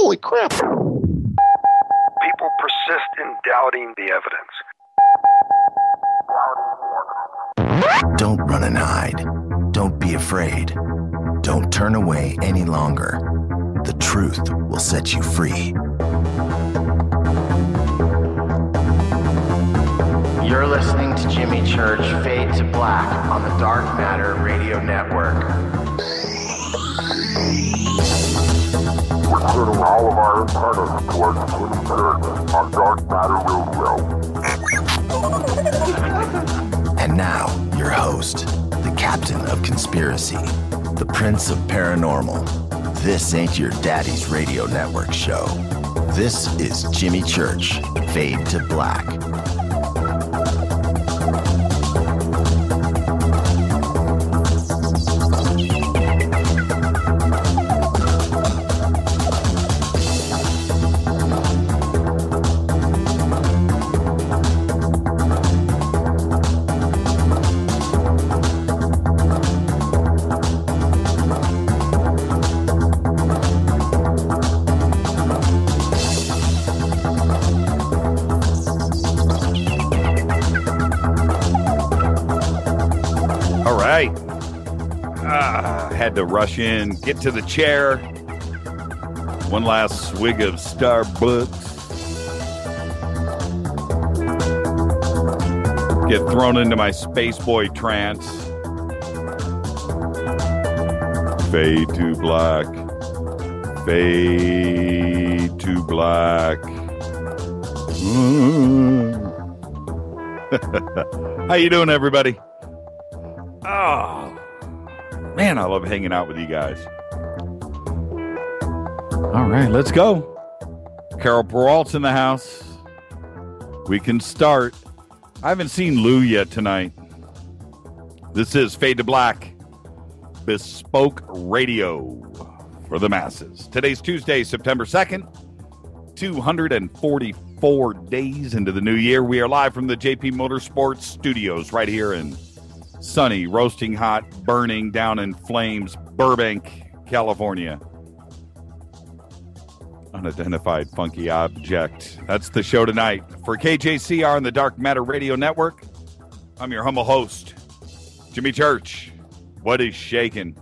Holy crap. People persist in doubting the evidence. Don't run and hide. Don't be afraid. Don't turn away any longer. The truth will set you free. You're listening to Jimmy Church Fade to Black on the Dark Matter Radio Network. We're turning all of our antennas towards Jimmy Church on Dark Matter Radio. And now, your host, the captain of conspiracy, the prince of paranormal. This ain't your daddy's radio network show. This is Jimmy Church, Fade to Black. Had to rush in, get to the chair. One last swig of Starbucks. Get thrown into my space boy trance. Fade to black. Fade to black. How you doing, everybody? Oh, man, I love hanging out with you guys. All right, let's go. Carol Peralt's in the house. We can start. I haven't seen Lou yet tonight. This is Fade to Black, bespoke radio for the masses. Today's Tuesday, September 2nd, 244 days into the new year. We are live from the JP Motorsports Studios right here in sunny, roasting hot, burning down in flames, Burbank, California. Unidentified funky object. That's the show tonight. For KJCR and the Dark Matter Radio Network, I'm your humble host, Jimmy Church. What is shaking?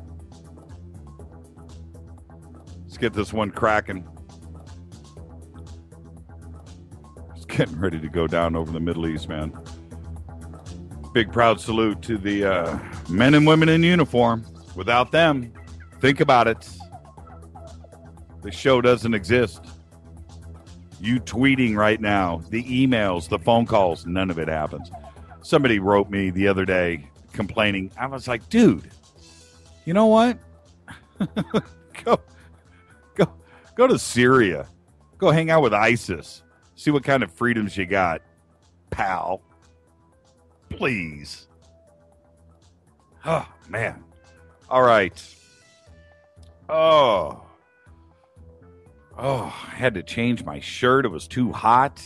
Let's get this one cracking. It's getting ready to go down over the Middle East, man. Big proud salute to the men and women in uniform. Without them, think about it. The show doesn't exist. You tweeting right now, the emails, the phone calls, none of it happens. Somebody wrote me the other day complaining. I was like, dude, you know what? Go to Syria. Go hang out with ISIS. See what kind of freedoms you got, pal. Please. Oh, man. All right. Oh, I had to change my shirt. It was too hot.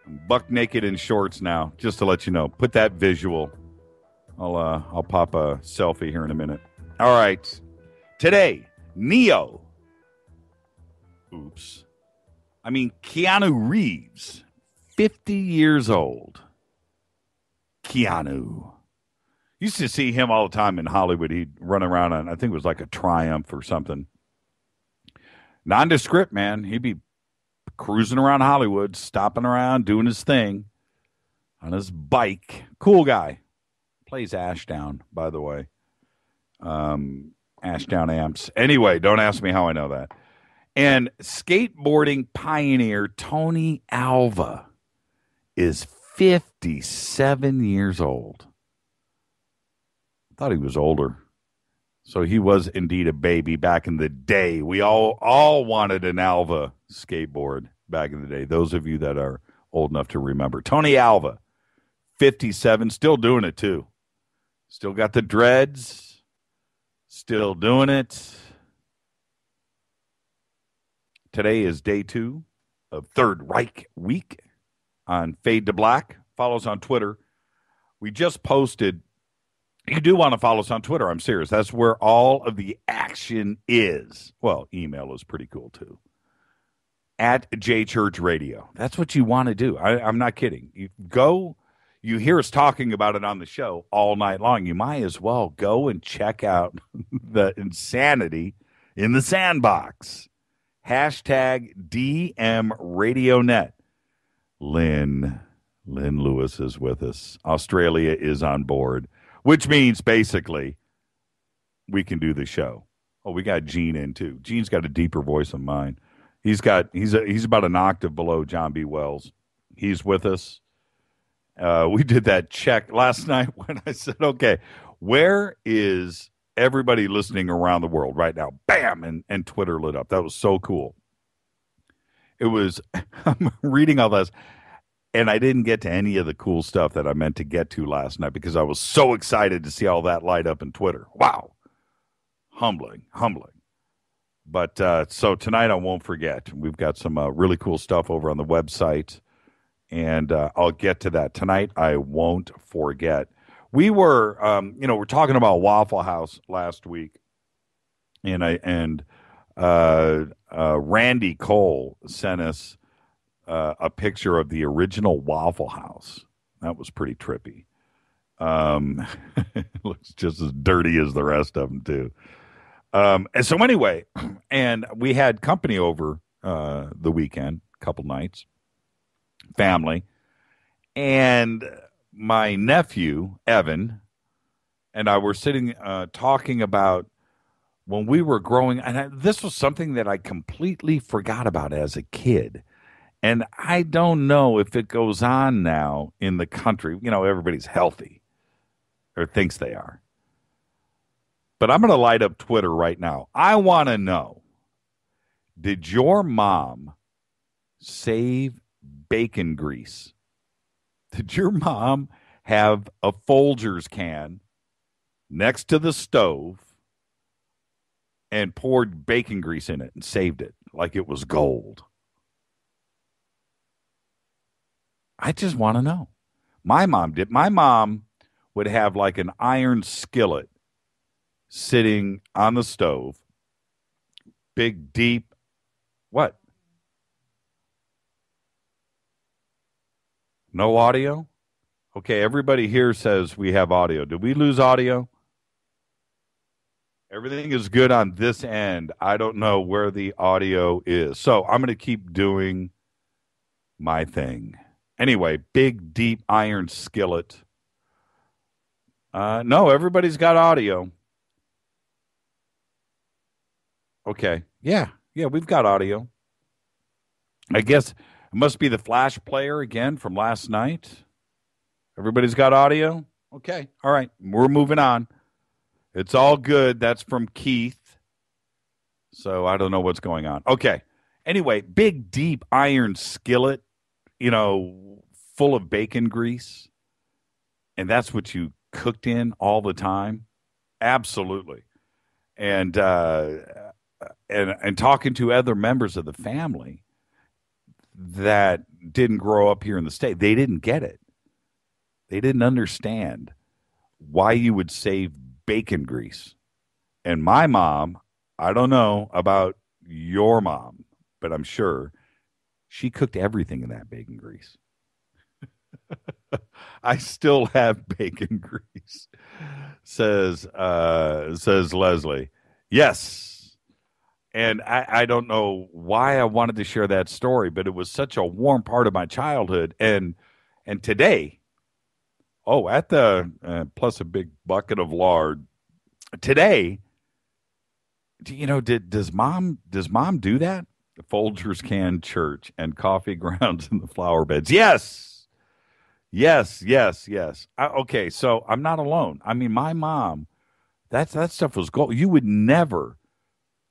I'm buck naked in shorts now, just to let you know. Put that visual. I'll pop a selfie here in a minute. All right. Today, Keanu Reeves, 50 years old. Keanu. Used to see him all the time in Hollywood. He'd run around on, I think it was like a Triumph or something. Nondescript, man. He'd be cruising around Hollywood, stopping around, doing his thing on his bike. Cool guy. Plays Ashdown, by the way. Ashdown Amps. Anyway, don't ask me how I know that. And skateboarding pioneer Tony Alva is 57 years old. I thought he was older. So he was indeed a baby back in the day. We all wanted an Alva skateboard back in the day. Those of you that are old enough to remember. Tony Alva, 57, still doing it too. Still got the dreads. Still doing it. Today is day 2 of Third Reich Week on Fade to Black. Follow us on Twitter. We just posted You do want to follow us on Twitter. I'm serious. That's where all of the action is. Well, email is pretty cool too. At JChurch Radio. That's what you want to do. I'm not kidding. You hear us talking about it on the show all night long. You might as well go and check out the insanity in the sandbox. Hashtag DM RadioNet. Lynn Lewis is with us. Australia is on board, which means basically we can do the show. Oh, we got Gene in too. Gene's got a deeper voice than mine. He's about an octave below John B. Wells. He's with us. We did that check last night when I said, okay, where is everybody listening around the world right now? Bam! And Twitter lit up. That was so cool. It was, I'm reading all this, and I didn't get to any of the cool stuff that I meant to get to last night because I was so excited to see all that light up in Twitter. Wow. Humbling. But so tonight I won't forget. We've got some really cool stuff over on the website, and I'll get to that tonight. I won't forget. We were, we're talking about Waffle House last week, and Randy Cole sent us a picture of the original Waffle House. That was pretty trippy. It looks just as dirty as the rest of them too. And so anyway, and we had company over the weekend, couple nights, family, and my nephew, Evan, and I were sitting talking about when we were growing, and this was something that I completely forgot about as a kid. And I don't know if it goes on now in the country. Everybody's healthy or thinks they are. But I'm going to light up Twitter right now. I want to know, did your mom save bacon grease? Did your mom have a Folgers can next to the stove and poured bacon grease in it and saved it like it was gold? I just want to know. My mom did. My mom would have like an iron skillet sitting on the stove, big, deep, what? No audio? Okay, everybody here says we have audio. Did we lose audio? Everything is good on this end. I don't know where the audio is. So I'm going to keep doing my thing. Anyway, big, deep iron skillet. No, everybody's got audio. Okay. Yeah, we've got audio. I guess it must be the flash player again from last night. Everybody's got audio? Okay. All right. We're moving on. It's all good. That's from Keith. So I don't know what's going on. Okay. Anyway, big, deep iron skillet, full of bacon grease. And that's what you cooked in all the time? Absolutely. And talking to other members of the family that didn't grow up here in the state, they didn't get it. They didn't understand why you would save bacon grease. And my mom, I don't know about your mom, but I'm sure she cooked everything in that bacon grease. I still have bacon grease, says Leslie. Yes. And I don't know why I wanted to share that story, but it was such a warm part of my childhood. And today, at the plus a big bucket of lard. Today, does mom do that? The Folgers can church and coffee grounds in the flower beds. Yes. Okay, so I'm not alone. I mean, my mom, that stuff was gold. You would never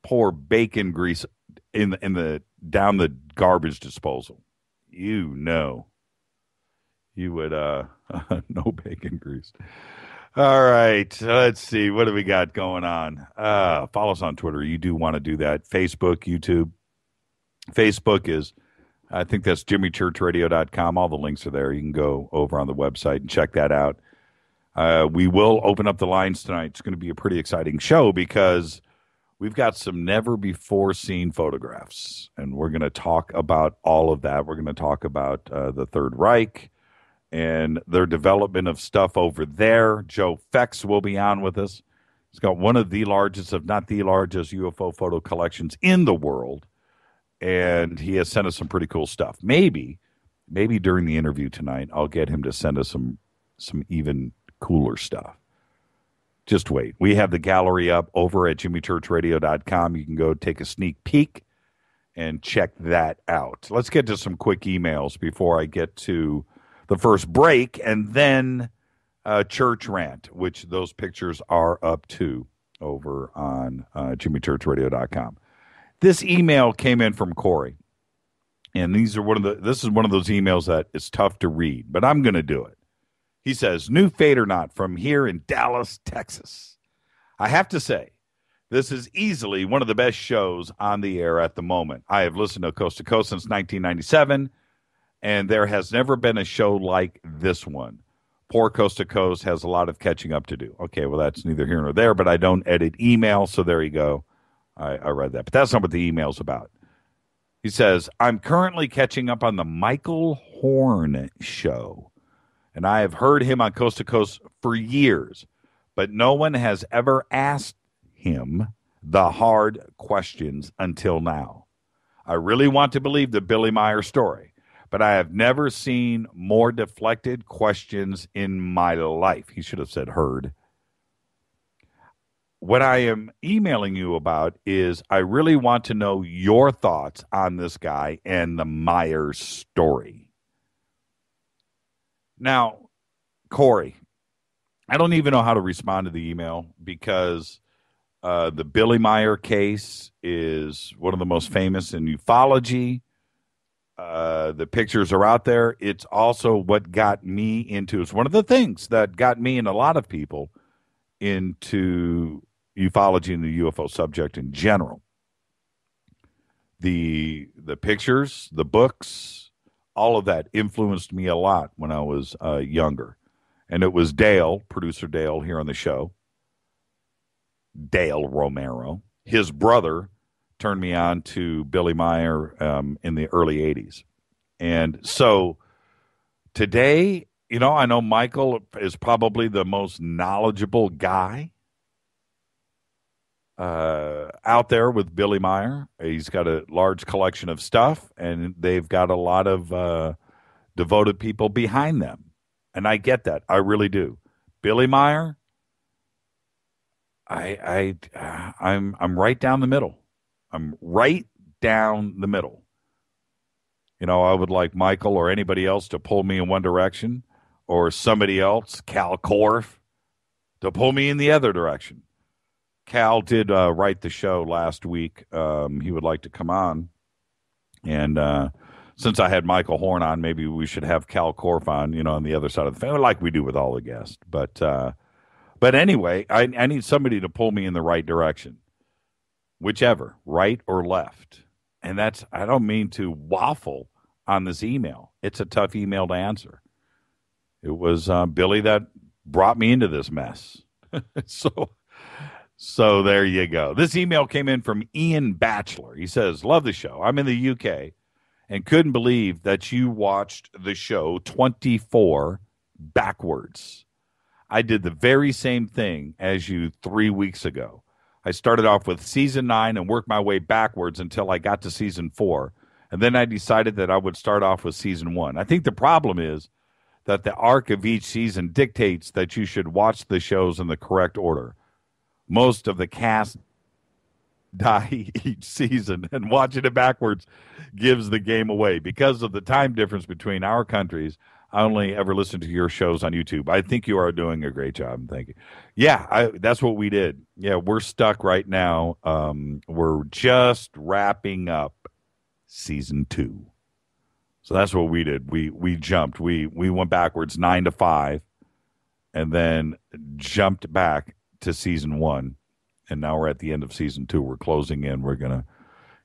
pour bacon grease in the down the garbage disposal. You would no bacon grease. All right, let's see, what do we got going on? Follow us on Twitter. You do want to do that. Facebook, YouTube. Facebook is, I think that's jimmychurchradio.com. All the links are there. You can go over on the website and check that out. We will open up the lines tonight. It's going to be a pretty exciting show because we've got some never-before-seen photographs, and we're going to talk about all of that. We're going to talk about the Third Reich and their development of stuff over there. Joe Fex will be on with us. He's got one of the largest, if not the largest, UFO photo collections in the world, and he has sent us some pretty cool stuff. Maybe during the interview tonight, I'll get him to send us some even cooler stuff. Just wait. We have the gallery up over at jimmychurchradio.com. You can go take a sneak peek and check that out. Let's get to some quick emails before I get to the first break, and then Church Rant, which those pictures are up to over on jimmychurchradio.com. This email came in from Corey, and this is one of those emails that is tough to read, but I'm going to do it. He says, "New Fade or Not from here in Dallas, Texas. I have to say, this is easily one of the best shows on the air at the moment. I have listened to Coast since 1997, and there has never been a show like this one. Poor Coast to Coast has a lot of catching up to do." Okay, well, that's neither here nor there, but I don't edit email, so there you go. I read that, but that's not what the email's about. He says, "I'm currently catching up on the Michael Horn show, and I have heard him on Coast to Coast for years, but no one has ever asked him the hard questions until now. I really want to believe the Billy Meyer story, but I have never seen more deflected questions in my life." He should have said heard. "What I am emailing you about is I really want to know your thoughts on this guy and the Meyer story." Now, Corey, I don't even know how to respond to the email because the Billy Meyer case is one of the most famous in ufology. The pictures are out there. It's also what got me into, it's one of the things that got me and a lot of people into ufology and the UFO subject in general. The pictures, the books, all of that influenced me a lot when I was younger. And it was Dale, producer Dale here on the show, Dale Romero, his brother, turned me on to Billy Meyer in the early 80s. And so today, I know Michael is probably the most knowledgeable guy out there with Billy Meyer. He's got a large collection of stuff, and they've got a lot of devoted people behind them. And I get that. I really do. Billy Meyer, I'm right down the middle. I'm right down the middle. I would like Michael or anybody else to pull me in one direction, or somebody else, Cal Korff, to pull me in the other direction. Cal did write the show last week. He would like to come on. And since I had Michael Horn on, maybe we should have Cal Korff on, on the other side of the family, like we do with all the guests. But anyway, I need somebody to pull me in the right direction, whichever, right or left. And I don't mean to waffle on this email. It's a tough email to answer. It was Billy that brought me into this mess. So there you go. This email came in from Ian Batchelor. He says, "Love the show. I'm in the UK and couldn't believe that you watched the show 24 backwards. I did the very same thing as you 3 weeks ago. I started off with season 9 and worked my way backwards until I got to season 4. And then I decided that I would start off with season 1. I think the problem is that the arc of each season dictates that you should watch the shows in the correct order. Most of the cast die each season, and watching it backwards gives the game away. Because of the time difference between our countries, I only ever listen to your shows on YouTube. I think you are doing a great job. Thank you." Yeah, that's what we did. Yeah, we're stuck right now. We're just wrapping up season 2. So that's what we did. We jumped. We went backwards 9 to 5, and then jumped back to season 1. And now we're at the end of season 2. We're closing in. We're going to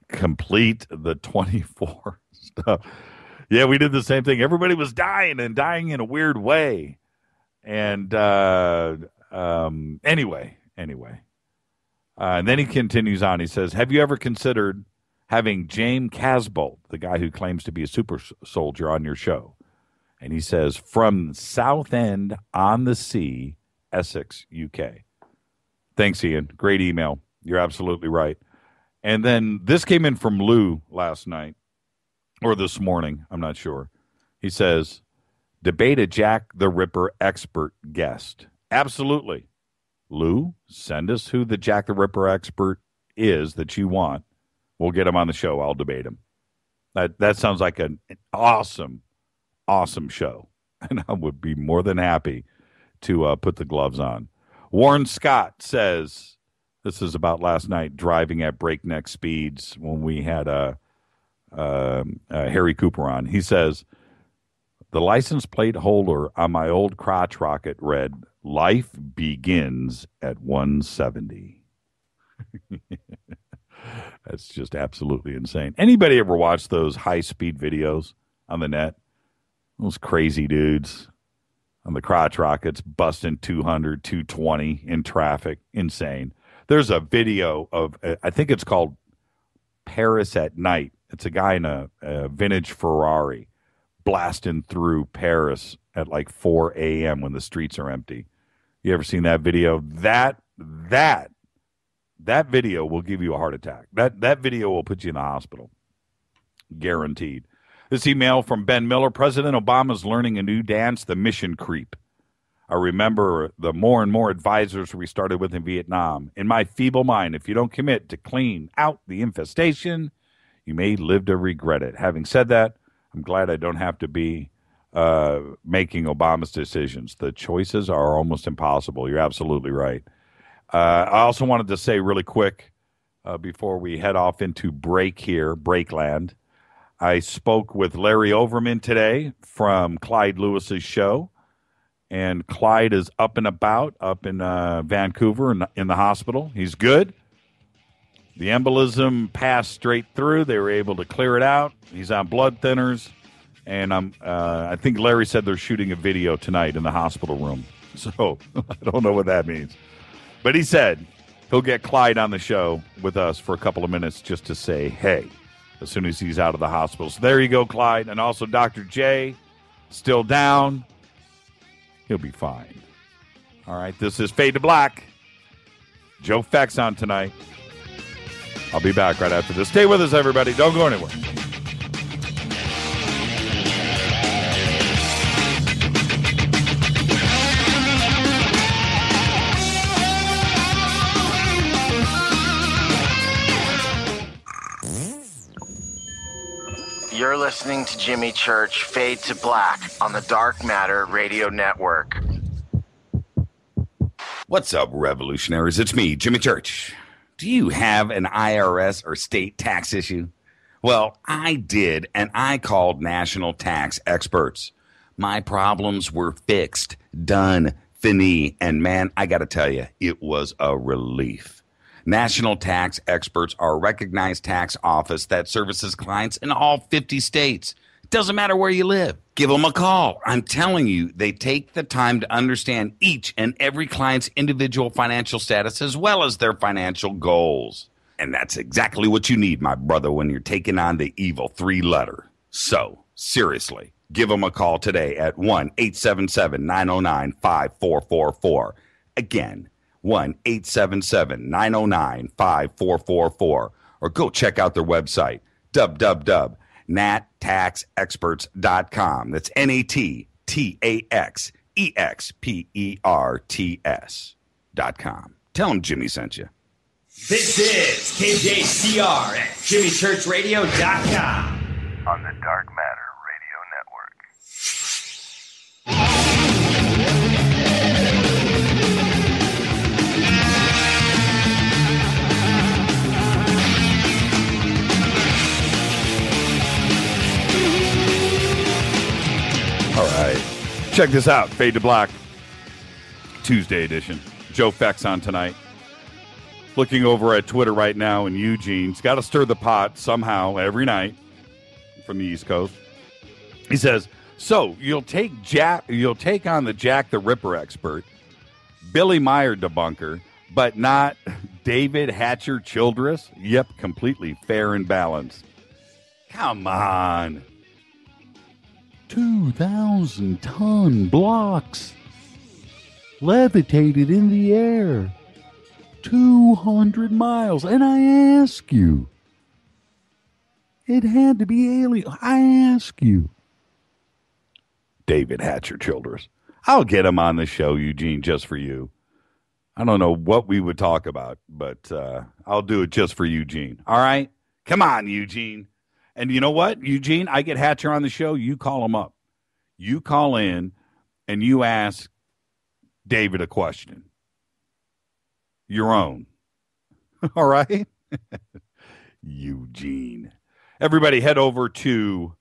complete the 24 stuff. Yeah, we did the same thing. Everybody was dying and dying in a weird way. And anyway. And then he continues on. He says, have you ever considered having James Casbolt, the guy who claims to be a super soldier, on your show? And he says, from Southend on the Sea, Essex, UK. Thanks, Ian. Great email. You're absolutely right. And then this came in from Lou last night, or this morning. I'm not sure. He says, debate a Jack the Ripper expert guest. Absolutely. Lou, send us who the Jack the Ripper expert is that you want. We'll get him on the show. I'll debate him. That sounds like an awesome show. And I would be more than happy to put the gloves on. Warren Scott says, this is about last night, driving at breakneck speeds when we had Harry Cooper on. He says, the license plate holder on my old crotch rocket read, life begins at 170. That's just absolutely insane. Anybody ever watch those high-speed videos on the net? Those crazy dudes on the crotch rockets busting 200, 220 in traffic. Insane. There's a video of, I think it's called Paris at Night. It's a guy in a vintage Ferrari blasting through Paris at like 4 a.m. when the streets are empty. You ever seen that video? That video will give you a heart attack. That video will put you in the hospital. Guaranteed. This email from Ben Miller. President Obama's learning a new dance, the mission creep. I remember the more and more advisors we started with in Vietnam. In my feeble mind, if you don't commit to clean out the infestation, you may live to regret it. Having said that, I'm glad I don't have to be making Obama's decisions. The choices are almost impossible. You're absolutely right. I also wanted to say really quick before we head off into break here, Breakland, I spoke with Larry Overman today from Clyde Lewis's show, and Clyde is up and about up in Vancouver in the hospital. He's good. The embolism passed straight through. They were able to clear it out. He's on blood thinners, and I think Larry said they're shooting a video tonight in the hospital room. So I don't know what that means. But he said he'll get Clyde on the show with us for a couple of minutes just to say, hey, as soon as he's out of the hospital. So there you go, Clyde. And also Dr. J, still down. He'll be fine. All right, this is Fade to Black. Joe Fex on tonight. I'll be back right after this. Stay with us, everybody. Don't go anywhere. You're listening to Jimmy Church, Fade to Black on the Dark Matter Radio Network. What's up, revolutionaries? It's me, Jimmy Church. Do you have an IRS or state tax issue? Well, I did, and I called national tax experts. My problems were fixed, done, fini, and man, I got to tell you, it was a relief. National Tax Experts are a recognized tax office that services clients in all 50 states. It doesn't matter where you live. Give them a call. I'm telling you, they take the time to understand each and every client's individual financial status as well as their financial goals. And that's exactly what you need, my brother, when you're taking on the evil three-letter. So, seriously, give them a call today at 1-877-909-5444. Again, 1-877-909-5444, or go check out their website, www.nattaxexperts.com. That's NATTAXEXPERTS.com. Tell them Jimmy sent you. This is KJCR at JimmyChurchRadio.com. On the Dark Matter Radio Network. All right. Check this out. Fade to Black. Tuesday edition. Joe Fex on tonight. Looking over at Twitter right now in Eugene's got to stir the pot somehow every night from the East Coast. He says, So you'll take on the Jack the Ripper expert, Billy Meyer debunker, but not David Hatcher Childress? Yep, completely fair and balanced. Come on. 2,000-ton blocks levitated in the air 200 miles. And I ask you, it had to be alien. I ask you. David Hatcher Childress. I'll get him on the show, Eugene, just for you. I don't know what we would talk about, but I'll do it just for Eugene. All right? Come on, Eugene. And you know what, Eugene? I get Hatcher on the show. You call him up. You call in and you ask David a question. Your own. All right? Eugene. Everybody head over to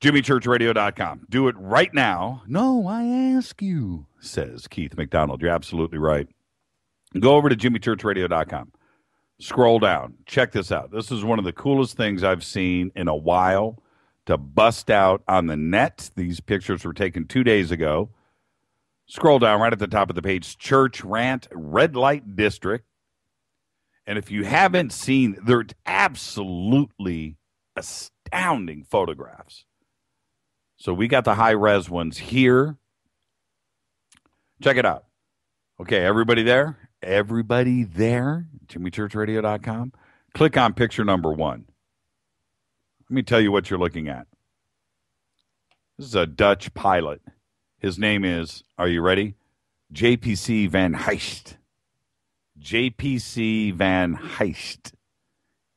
JimmyChurchRadio.com. Do it right now. No, I ask you, says Keith McDonald. You're absolutely right. Go over to JimmyChurchRadio.com. Scroll down. Check this out. This is one of the coolest things I've seen in a while to bust out on the net. These pictures were taken 2 days ago. Scroll down right at the top of the page. Church Rant Red Light District. And if you haven't seen, they're absolutely astounding photographs. So we got the high-res ones here. Check it out. Okay, everybody there? Everybody there? JimmyChurchRadio.com. Click on picture number 1. Let me tell you what you're looking at. This is a Dutch pilot. His name is, are you ready? JPC Van Heist. JPC Van Heist.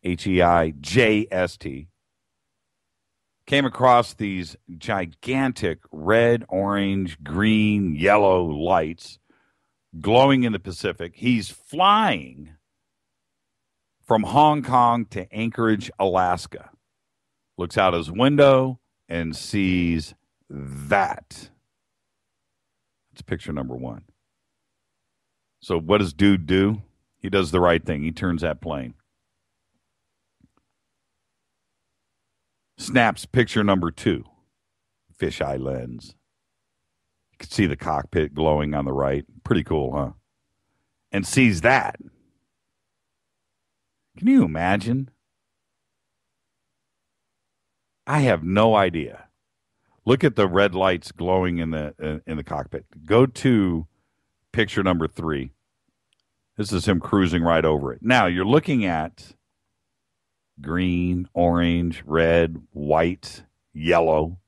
Heijst. Came across these gigantic red, orange, green, yellow lights glowing in the Pacific. He's flying from Hong Kong to Anchorage, Alaska. Looks out his window and sees that. That's picture number 1. So what does dude do? He does the right thing. He turns that plane. Snaps picture number 2. Fisheye lens. You can see the cockpit glowing on the right. Pretty cool, huh? And sees that. Can you imagine? I have no idea. Look at the red lights glowing in the cockpit. Go to picture number 3. This is him cruising right over it. Now, you're looking at green, orange, red, white, yellow.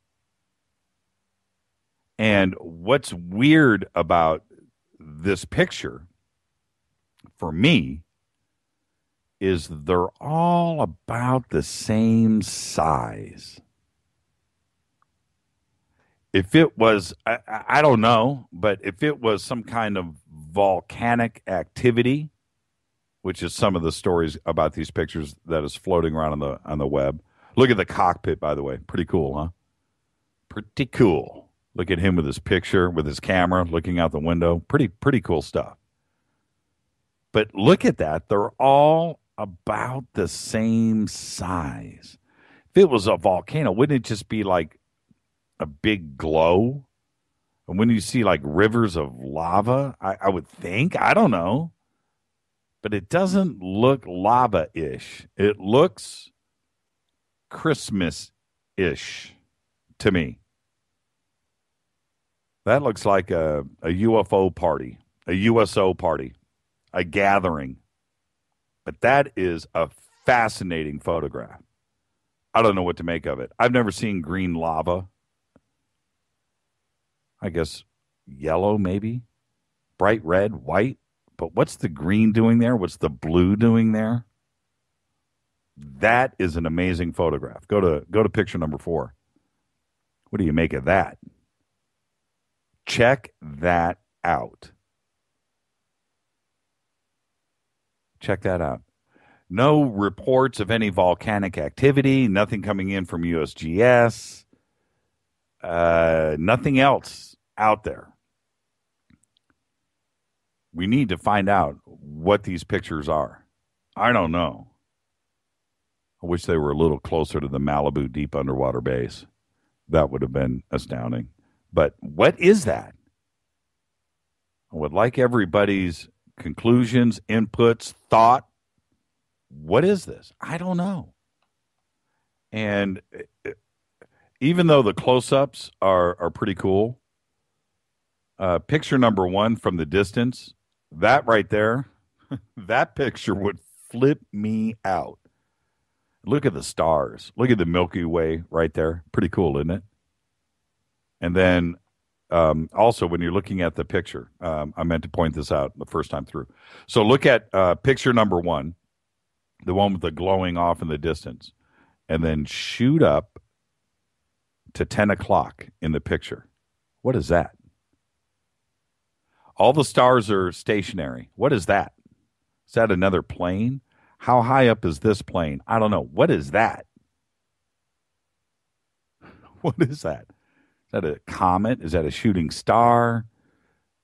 And what's weird about this picture, for me, is they're all about the same size. If it was, I don't know, but if it was some kind of volcanic activity, which is some of the stories about these pictures that is floating around on the web. Look at the cockpit, by the way. Pretty cool, huh? Pretty cool. Look at him with his picture, with his camera, looking out the window. Pretty cool stuff. But look at that. They're all about the same size. If it was a volcano, wouldn't it just be like a big glow? And when you see like rivers of lava, I would think, I don't know. But it doesn't look lava-ish. It looks Christmas-ish to me. That looks like a UFO party, a USO party, a gathering. But that is a fascinating photograph. I don't know what to make of it. I've never seen green lava. I guess yellow, maybe. Bright red, white. But what's the green doing there? What's the blue doing there? That is an amazing photograph. Go to picture number 4. What do you make of that? Check that out. Check that out. No reports of any volcanic activity, nothing coming in from USGS, nothing else out there. We need to find out what these pictures are. I don't know. I wish they were a little closer to the Malibu deep underwater base. That would have been astounding. But what is that? I would like everybody's conclusions, inputs, thought. What is this? I don't know. And even though the close-ups are pretty cool, picture number one from the distance, that right there, that picture would flip me out. Look at the stars. Look at the Milky Way right there. Pretty cool, isn't it? And then also, when you're looking at the picture, I meant to point this out the first time through. So look at picture number one, the one with the glowing off in the distance, and then shoot up to 10 o'clock in the picture. What is that? All the stars are stationary. What is that? Is that another plane? How high up is this plane? I don't know. What is that? What is that? Is that a comet? Is that a shooting star?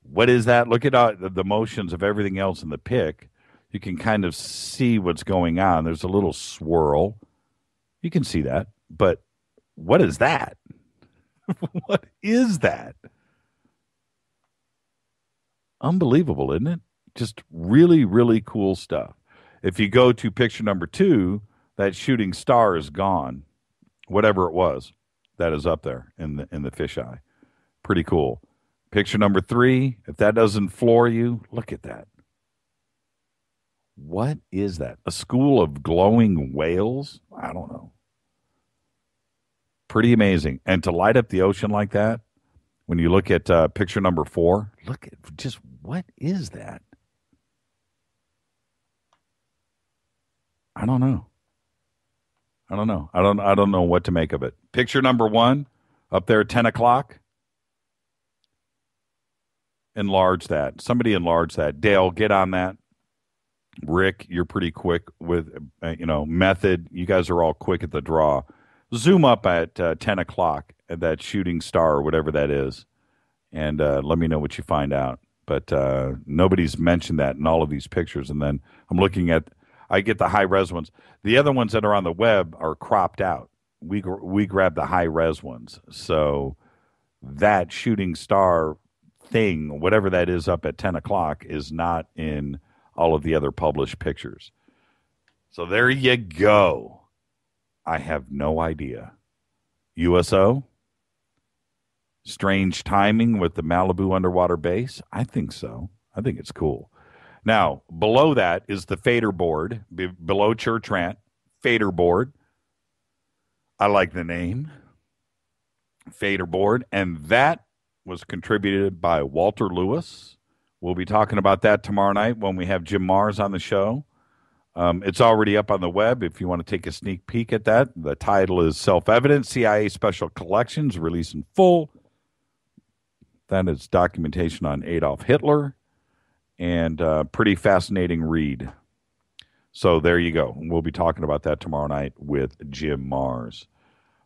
What is that? Look at the motions of everything else in the pic. You can kind of see what's going on. There's a little swirl. You can see that. But what is that? What is that? Unbelievable, isn't it? Just really, really cool stuff. If you go to picture number two, that shooting star is gone. Whatever it was, that is up there in the fisheye. Pretty cool. Picture number three, if that doesn't floor you, look at that. What is that? A school of glowing whales? I don't know. Pretty amazing. And to light up the ocean like that, when you look at picture number four, look at just what is that? I don't know. I don't know what to make of it. Picture number one, up there at 10 o'clock. Enlarge that. Somebody enlarge that. Dale, get on that. Rick, you're pretty quick with, method. You guys are all quick at the draw. Zoom up at 10 o'clock at that shooting star or whatever that is, and let me know what you find out. But nobody's mentioned that in all of these pictures. And then I'm looking at, I get the high-res ones. The other ones that are on the web are cropped out. We grab the high-res ones. So that shooting star thing, whatever that is up at 10 o'clock, is not in all of the other published pictures. So there you go. I have no idea. USO? Strange timing with the Malibu underwater base? I think so. I think it's cool. Now, below that is the fader board. Below Church Rant, fader board. I like the name. Fader board. And that was contributed by Walter Lewis. We'll be talking about that tomorrow night when we have Jim Mars on the show. It's already up on the web if you want to take a sneak peek at that. The title is Self-Evident, CIA Special Collections, Release in Full. That is documentation on Adolf Hitler, and pretty fascinating read. So there you go. We'll be talking about that tomorrow night with Jim Mars.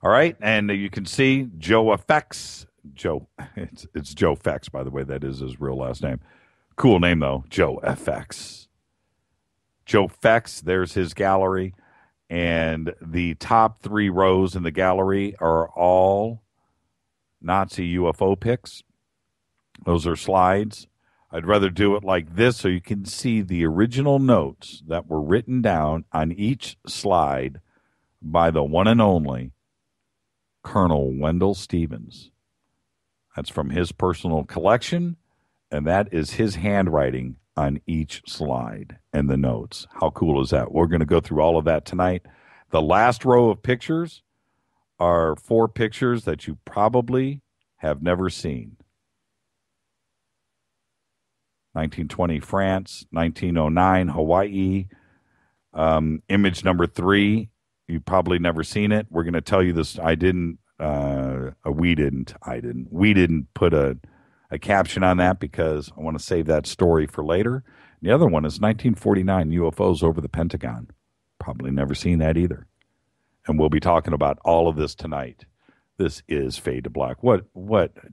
All right, and you can see Joe FX. It's Joe FX, by the way. That is his real last name. Cool name, though, Joe FX. Joe Fex, there's his gallery, and the top three rows in the gallery are all Nazi UFO pics. Those are slides. I'd rather do it like this so you can see the original notes that were written down on each slide by the one and only Colonel Wendell Stevens. That's from his personal collection, and that is his handwriting on each slide and the notes. How cool is that? We're going to go through all of that tonight. The last row of pictures are 4 pictures that you probably have never seen. 1920 France, 1909 Hawaii. Image number 3, you've probably never seen it. We're going to tell you this. We didn't put a caption on that because I want to save that story for later. The other one is 1949 UFOs over the Pentagon. Probably never seen that either. And we'll be talking about all of this tonight. This is Fade to Black.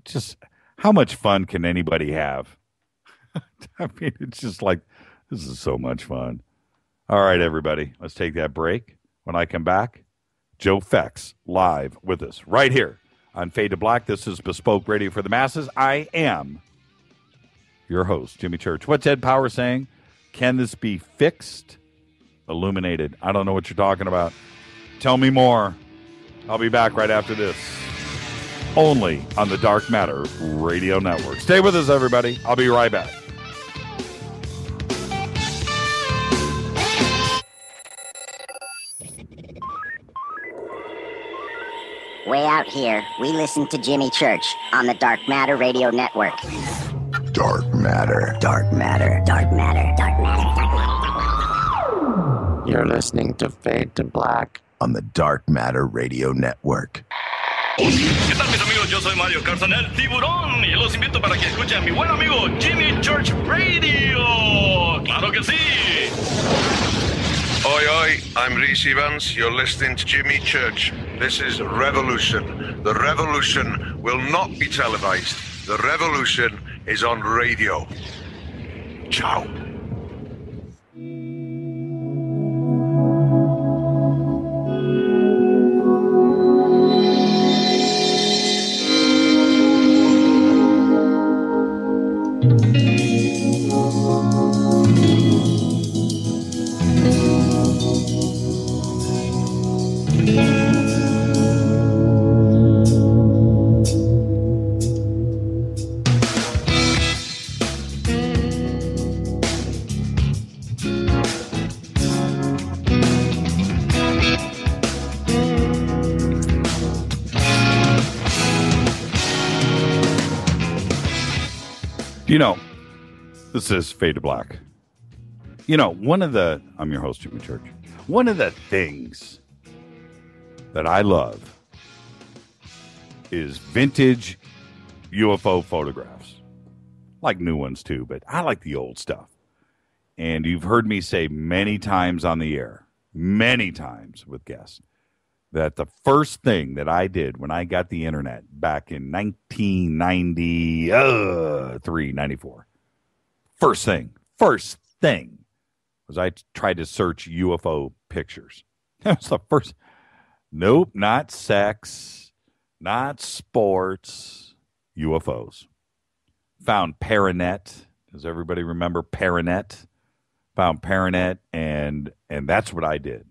Just how much fun can anybody have? I mean, it's just like, this is so much fun. All right, everybody, let's take that break. When I come back, Joe Fex live with us right here on Fade to Black. This is Bespoke Radio for the Masses. I am your host, Jimmy Church. What's Ed Power saying? Can this be fixed? Illuminated. I don't know what you're talking about. Tell me more. I'll be back right after this. Only on the Dark Matter Radio Network. Stay with us, everybody. I'll be right back. Way out here, we listen to Jimmy Church on the Dark Matter Radio Network. Dark Matter. Dark Matter. Dark Matter. Dark Matter. Dark Matter. You're listening to Fade to Black on the Dark Matter Radio Network. ¿Qué tal, mis amigos? Yo soy Mario Carson, el tiburón, y los invito para que escuchen a mi buen amigo Jimmy Church Radio. ¡Claro que sí! Oi, oi, I'm Reese Evans. You're listening to Jimmy Church. This is Revolution. The revolution will not be televised. The revolution is on radio. Ciao. You know, this is Fade to Black. You know, I'm your host, Jimmy Church. One of the things that I love is vintage UFO photographs. Like new ones too, but I like the old stuff. And you've heard me say many times on the air, many times with guests, that the first thing that I did when I got the internet back in 1993, 94, first thing was I tried to search UFO pictures. That was the first. Nope, not sex, not sports, UFOs. Found Paranet. Does everybody remember Paranet? Found Paranet, and that's what I did.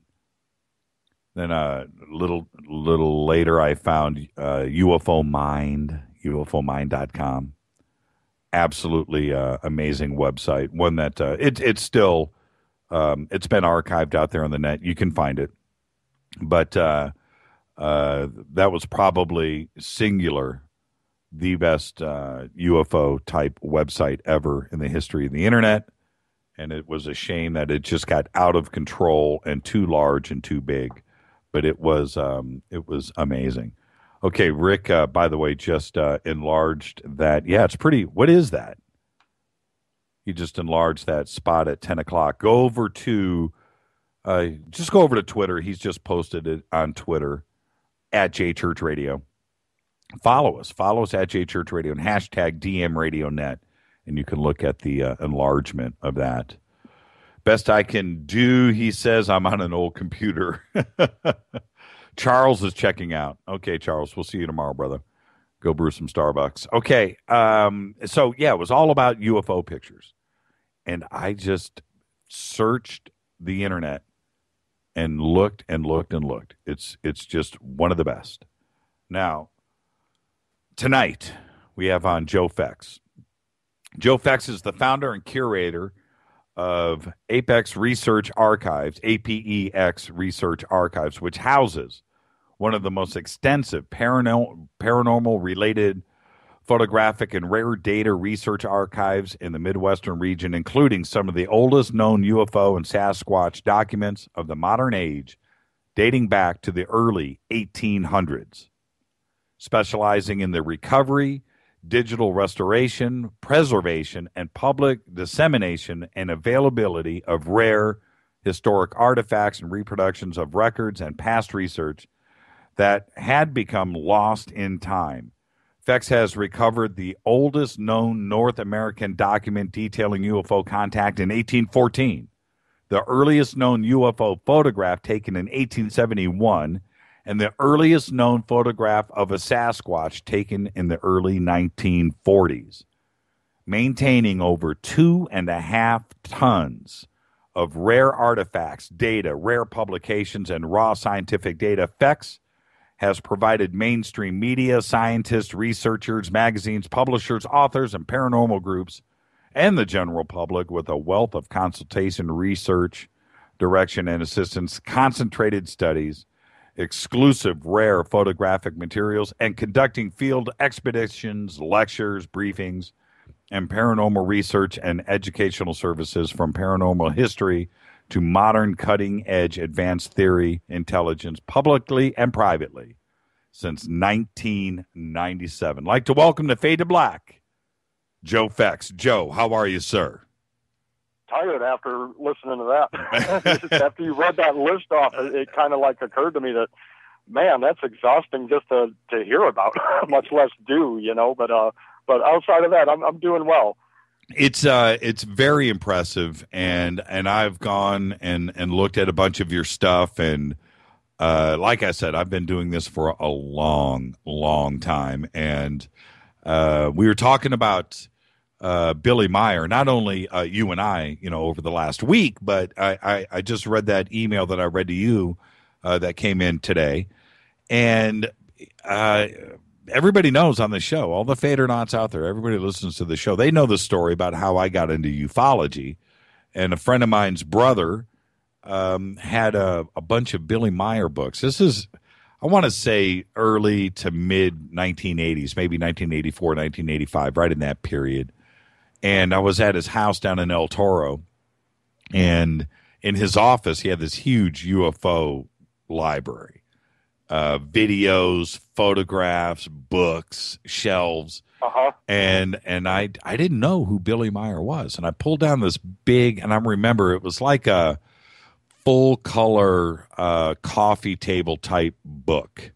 Then a little later, I found UFO Mind, UFOmind.com. Absolutely amazing website. One that it's still it's been archived out there on the net. You can find it, but that was probably singular the best UFO type website ever in the history of the internet. And it was a shame that it just got out of control and too large and too big. But it was amazing. Okay, Rick, by the way, just enlarged that. Yeah, it's pretty. What is that? He just enlarged that spot at 10 o'clock. Go over to Twitter. He's just posted it on Twitter at JChurchRadio. Follow us at JChurchRadio and hashtag DMRadioNet, and you can look at the enlargement of that. Best I can do, he says, I'm on an old computer. Charles is checking out. Okay, Charles, we'll see you tomorrow, brother. Go brew some Starbucks. Okay, so yeah, it was all about UFO pictures. And I just searched the internet and looked and looked and looked. It's just one of the best. Now, tonight, we have on Joe Fex. Joe Fex is the founder and curator of Apex Research Archives, APEX Research Archives, which houses one of the most extensive paranormal-related photographic and rare data research archives in the Midwestern region, including some of the oldest known UFO and Sasquatch documents of the modern age, dating back to the early 1800s. Specializing in the recovery, digital restoration, preservation, and public dissemination and availability of rare historic artifacts and reproductions of records and past research that had become lost in time. Fex has recovered the oldest known North American document detailing UFO contact in 1814, the earliest known UFO photograph taken in 1871, and the earliest known photograph of a Sasquatch taken in the early 1940s, maintaining over 2.5 tons of rare artifacts, data, rare publications, and raw scientific data. FEX has provided mainstream media, scientists, researchers, magazines, publishers, authors, and paranormal groups, and the general public with a wealth of consultation, research, direction, and assistance, concentrated studies, exclusive rare photographic materials, and conducting field expeditions, lectures, briefings, and paranormal research and educational services, from paranormal history to modern cutting-edge advanced theory intelligence, publicly and privately, since 1997. I'd like to welcome to Fade to Black, Joe Fex. Joe, how are you, sir? Tired after listening to that. After you read that list off, it kind of like occurred to me that, man, that's exhausting just to hear about, much less do, you know. But outside of that, I'm doing well. It's very impressive, and I've gone and looked at a bunch of your stuff, and like I said, I've been doing this for a long time, and we were talking about Billy Meyer, not only you and I, you know, over the last week, but I just read that email that I read to you that came in today, and everybody knows on the show, all the Fadernauts out there, everybody listens to the show, they know the story about how I got into ufology. And a friend of mine's brother had a bunch of Billy Meyer books. This is, I want to say, early to mid 1980s, maybe 1984, 1985, right in that period. And I was at his house down in El Toro, and in his office, he had this huge UFO library. Videos, photographs, books, shelves, and I didn't know who Billy Meyer was, and I pulled down this big, and I remember it was like a full color coffee table type book,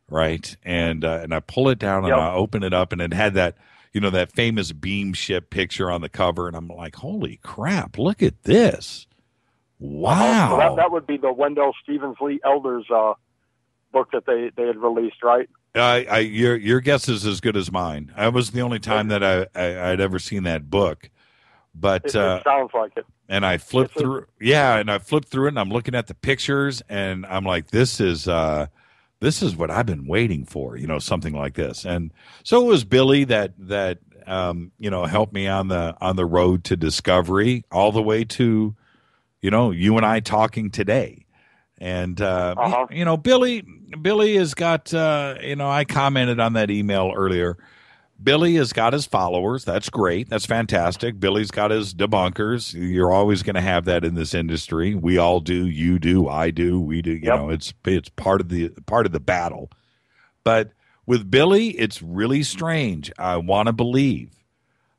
right? And I pull it down and I open it up, and it had that, you know, that famous beam ship picture on the cover, and I'm like, holy crap, look at this! Wow, so that would be the Wendell Stevens Lee Elders book that they had released, right? Your guess is as good as mine. That was the only time that I'd ever seen that book, but it sounds like it. And I flipped through, and I flipped through it, and I'm looking at the pictures, and I'm like, this is what I've been waiting for, you know, something like this. And so it was Billy that you know, helped me on the road to discovery, all the way to, you know, you and I talking today. And, you know, Billy has got, you know, I commented on that email earlier. Billy has got his followers. That's great. That's fantastic. Billy's got his debunkers. You're always going to have that in this industry. We all do. You do. I do. We do. You know, it's part of the battle. But with Billy, it's really strange. I want to believe,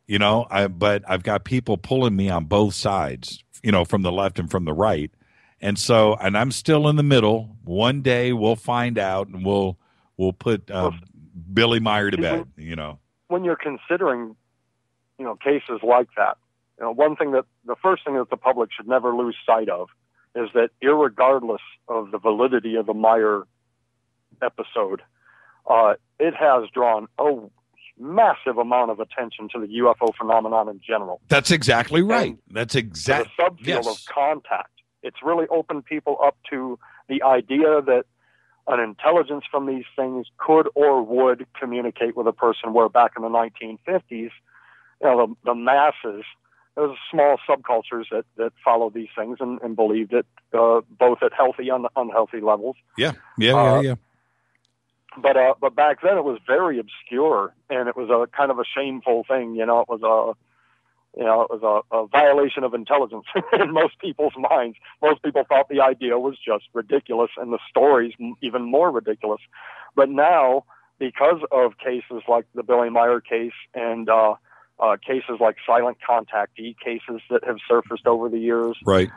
you know, but I've got people pulling me on both sides, you know, from the left and from the right. And so, and I'm still in the middle. One day we'll find out, and we'll put Billy Meyer to bed, you know. When you're considering, you know, cases like that, you know, the first thing that the public should never lose sight of is that, irregardless of the validity of the Meyer episode, it has drawn a massive amount of attention to the UFO phenomenon in general. That's exactly right. And that's exactly the subfield of contact. It's really opened people up to the idea that an intelligence from these things could or would communicate with a person, where back in the 1950s, you know, the masses, there was small subcultures that followed these things and believed it, both at healthy and unhealthy levels. Yeah. But back then it was very obscure, and it was a kind of a shameful thing. You know, it was a violation of intelligence in most people's minds. Most people thought the idea was just ridiculous, and the stories even more ridiculous. But now, because of cases like the Billy Meyer case and cases like silent contactee cases that have surfaced over the years, right?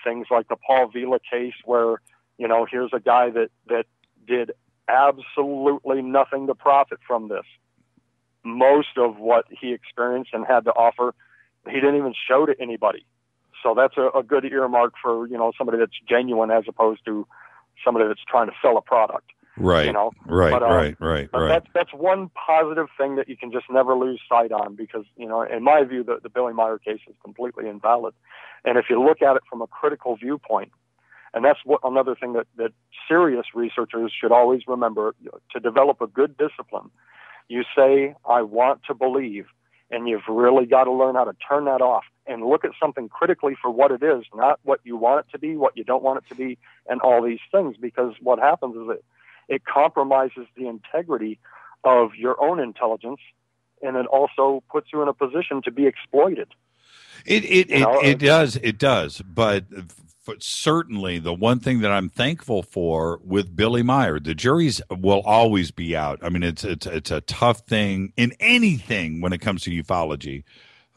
Things like the Paul Vila case, where, you know, here's a guy that did absolutely nothing to profit from this. Most of what he experienced and had to offer, he didn't even show to anybody. So that's a good earmark for, you know, somebody that's genuine, as opposed to somebody that's trying to sell a product. Right. You know? Right. But that's one positive thing that you can just never lose sight on, because, you know, in my view, the Billy Meyer case is completely invalid. And if you look at it from a critical viewpoint, and that's another thing that serious researchers should always remember, to develop a good discipline. You say, I want to believe, and you've really got to learn how to turn that off and look at something critically for what it is, not what you want it to be, what you don't want it to be, and all these things. Because what happens is that it compromises the integrity of your own intelligence, and it also puts you in a position to be exploited. It does. But certainly the one thing that I'm thankful for with Billy Meyer, the juries will always be out. I mean, it's a tough thing in anything when it comes to ufology.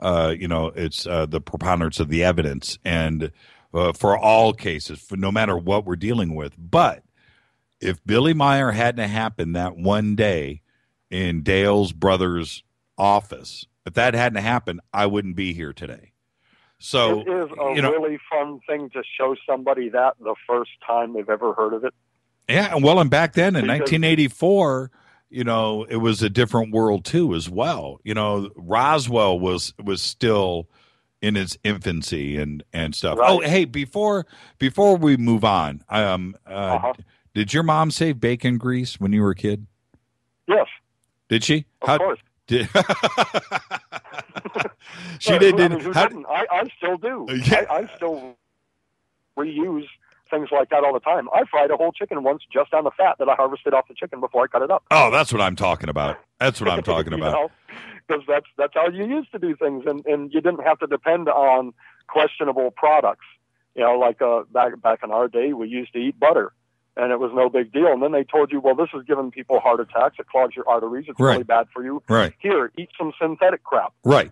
It's the preponderance of the evidence, and for all cases, no matter what we're dealing with. But if Billy Meyer hadn't happened that one day in Dale's brother's office, if that hadn't happened, I wouldn't be here today. So it is a really fun thing to show somebody that the first time they've ever heard of it. Yeah, well, and back then in 1984, it was a different world too, as well. Roswell was still in its infancy and stuff. Right. Oh, hey, before we move on, did your mom save bacon grease when you were a kid? Yes. Did she? Of course. She did. I still do. Yeah. I still reuse things like that all the time. I fried a whole chicken once just on the fat that I harvested off the chicken before I cut it up. Oh, that's what I'm talking about. Because that's how you used to do things, and you didn't have to depend on questionable products. Like back in our day, we used to eat butter, and it was no big deal. And then they told you, well, this is giving people heart attacks. It clogs your arteries. It's really bad for you. Right. Here, eat some synthetic crap. Right.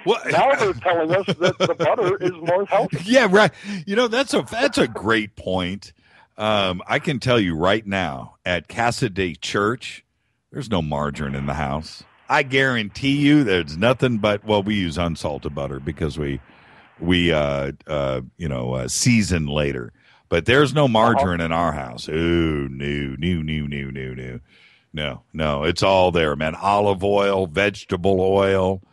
Well, now they're telling us that the butter is more healthy. Yeah, right. That's a great point. I can tell you right now, at Casa de Church, there's no margarine in the house. I guarantee you there's nothing but, we use unsalted butter because we season later. But there's no margarine in our house. Oh, no. It's all there, man. Olive oil, vegetable oil,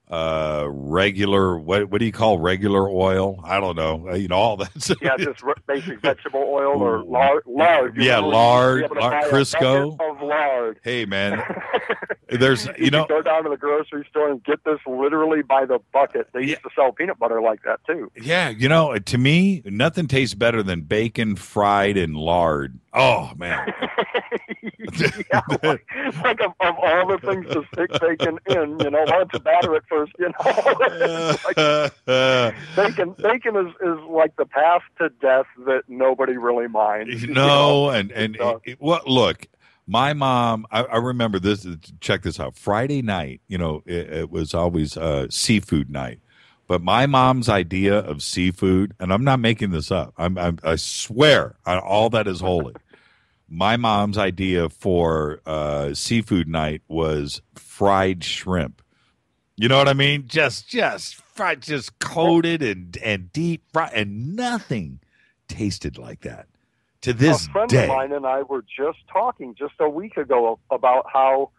regular, what do you call regular oil? I don't know. All that. Yeah, just basic vegetable oil or lard. Yeah, lard, Crisco. Of lard. Hey, man. There's, you go down to the grocery store and get this literally by the bucket. They used to sell peanut butter like that too. Yeah, to me, nothing tastes better than bacon fried in lard. Oh man. Yeah, like of all the things to stick bacon in, why don't you batter it first, Bacon is like the path to death that nobody really minds. Look, my mom, I remember this. Check this out. Friday night, it was always seafood night. But my mom's idea of seafood, and I'm not making this up. I swear on all that is holy. My mom's idea for seafood night was fried shrimp. You know what I mean? Just fried, just coated and deep fried, and nothing tasted like that. To this day. A friend of mine and I were just talking just a week ago about how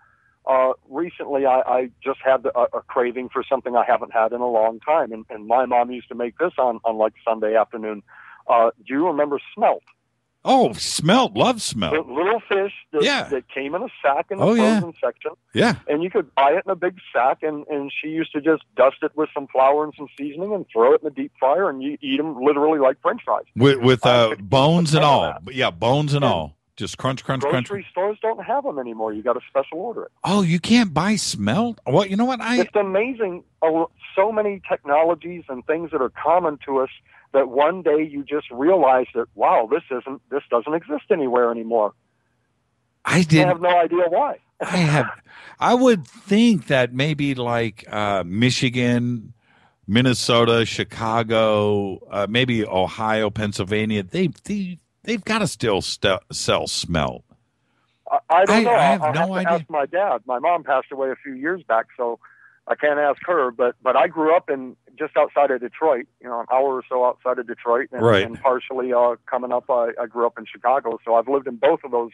recently I just had a craving for something I haven't had in a long time. And my mom used to make this on like Sunday afternoon. Do you remember smelt? Oh, smelt. Love smelt. The little fish that came in a sack in the frozen section. Yeah. And you could buy it in a big sack, and she used to just dust it with some flour and some seasoning and throw it in the deep fryer, and you eat them literally like French fries. With bones and all. Yeah, bones and all. Just crunch. Grocery stores don't have them anymore. You got to special order it. Oh, you can't buy smelt? Well, you know what? It's amazing. So many technologies and things that are common to us that one day you just realize that, wow, this doesn't exist anywhere anymore. I have no idea why. I would think that maybe like Michigan, Minnesota, Chicago, maybe Ohio, Pennsylvania, they've got to still sell smelt. I don't know. I have I'll no have to idea. ask my dad. My mom passed away a few years back, so I can't ask her. But I grew up in just outside of Detroit, an hour or so outside of Detroit, and, Right. and partially coming up. I grew up in Chicago, so I've lived in both of those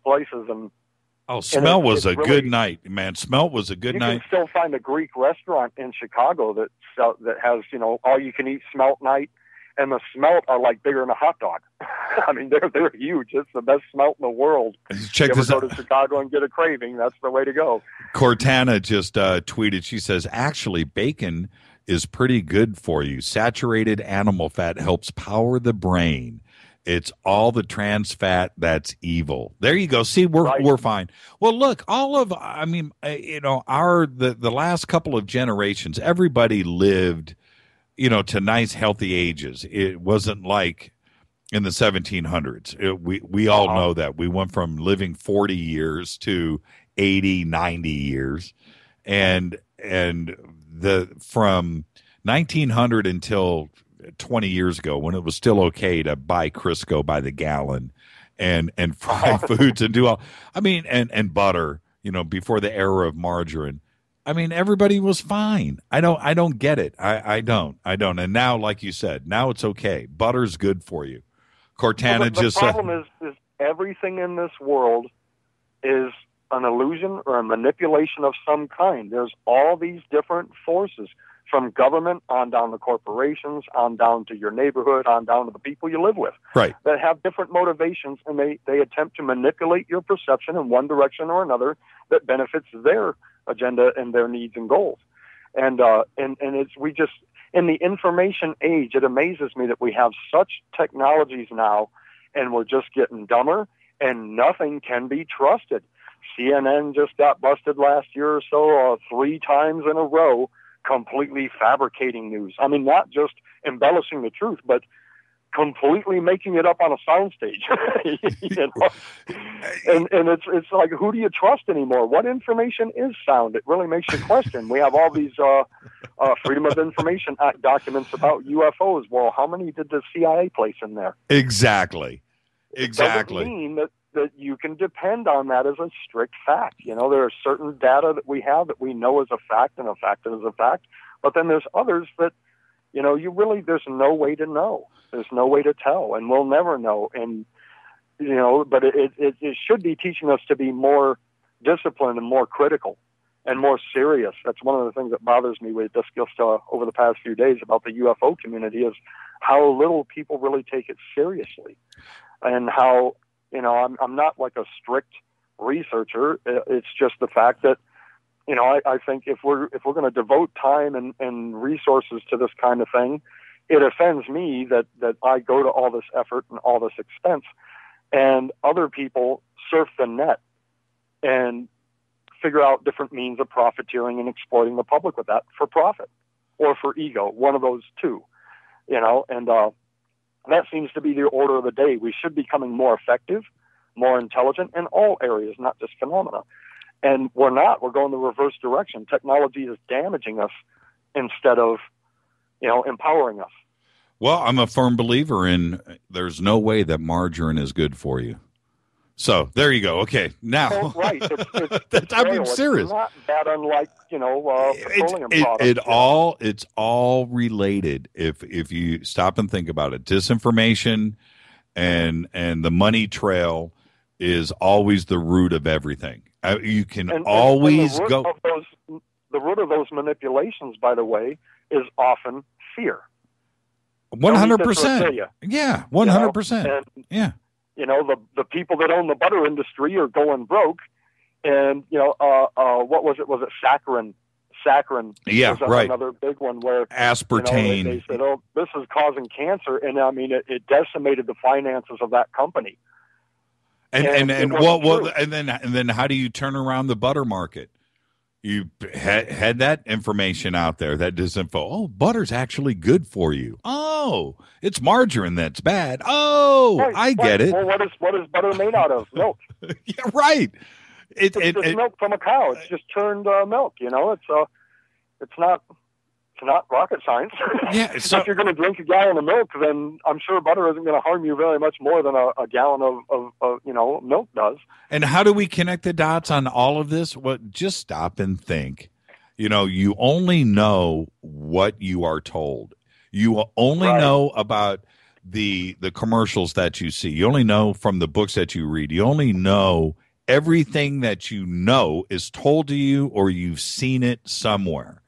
places. And Smelt was a really good night, man. Smelt was a good you night. can still find a Greek restaurant in Chicago that has all you can eat Smelt night, and the Smelt are like bigger than a hot dog. I mean, they're huge. It's the best Smelt in the world. Check you this ever out. go to Chicago and get a craving, that's the way to go. Cortana just tweeted. She says, actually, bacon is pretty good for you. Saturated animal fat helps power the brain. It's all the trans fat that's evil. There you go. See, we're fine. Well, look, the last couple of generations, everybody lived, to nice, healthy ages. It wasn't like in the 1700s. We all know that. We went from living 40 years to 80, 90 years. And from 1900 until 20 years ago, when it was still okay to buy Crisco by the gallon and fry foods and do all, and butter, before the era of margarine. Everybody was fine. I don't get it. I don't. And now, like you said, now it's okay. Butter's good for you. Cortana The problem is everything in this world is an illusion or a manipulation of some kind. There's all these different forces, from government on down to corporations, on down to your neighborhood, on down to the people you live with, right, that have different motivations, and they attempt to manipulate your perception in one direction or another that benefits their agenda and their needs and goals. And we just, in the information age, it amazes me that we have such technologies now, and we're just getting dumber, and nothing can be trusted. CNN just got busted last year or so 3 times in a row, completely fabricating news. Not just embellishing the truth, but completely making it up on a soundstage. And it's like, who do you trust anymore? What information is sound? It really makes you question. We have all these Freedom of Information Act documents about UFOs. Well, how many did the CIA place in there? Exactly. It doesn't mean that you can depend on that as a strict fact. There are certain data that we have that we know is a fact, and a fact is a fact. But then there's others that, there's no way to know. There's no way to tell, and we'll never know. And, but it should be teaching us to be more disciplined and more critical and more serious. That's one of the things that bothers me with this just over the past few days about the UFO community, is how little people really take it seriously, and how, I'm not like a strict researcher. It's just the fact that, I think if we're going to devote time and resources to this kind of thing, it offends me that I go to all this effort and all this expense, and other people surf the net and figure out different means of profiteering and exploiting the public with that for profit or for ego, one of those two, and that seems to be the order of the day. We should be becoming more effective, more intelligent in all areas, not just phenomena. And we're not. We're going the reverse direction. Technology is damaging us instead of, empowering us. Well, I'm a firm believer in there's no way that margarine is good for you. So there you go. Okay, now right. I'm serious. It's not that unlike petroleum products. It's all related. If you stop and think about it, disinformation and the money trail is always the root of everything. You can always go. The root of those manipulations, by the way, is often fear. 100%. Yeah, 100%. Yeah. The people that own the butter industry are going broke, and what was it? Was it saccharin? Saccharin. Yeah, right. Another big one where aspartame. They said, "Oh, this is causing cancer," and it decimated the finances of that company. And then how do you turn around the butter market? You had that information out there, that disinfo. Oh, butter's actually good for you. Oh, it's margarine that's bad. Oh, right, I get it. Well, what is butter made out of? Milk. Yeah, right. It's milk from a cow. It's just churned milk. It's not rocket science. Yeah. So if you're going to drink a gallon of milk, then I'm sure butter isn't going to harm you very much more than a gallon of milk does. And how do we connect the dots on all of this? Well, just stop and think. You know, you only know what you are told. You only know about the commercials that you see. You only know from the books that you read. You only know everything that you know is told to you, or you've seen it somewhere.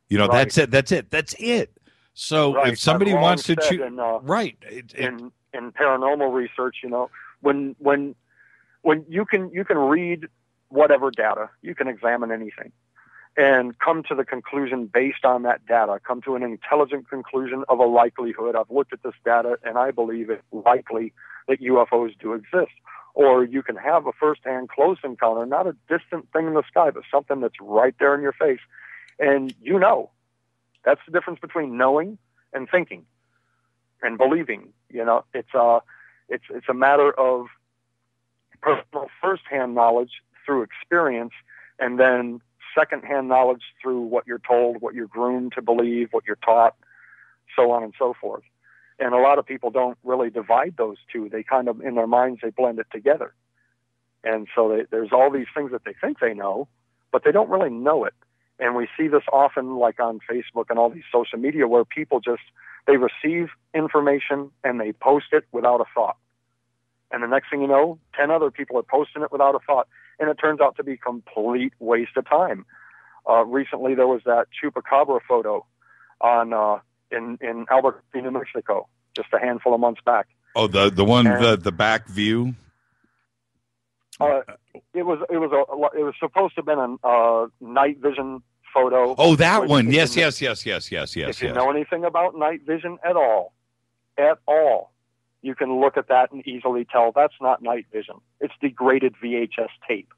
You know, that's it. That's it. So if somebody wants to choose, in paranormal research, you know, when you can read whatever data, you can examine anything and come to the conclusion based on that data, come to an intelligent conclusion of a likelihood. I've looked at this data and I believe it's likely that UFOs do exist. Or you can have a firsthand close encounter, not a distant thing in the sky, but something that's right there in your face. And you know, that's the difference between knowing and thinking and believing. You know, it's a matter of personal firsthand knowledge through experience, and then secondhand knowledge through what you're told, what you're groomed to believe, what you're taught, so on and so forth. And a lot of people don't really divide those two. They kind of, in their minds, they blend it together. And so there's all these things that they think they know, but they don't really know it. And we see this often, like on Facebook and all these social media, where people they receive information and they post it without a thought. And the next thing you know, 10 other people are posting it without a thought. And it turns out to be complete waste of time. Recently, there was that chupacabra photo in Albuquerque, New Mexico, just a handful of months back. Oh, the one, the back view? It was supposed to have been a night vision photo. Oh, that one. Yes. If you know anything about night vision at all, you can look at that and easily tell that's not night vision. It's degraded VHS tape.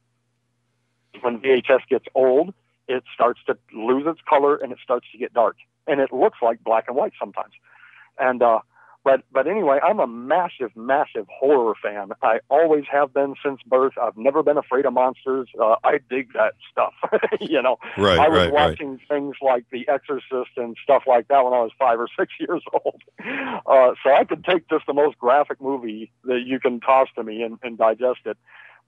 When VHS gets old, it starts to lose its color and it starts to get dark. And it looks like black and white sometimes. And but anyway, I'm a massive horror fan. I always have been since birth. I've never been afraid of monsters. I dig that stuff. You know, I was watching things like The Exorcist and stuff like that when I was 5 or 6 years old. So I could take just the most graphic movie that you can toss to me and digest it.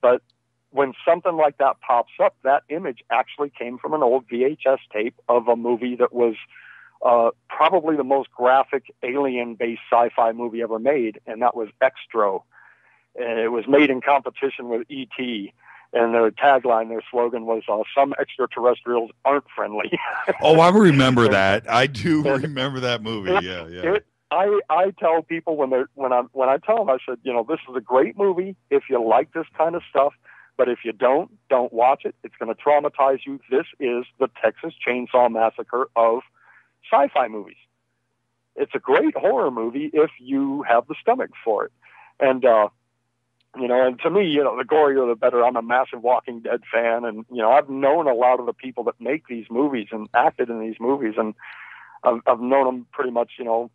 But when something like that pops up, that image actually came from an old VHS tape of a movie that was probably the most graphic alien-based sci-fi movie ever made, and that was Extro. And it was made in competition with E.T., and their tagline, their slogan was, some extraterrestrials aren't friendly. Oh, I remember that. I do remember that movie. I tell people when I tell them, I said, you know, this is a great movie if you like this kind of stuff, but if you don't watch it. It's going to traumatize you. This is the Texas Chainsaw Massacre of sci-fi movies. It's a great horror movie if you have the stomach for it. And, you know, and to me, you know, the gorier the better. I'm a massive Walking Dead fan. And, you know, I've known a lot of the people that make these movies and acted in these movies. And I've known them pretty much, you know,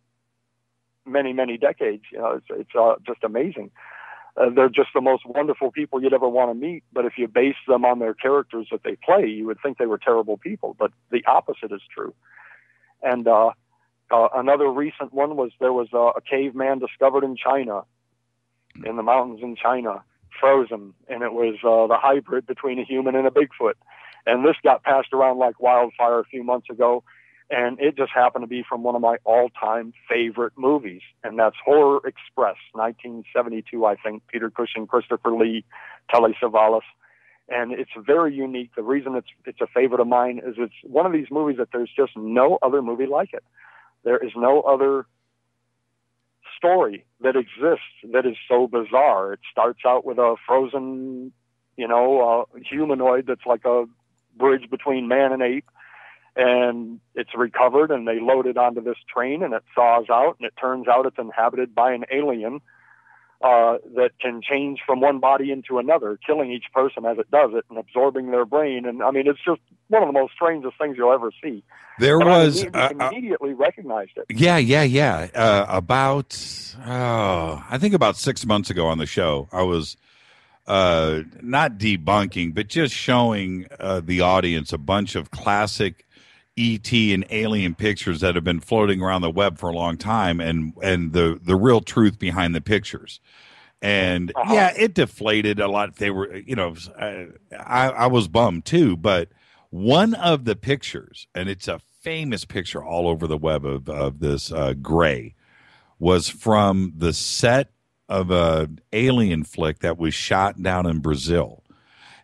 many decades. You know, it's just amazing. They're just the most wonderful people you'd ever want to meet. But if you base them on their characters that they play, you would think they were terrible people. But the opposite is true. And another recent one was there was a caveman discovered in China, in the mountains in China, frozen. And it was the hybrid between a human and a Bigfoot. And this got passed around like wildfire a few months ago. And it just happened to be from one of my all-time favorite movies, and that's Horror Express, 1972, I think, Peter Cushing, Christopher Lee, Telly Savalas. And it's very unique. The reason it's a favorite of mine is it's one of these movies that there's just no other movie like it. There is no other story that exists that is so bizarre. It starts out with a frozen, you know, humanoid that's like a bridge between man and ape. And it's recovered, and they load it onto this train, and it thaws out, and it turns out it's inhabited by an alien that can change from one body into another, killing each person as it does it and absorbing their brain. And I mean, it's just one of the most strangest things you'll ever see. I immediately recognized it. Yeah. I think about 6 months ago on the show, I was not debunking, but just showing the audience a bunch of classic E.T. and alien pictures that have been floating around the web for a long time, and the real truth behind the pictures. And yeah, it deflated a lot. They were, you know, I was bummed too, but One of the pictures, and it's a famous picture all over the web of this gray, was from the set of an alien flick that was shot down in Brazil.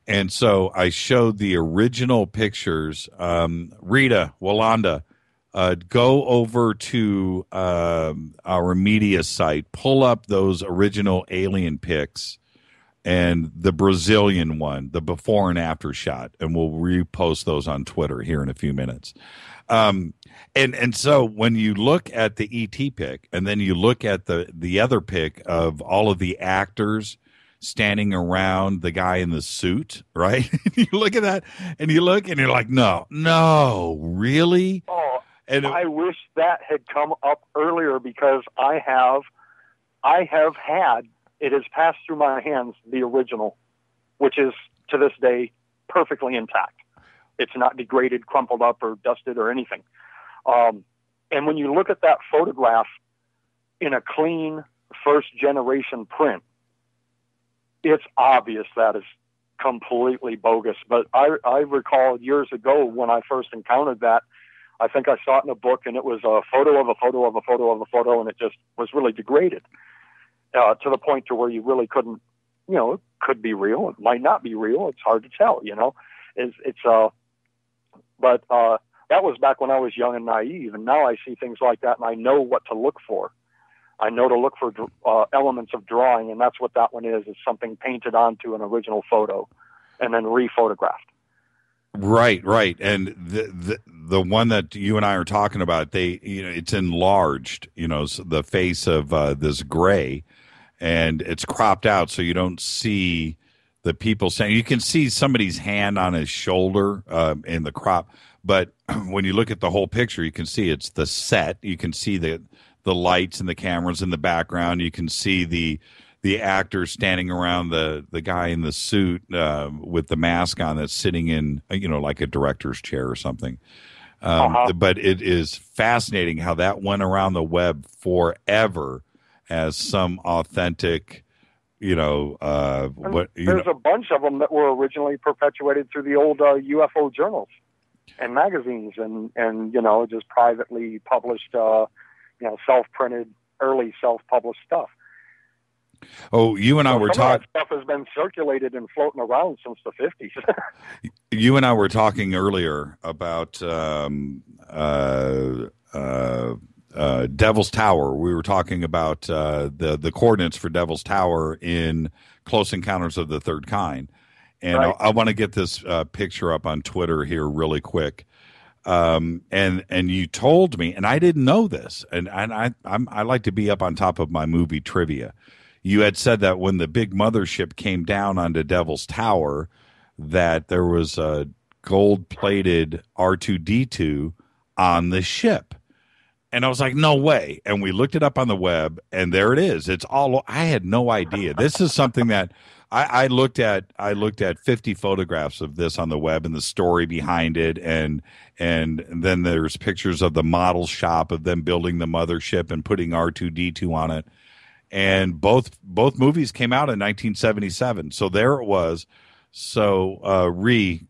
And so I showed the original pictures. Rita, Walanda, go over to our media site, pull up those original alien pics and the Brazilian one, the before and after shot, and we'll repost those on Twitter here in a few minutes. And so when you look at the ET pic, and then you look at the other pic of all of the actors standing around the guy in the suit, right? You look at that, and you look, and you're like, no, really? Oh, and I wish that had come up earlier, because I have had, it has passed through my hands, the original, which is to this day perfectly intact. It's not degraded, crumpled up, or dusted or anything. And when you look at that photograph in a clean first-generation print, it's obvious that is completely bogus. But I recall years ago when I first encountered that, I think I saw it in a book, and it was a photo of a photo of a photo of a photo, and it just was really degraded to the point to where you really couldn't, it could be real, it might not be real, it's hard to tell, But that was back when I was young and naive, and now I see things like that, and I know what to look for. I know to look for elements of drawing, and that's what that one is something painted onto an original photo and then rephotographed. Right. And the one that you and I are talking about, it's enlarged, the face of this gray, and it's cropped out so you don't see the people saying. You can see somebody's hand on his shoulder in the crop, but when you look at the whole picture, you can see it's the set. You can see the lights and the cameras in the background. You can see the actors standing around the guy in the suit with the mask on that's sitting in, like a director's chair or something. But it is fascinating how that went around the web forever as some authentic, there's a bunch of them that were originally perpetuated through the old UFO journals and magazines and just privately published, self-printed, early self-published stuff. Oh, you and I were talking. Stuff has been circulated and floating around since the 50s. You and I were talking earlier about Devil's Tower. We were talking about the coordinates for Devil's Tower in Close Encounters of the Third Kind, and right. I want to get this picture up on Twitter here really quick. And you told me, and I didn't know this, and I like to be up on top of my movie trivia. You had said that when the big mothership came down onto Devil's Tower, that there was a gold-plated R2-D2 on the ship. And I was like, no way. And we looked it up on the web, and there it is. It's all. I had no idea. This is something that I looked at 50 photographs of this on the web and the story behind it, and then there's pictures of the model shop of them building the mothership and putting R2-D2 on it. And both movies came out in 1977. So there it was. So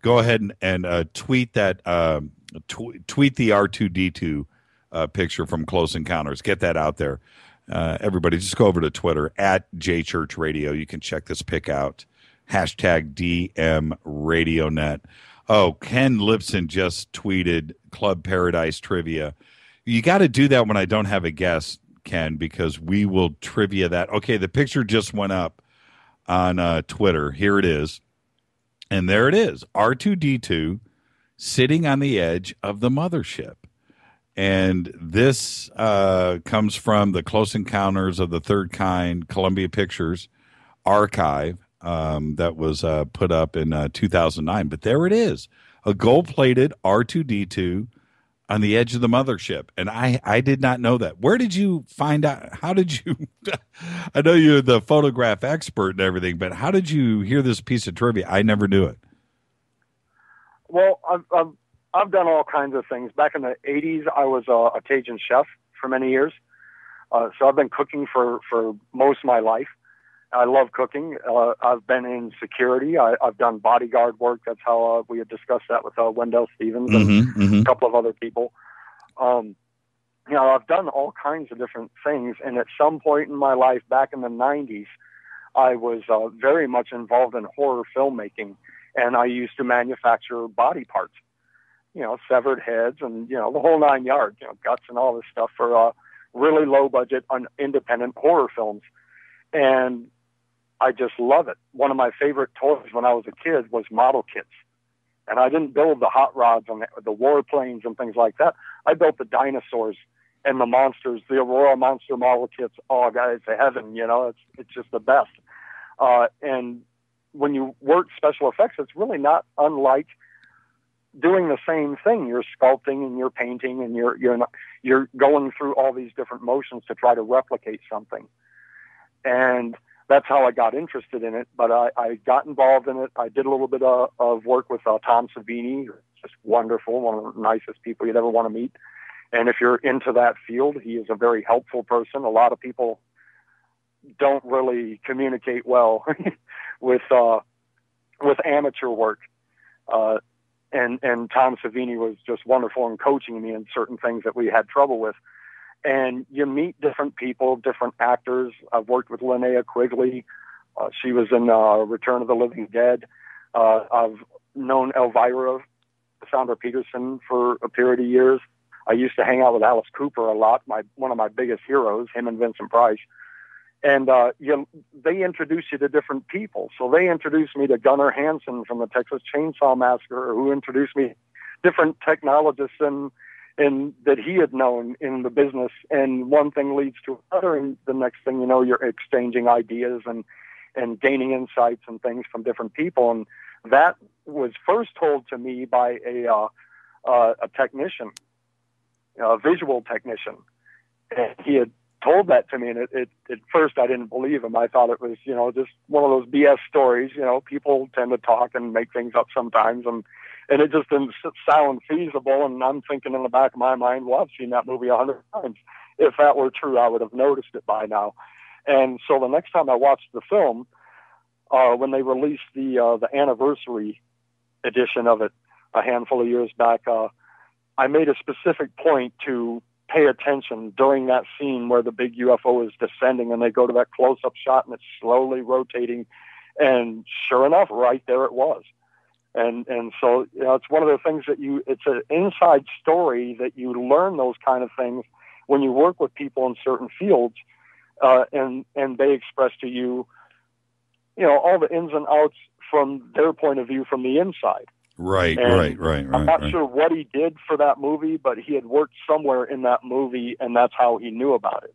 go ahead and tweet that tweet the R2-D2 picture from Close Encounters. Get that out there. Everybody, just go over to Twitter at JChurchRadio. You can check this pic out. Hashtag DMRadioNet. Oh, Ken Lipson just tweeted Club Paradise Trivia. You got to do that when I don't have a guest, Ken, because we will trivia that. Okay, the picture just went up on Twitter. Here it is. And there it is. R2-D2 sitting on the edge of the mothership. And this comes from the Close Encounters of the Third Kind Columbia Pictures archive that was put up in 2009. But there it is, a gold-plated R2-D2 on the edge of the mothership. And I did not know that. Where did you find out? How did you – I know you're the photograph expert and everything, but how did you hear this piece of trivia? I never knew it. Well, I've done all kinds of things. Back in the 80s, I was a Cajun chef for many years. So I've been cooking for most of my life. I love cooking. I've been in security. I've done bodyguard work. That's how we had discussed that with Wendelle Stevens and a couple of other people. I've done all kinds of different things. And at some point in my life, back in the 90s, I was very much involved in horror filmmaking. And I used to manufacture body parts, severed heads and, the whole 9 yards, guts and all this stuff for really low budget, independent horror films. And I just love it. One of my favorite toys when I was a kid was model kits. And I didn't build the hot rods and the warplanes and things like that. I built the dinosaurs and the monsters, the Aurora monster model kits. Oh, guys, it's heaven, it's just the best. And when you work special effects, it's really not unlike doing the same thing. You're sculpting and you're painting and you're going through all these different motions to try to replicate something. And that's how I got interested in it. But I got involved in it. I did a little bit of work with Tom Savini, just wonderful, one of the nicest people you'd ever want to meet. And if you're into that field, he is a very helpful person. A lot of people don't really communicate well with amateur work. And Tom Savini was just wonderful in coaching me in certain things that we had trouble with. And you meet different people, different actors. I've worked with Linnea Quigley. She was in Return of the Living Dead. I've known Elvira, Sandra Peterson, for a period of years. I used to hang out with Alice Cooper a lot, one of my biggest heroes, him and Vincent Price. And they introduce you to different people. So they introduced me to Gunnar Hansen from the Texas Chainsaw Massacre, who introduced me different technologists and that he had known in the business. And one thing leads to another, and the next thing you know, you're exchanging ideas and gaining insights and things from different people. And that was first told to me by a technician, a visual technician. And he had told that to me, and at first I didn't believe him. I thought it was, just one of those BS stories. People tend to talk and make things up sometimes, and it just didn't sound feasible. And I'm thinking in the back of my mind, well, I've seen that movie 100 times. If that were true, I would have noticed it by now. And so the next time I watched the film, when they released the anniversary edition of it a handful of years back, I made a specific point to pay attention during that scene where the big UFO is descending and they go to that close-up shot and it's slowly rotating. And sure enough, right there it was. And so, it's one of the things that it's an inside story that you learn those kind of things when you work with people in certain fields, and they express to you, all the ins and outs from their point of view from the inside. Right. I'm not sure what he did for that movie, but he had worked somewhere in that movie, and that's how he knew about it.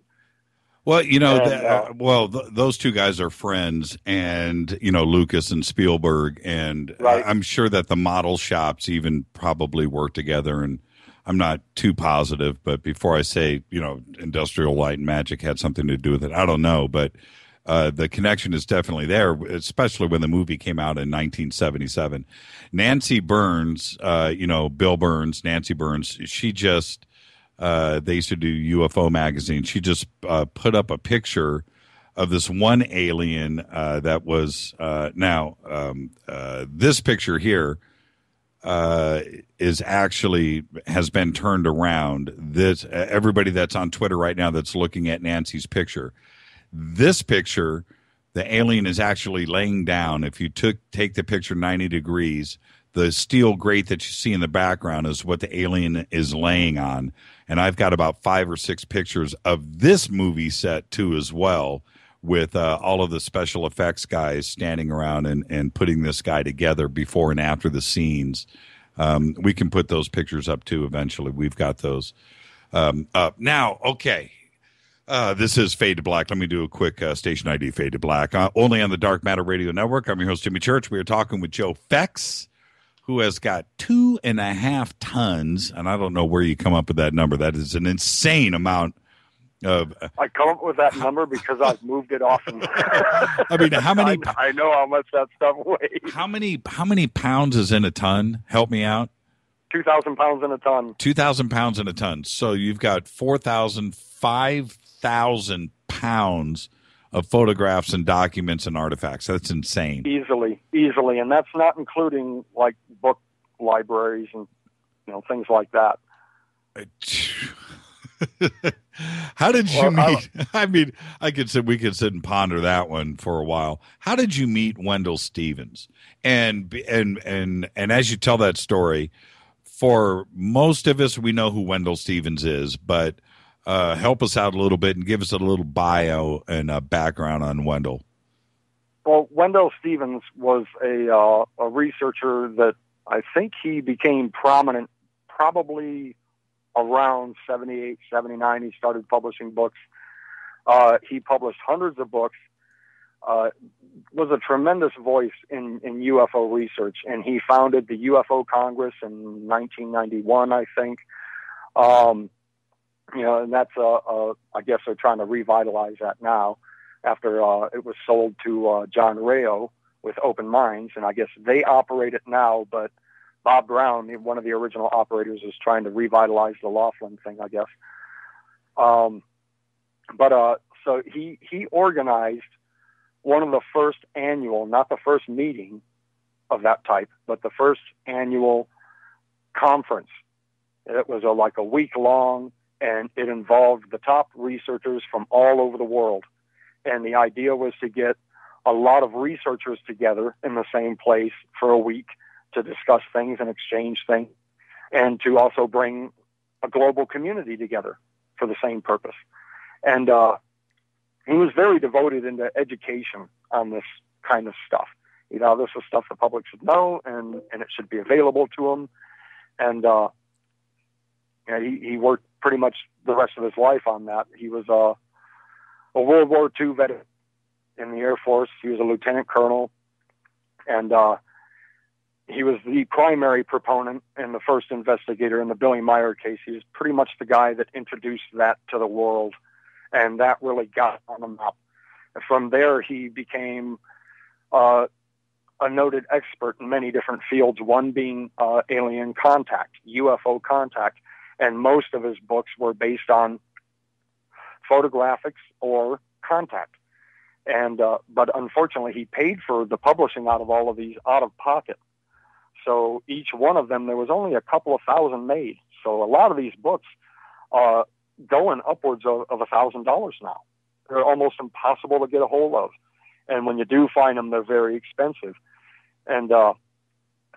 Well, those two guys are friends, and Lucas and Spielberg, and right. I'm sure that the model shops even probably work together. And I'm not too positive, but before I say Industrial Light and Magic had something to do with it, I don't know, but the connection is definitely there, especially when the movie came out in 1977. Nancy Burns, Bill Burns, Nancy Burns, she just. They used to do UFO magazine. She just put up a picture of this one alien that was this picture here is actually has been turned around. This everybody that's on Twitter right now that's looking at Nancy's picture. This picture, the alien is actually laying down. If you take the picture 90 degrees, the steel grate that you see in the background is what the alien is laying on. And I've got about 5 or 6 pictures of this movie set, too, as well, with all of the special effects guys standing around and putting this guy together before and after the scenes. We can put those pictures up, too, eventually. We've got those up. Now, okay. This is Fade to Black. Let me do a quick station ID Fade to Black. Only on the Dark Matter Radio Network. I'm your host, Jimmy Church. We are talking with Joe Fex, who has got 2.5 tons, and I don't know where you come up with that number. That is an insane amount of. I come up with that number because I've moved it often. I mean, how many? I know how much that stuff weighs. How many pounds is in a ton? Help me out. 2,000 pounds in a ton. 2,000 pounds in a ton. So you've got 5,000 pounds of photographs and documents and artifacts. That's insane. Easily. And that's not including like book libraries and, things like that. How did you meet? We could sit and ponder that one for a while. How did you meet Wendell Stevens? And as you tell that story, for most of us, we know who Wendell Stevens is, but help us out a little bit and give us a little bio and a background on Wendell. Well, Wendell Stevens was a researcher that I think he became prominent probably around 78, 79. He started publishing books. He published hundreds of books, was a tremendous voice in UFO research, and he founded the UFO Congress in 1991, I think. And that's, I guess they're trying to revitalize that now after it was sold to John Rayo with Open Minds, and I guess they operate it now, but Bob Brown, one of the original operators, is trying to revitalize the Laughlin thing, I guess. So he organized one of the first annual, not the first meeting of that type, but the first annual conference. It was like a week long, and it involved the top researchers from all over the world. And the idea was to get a lot of researchers together in the same place for a week to discuss things and exchange things, and to also bring a global community together for the same purpose. And he was very devoted into education on this kind of stuff. This is stuff the public should know, and it should be available to them. And he worked pretty much the rest of his life on that. He was a World War II veteran in the Air Force. He was a lieutenant colonel, and he was the primary proponent and the first investigator in the Billy Meyer case. He was pretty much the guy that introduced that to the world, and that really got on the map. And from there, he became a noted expert in many different fields, one being alien contact, UFO contact, and most of his books were based on photographics or contact. And but unfortunately, he paid for the publishing out of all of these out of pocket. So each one of them, there was only a couple of thousand made. So a lot of these books going upwards of $1,000 now. They're almost impossible to get a hold of. And when you do find them, they're very expensive. And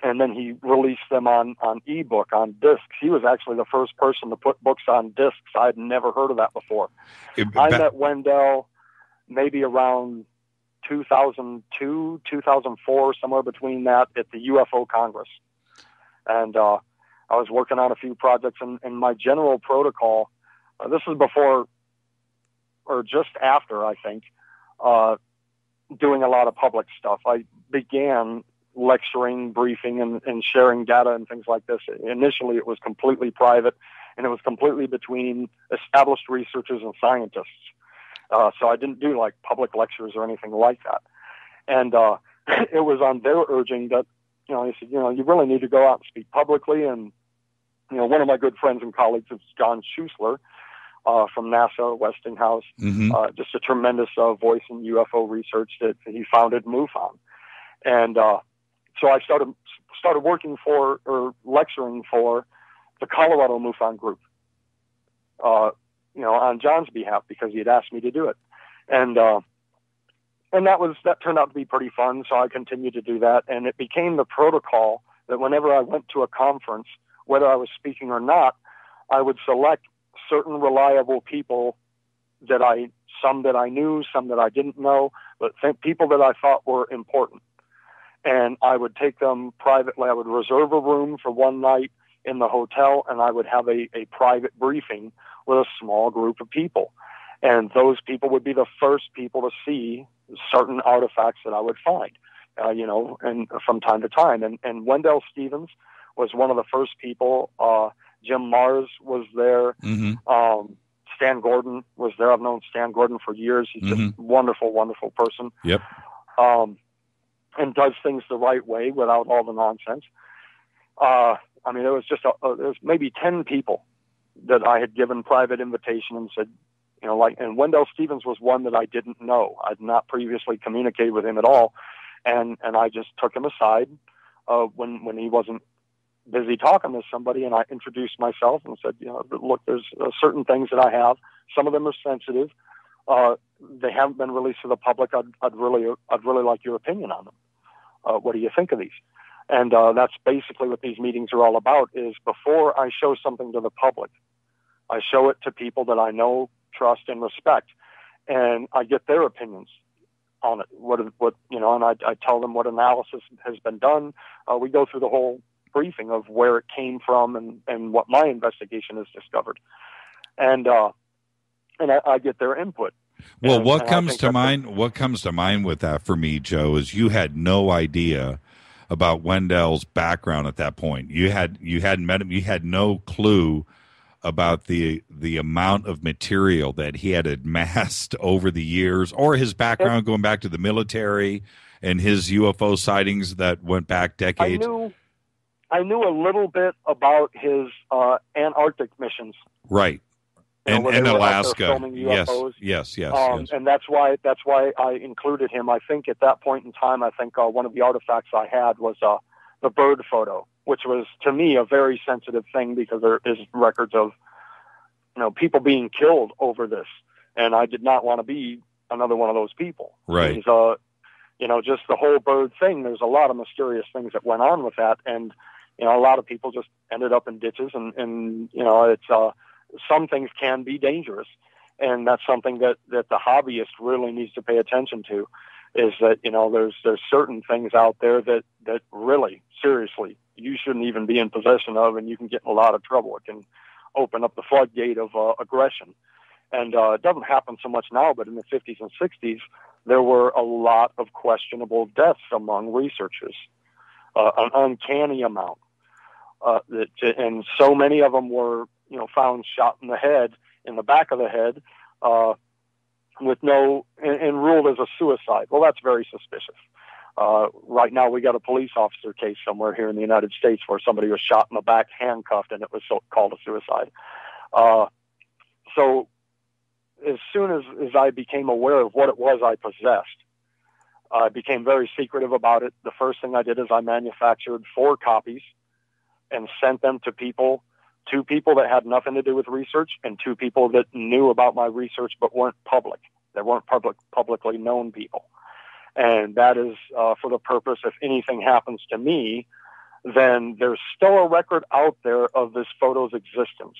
then he released them on ebook, on discs. He was actually the first person to put books on discs. I had never heard of that before. I met Wendell maybe around 2002, 2004, somewhere between that, at the UFO Congress. And I was working on a few projects, and my general protocol, this was before or just after, I think, doing a lot of public stuff. I began lecturing, briefing, and sharing data and things like this. Initially, it was completely private, and it was completely between established researchers and scientists. So I didn't do like public lectures or anything like that. And it was on their urging that, he said, you really need to go out and speak publicly. And, one of my good friends and colleagues is John Schuessler from NASA, Westinghouse, just a tremendous voice in UFO research that he founded MUFON. And so I started working for, or lecturing for, the Colorado MUFON group. On John's behalf, because he had asked me to do it. And that turned out to be pretty fun. So I continued to do that. And it became the protocol that whenever I went to a conference, whether I was speaking or not, I would select certain reliable people some that I knew, some that I didn't know, but people that I thought were important. And I would take them privately. I would reserve a room for one night in the hotel, and I would have a private briefing with a small group of people. And those people would be the first people to see certain artifacts that I would find, and from time to time. And Wendell Stevens was one of the first people. Jim Mars was there. Stan Gordon was there. I've known Stan Gordon for years. He's just a wonderful, wonderful person. Yep. And does things the right way without all the nonsense. There was maybe 10 people that I had given private invitation and said, And Wendell Stevens was one that I didn't know. I'd not previously communicated with him at all. And I just took him aside when he wasn't busy talking to somebody, and I introduced myself and said, look, there's certain things that I have. Some of them are sensitive. They haven't been released to the public. I'd really like your opinion on them. What do you think of these? And that's basically what these meetings are all about, is before I show something to the public, I show it to people that I know, trust, and respect, and I get their opinions on it. And I tell them what analysis has been done. We go through the whole briefing of where it came from and what my investigation has discovered. And I get their input. Well, what comes to mind with that for me, Joe, is you had no idea about Wendell's background at that point. You hadn't met him. You had no clue about the amount of material that he had amassed over the years, or his background going back to the military and his UFO sightings that went back decades. I knew a little bit about his Antarctic missions. Right. And Alaska. Yes. And that's why I included him. I think at that point in time, one of the artifacts I had was the Byrd photo, which was to me a very sensitive thing, because there is records of people being killed over this, and I did not want to be another one of those people. Right. Just the whole Byrd thing. There's a lot of mysterious things that went on with that, and a lot of people just ended up in ditches, and it's some things can be dangerous, and that's something that the hobbyist really needs to pay attention to, is that there's certain things out there that really seriously you shouldn't even be in possession of, and you can get in a lot of trouble. It can open up the floodgate of aggression, and it doesn't happen so much now, but in the 50s and 60s there were a lot of questionable deaths among researchers, an uncanny amount, and so many of them were found shot in the back of the head, with and ruled as a suicide. Well, that's very suspicious. Right now we got a police officer case somewhere here in the United States where somebody was shot in the back, handcuffed, and it was called a suicide. So as soon as I became aware of what it was I possessed, I became very secretive about it. The first thing I did is I manufactured 4 copies and sent them to 2 people that had nothing to do with research, and 2 people that knew about my research but weren't public. They weren't publicly known people. And that is for the purpose, if anything happens to me, then there's still a record out there of this photo's existence.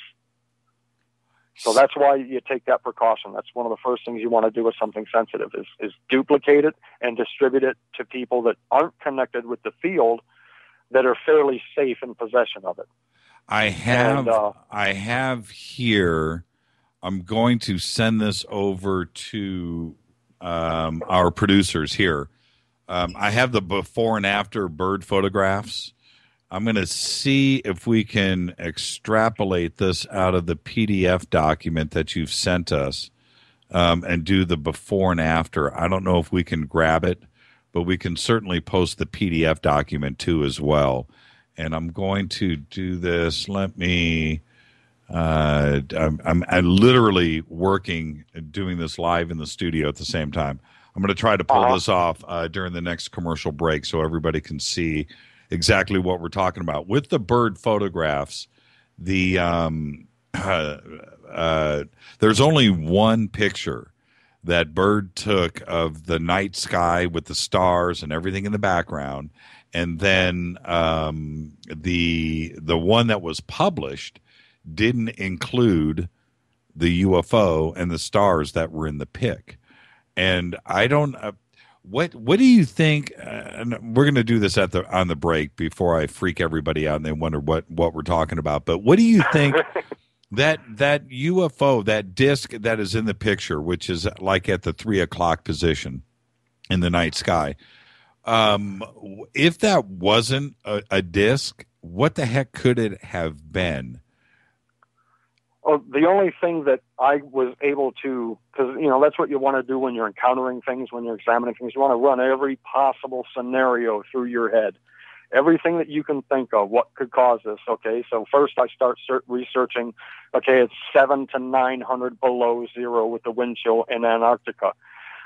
So that's why you take that precaution. That's one of the first things you want to do with something sensitive, is duplicate it and distribute it to people that aren't connected with the field, that are fairly safe in possession of it. I have here, I'm going to send this over to our producers here. I have the before and after Byrd photographs. I'm going to see if we can extrapolate this out of the PDF document that you've sent us, and do the before and after. I don't know if we can grab it, but we can certainly post the PDF document too as well. And I'm going to do this. Let me. I'm literally doing this live in the studio at the same time. I'm going to try to pull this off during the next commercial break, so everybody can see exactly what we're talking about. With the Byrd photographs, there's only one picture that Byrd took of the night sky with the stars and everything in the background. And then the one that was published didn't include the UFO and the stars that were in the pic. And I don't. What do you think? And we're going to do this on the break before I freak everybody out and they wonder what we're talking about. But what do you think that UFO, that disc that is in the picture, which is like at the 3 o'clock position in the night sky? If that wasn't a disc, what the heck could it have been? Well, the only thing that I was able to, because, that's what you want to do when you're encountering things, when you're examining things. You want to run every possible scenario through your head. everything that you can think of. What could cause this? Okay, so first I start researching. Okay, it's 700 to 900 below zero with the wind chill in Antarctica.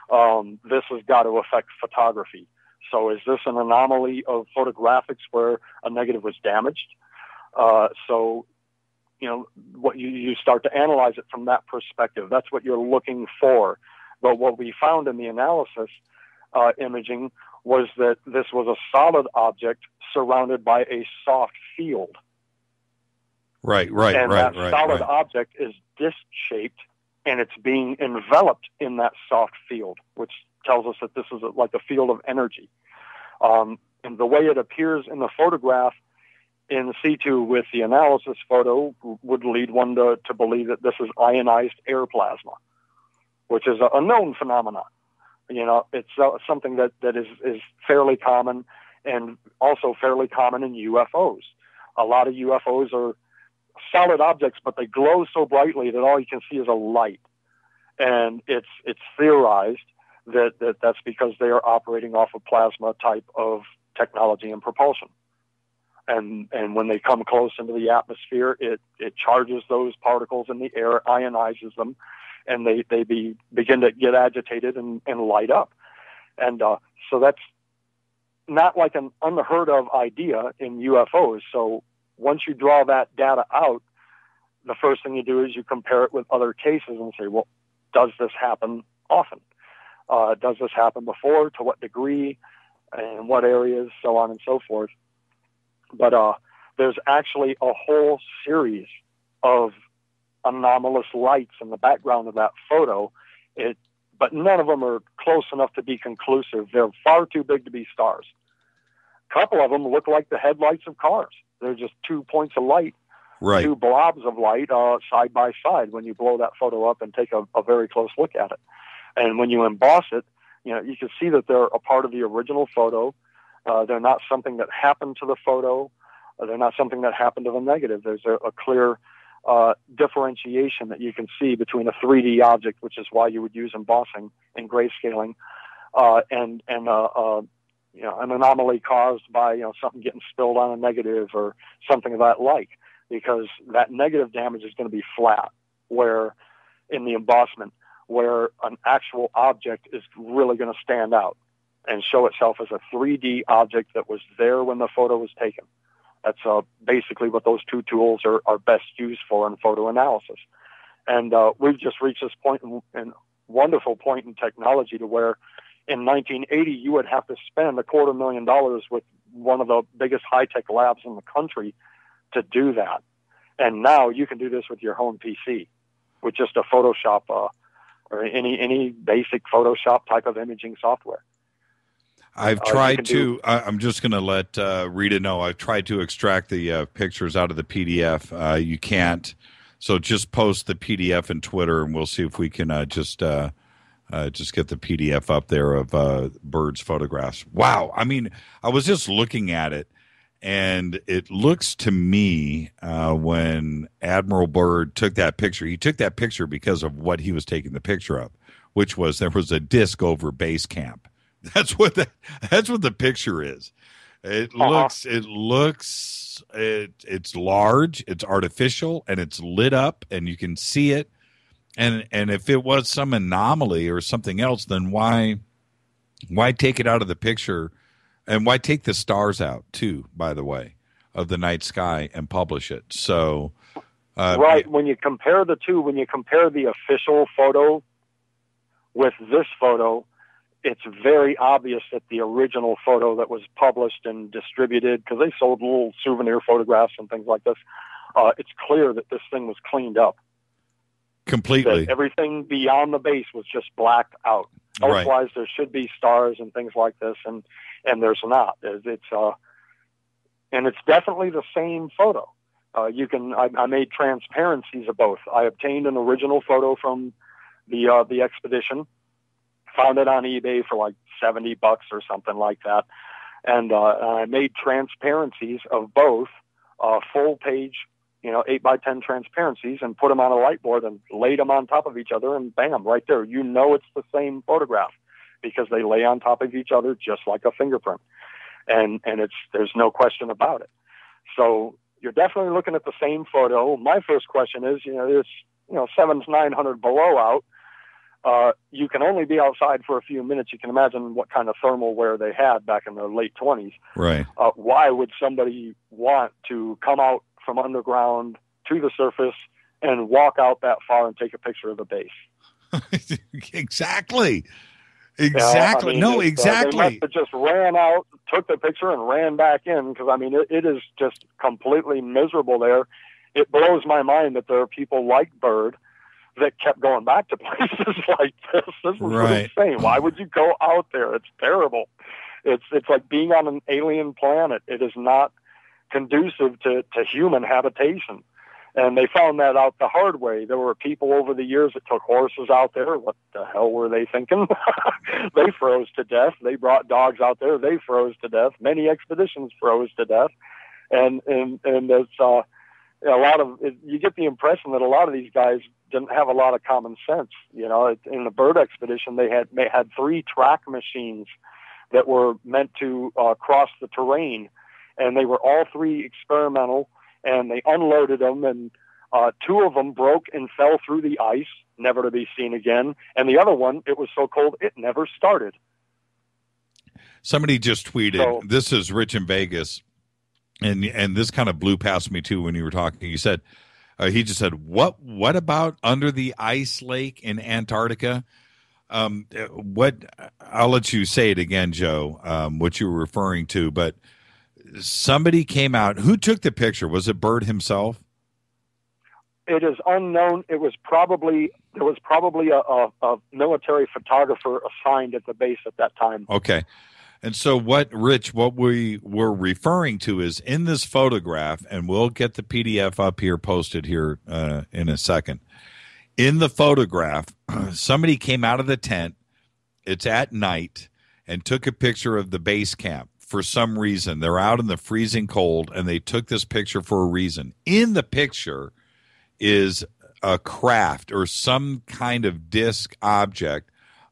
This has got to affect photography. So is this an anomaly of photographics where a negative was damaged? So, what you start to analyze it from that perspective. That's what you're looking for. But what we found in the analysis imaging was that this was a solid object surrounded by a soft field. Right. And that solid object is disc-shaped, and it's being enveloped in that soft field, which tells us that this is like a field of energy. And the way it appears in the photograph in situ with the analysis photo would lead one to believe that this is ionized air plasma, which is a known phenomenon. It's something that is fairly common, and also fairly common in UFOs. A lot of UFOs are solid objects, but they glow so brightly that all you can see is a light. And it's theorized that's because they are operating off a plasma type of technology and propulsion. And when they come close into the atmosphere, it charges those particles in the air, ionizes them, and they begin to get agitated and light up. And so that's not like an unheard of idea in UFOs. So once you draw that data out, the first thing you do is you compare it with other cases and say, well, does this happen often? Does this happen before? To what degree? And what areas? So on and so forth. But there's actually a whole series of anomalous lights in the background of that photo. But none of them are close enough to be conclusive. They're far too big to be stars. A couple of them look like the headlights of cars. They're just 2 points of light, two blobs of light side by side when you blow that photo up and take a very close look at it. And when you emboss it, you can see that they're a part of the original photo. They're not something that happened to the photo. They're not something that happened to the negative. There's a clear differentiation that you can see between a 3D object, which is why you would use embossing and grayscaling, and an anomaly caused by something getting spilled on a negative or something of that like, because that negative damage is going to be flat, where in the embossment, where an actual object is really going to stand out and show itself as a 3D object that was there when the photo was taken. That's basically what those two tools are best used for in photo analysis. And we've just reached this point and wonderful point in technology to where in 1980 you would have to spend $250,000 with one of the biggest high-tech labs in the country to do that. And now you can do this with your home PC with just a Photoshop or any basic Photoshop type of imaging software. I've tried to, I'm just going to let Rita know, I've tried to extract the pictures out of the PDF. You can't. So just post the PDF in Twitter, and we'll see if we can just get the PDF up there of Byrd's photographs. Wow. I mean, I was just looking at it, and it looks to me when Admiral Byrd took that picture, he took that picture because of what he was taking the picture of, which was there was a disc over base camp. That's what the picture is. It's large, it's artificial, and it's lit up, and you can see it. And if it was some anomaly or something else, then why take it out of the picture, and why take the stars out too, by the way, of the night sky and publish it? So right, when you compare the two, when you compare the official photo with this photo, it's very obvious that the original photo that was published and distributed, because they sold little souvenir photographs and things like this, it's clear that this thing was cleaned up. Completely. That everything beyond the base was just blacked out. Right. Otherwise, there should be stars and things like this, and there's not. It's definitely the same photo. I made transparencies of both. I obtained an original photo from the expedition. Found it on eBay for like $70 or something like that. And I made transparencies of both, full page, 8x10 transparencies, and put them on a light board and laid them on top of each other, and bam, right there. It's the same photograph because they lay on top of each other just like a fingerprint. and there's no question about it. So you're definitely looking at the same photo. My first question is, it's 700 to 900 below out. You can only be outside for a few minutes. You can imagine what kind of thermal wear they had back in the late 20s. Right. Why would somebody want to come out from underground to the surface and walk out that far and take a picture of the base? Exactly. Exactly. Exactly. They must have just ran out, took the picture, and ran back in, because, it is just completely miserable there. It blows my mind that there are people like Byrd that kept going back to places like this. This was insane. Why would you go out there? It's terrible. It's like being on an alien planet. It is not conducive to human habitation. And they found that out the hard way. There were people over the years that took horses out there. What the hell were they thinking? They froze to death. They brought dogs out there. They froze to death. Many expeditions froze to death. And it's a lot of, you get the impression that a lot of these guys didn't have a lot of common sense. In the Byrd expedition, they had 3 track machines that were meant to cross the terrain, and they were all 3 experimental, and they unloaded them, and 2 of them broke and fell through the ice, never to be seen again, and the other one, it was so cold it never started. Somebody just tweeted, this is Rich in Vegas, and this kind of blew past me too when you were talking. You said, he just said, what about under the ice lake in Antarctica? I'll let you say it again, Joe, what you were referring to, but somebody came out. Who took the picture? Was it Byrd himself? It is unknown. There was probably a military photographer assigned at the base at that time. Okay. And so what we were referring to is in this photograph, and we'll get the PDF up here, posted here in a second. In the photograph, somebody came out of the tent, it's at night, and took a picture of the base camp. For some reason, they're out in the freezing cold, and they took this picture for a reason. In the picture is a craft or some kind of disc object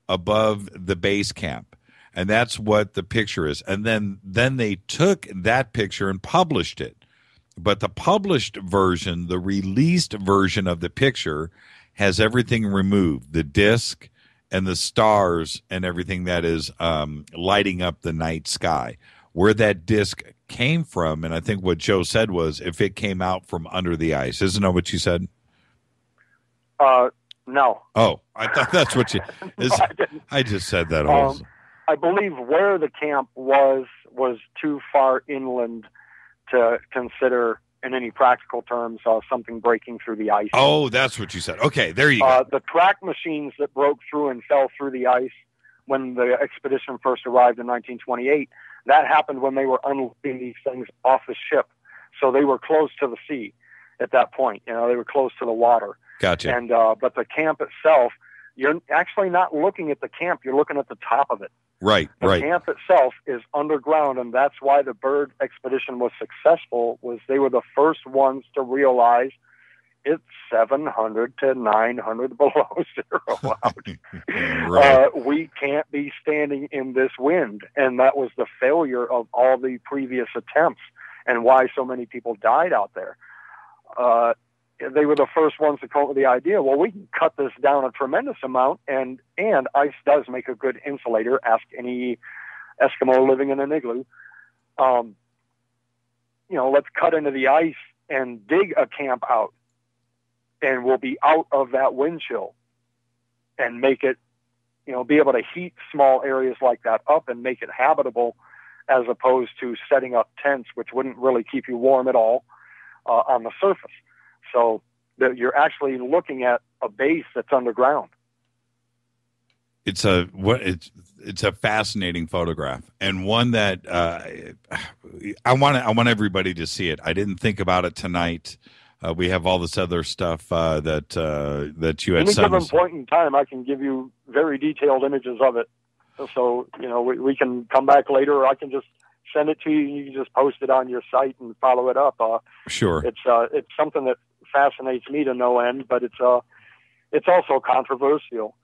above the base camp. And that's what the picture is. And then they took that picture and published it. But the published version, the released version of the picture, has everything removed, the disc and the stars and everything that is lighting up the night sky. Where that disc came from, and I think what Joe said was if it came out from under the ice. Isn't that what you said? No. Oh, I thought that's what you... I just said that also. I believe where the camp was too far inland to consider, in any practical terms, something breaking through the ice. Oh, that's what you said. Okay, there you go. The track machines that broke through and fell through the ice when the expedition first arrived in 1928, that happened when they were unloading these things off the ship. So they were close to the sea at that point. They were close to the water. Gotcha. And but the camp itself, you're actually not looking at the camp. You're looking at the top of it. Right, the camp itself is underground, and that's why the Byrd expedition was successful, was they were the first ones to realize it's 700 to 900 below zero out. Right. We can't be standing in this wind, and that was the failure of all the previous attempts and why so many people died out there. They were the first ones to come up with the idea, well, we can cut this down a tremendous amount, and ice does make a good insulator. Ask any Eskimo living in an igloo. Let's cut into the ice and dig a camp out, and we'll be out of that wind chill and make it, be able to heat small areas like that up and make it habitable, as opposed to setting up tents, which wouldn't really keep you warm at all on the surface. So you're actually looking at a base that's underground. It's a fascinating photograph, and one that I want everybody to see it. I didn't think about it tonight. We have all this other stuff that you had sent us. Any given point in time, I can give you very detailed images of it. So we can come back later, or I can just send it to you. You can just post it on your site and follow it up. Sure. It's something that fascinates me to no end, but it's also controversial.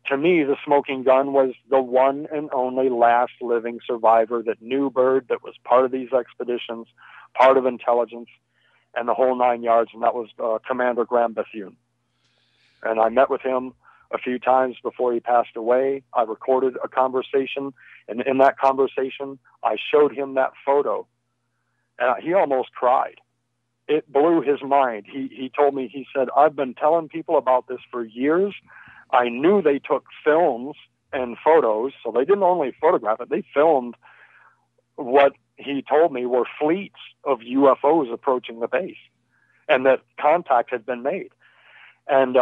to me, the smoking gun was the one and only last living survivor that knew Byrd, that was part of these expeditions, part of intelligence, and the whole 9 yards, and that was Commander Graham Bethune. And I met with him a few times before he passed away. I recorded a conversation, and in that conversation, I showed him that photo, and he almost cried. It blew his mind. He told me, he said, I've been telling people about this for years. I knew they took films and photos, so they didn't only photograph it, they filmed what he told me were fleets of UFOs approaching the base, and that contact had been made. And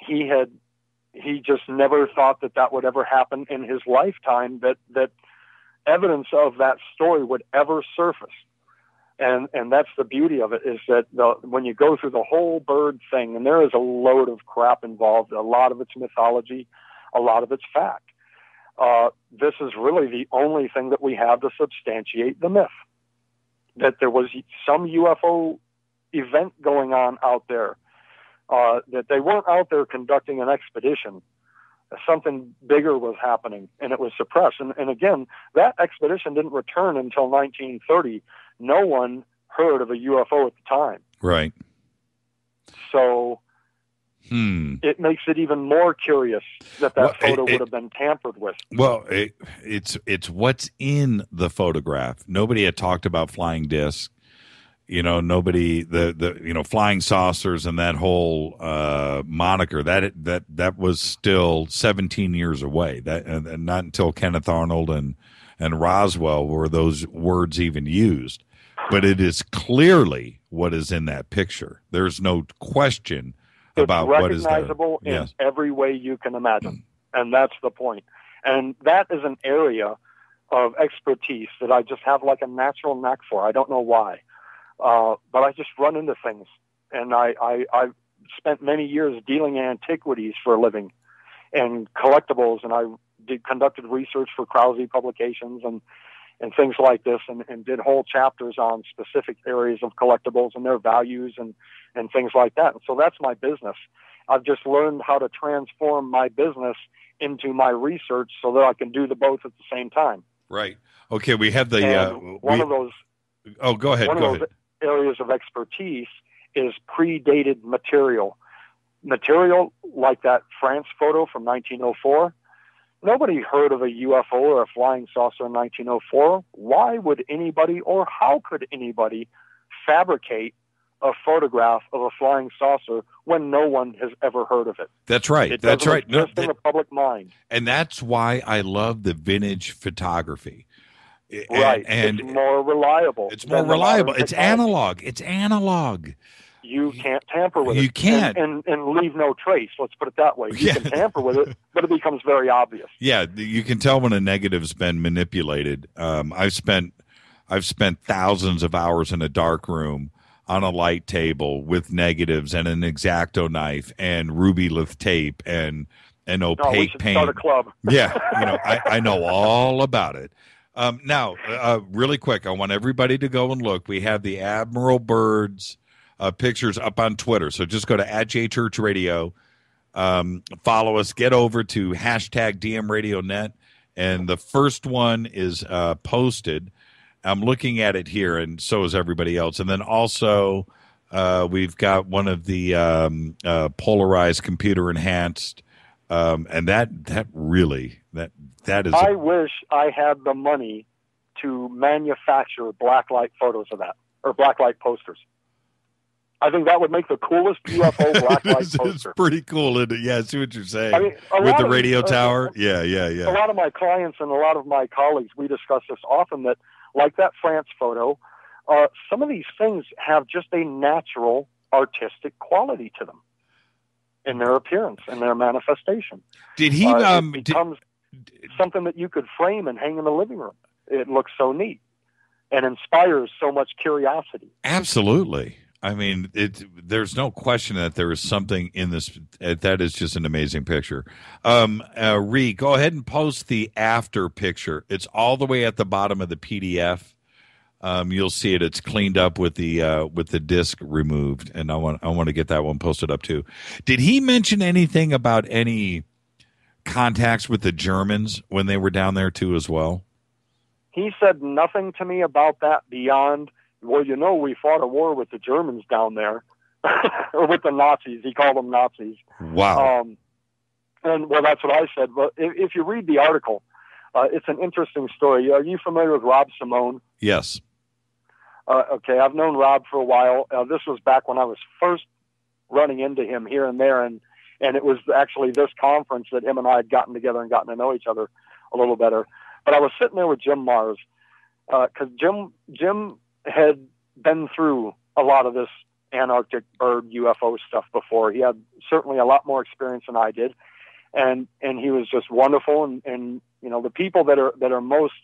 he just never thought that would ever happen in his lifetime, that evidence of that story would ever surface. And that's the beauty of it, is that when you go through the whole Byrd thing, and there is a load of crap involved, a lot of it's mythology, a lot of it's fact. This is really the only thing that we have to substantiate the myth, that there was some UFO event going on out there, that they weren't out there conducting an expedition. Something bigger was happening, and it was suppressed. And again, that expedition didn't return until 1930. No one heard of a UFO at the time. Right. So it makes it even more curious that photo would have been tampered with. Well, it's what's in the photograph. Nobody had talked about flying discs. Nobody, the flying saucers and that whole moniker, that was still 17 years away. And not until Kenneth Arnold and Roswell were those words even used. But it is clearly what is in that picture. There's no question about what is there. It's recognizable in every way you can imagine. And that's the point. And that is an area of expertise that I just have like a natural knack for. I don't know why. But I just run into things. And I've spent many years dealing in antiquities for a living and collectibles. And I conducted research for Krause publications and things like this, and did whole chapters on specific areas of collectibles and their values and things like that. And so that's my business. I've just learned how to transform my business into my research so that I can do the both at the same time. Right. Okay, we have the... one of those... Oh, go ahead. One of those areas of expertise is predated material. Material like that France photo from 1904. Nobody heard of a UFO or a flying saucer in 1904. Why would anybody, or how could anybody, fabricate a photograph of a flying saucer when no one has ever heard of it? That's right. It That's right. Just in the public mind. And that's why I love the vintage photography. Right. And it's more reliable. It's more reliable. It's analog. It's analog. You can't tamper with it. You can't. And leave no trace. Let's put it that way. You can tamper with it, but it becomes very obvious. Yeah, you can tell when a negative's been manipulated. I've spent thousands of hours in a dark room on a light table with negatives and an X-Acto knife and Rubylith tape and opaque paint. Start a club. Yeah, I know all about it. Now, really quick, I want everybody to go and look. We have the Admiral Byrd's pictures up on Twitter. So just go to @JChurchRadio, follow us, get over to #DMRadioNet, and the first one is posted. I'm looking at it here, and so is everybody else. And then also we've got one of the polarized computer enhanced, and that really that is. I wish I had the money to manufacture blacklight photos of that, or blacklight posters. I think that would make the coolest UFO blacklight poster. It's pretty cool, isn't it? Yeah, I see what you're saying. I mean, with the radio tower. Yeah. A lot of my clients and a lot of my colleagues, we discuss this often, that like that France photo, some of these things have just a natural artistic quality to them in their appearance and their manifestation. Did he? It becomes something that you could frame and hang in the living room. It looks so neat and inspires so much curiosity. Absolutely. I mean, there's no question that there is something in this. That is just an amazing picture. Ree, go ahead and post the after picture. It's all the way at the bottom of the PDF. You'll see it. It's cleaned up with the disc removed, and I want to get that one posted up too. Did he mention anything about any contacts with the Germans when they were down there too as well? He said nothing to me about that beyond, well, we fought a war with the Germans down there, or with the Nazis. He called them Nazis. Wow. And well, that's what I said. But if you read the article, it's an interesting story. Are you familiar with Rob Simone? Yes. Okay, I've known Rob for a while. This was back when I was first running into him here and there, and it was actually this conference that him and I had gotten together and gotten to know each other a little better. But I was sitting there with Jim Mars, because Jim had been through a lot of this Antarctic bird UFO stuff before. He had certainly a lot more experience than I did, and he was just wonderful. And the people that are most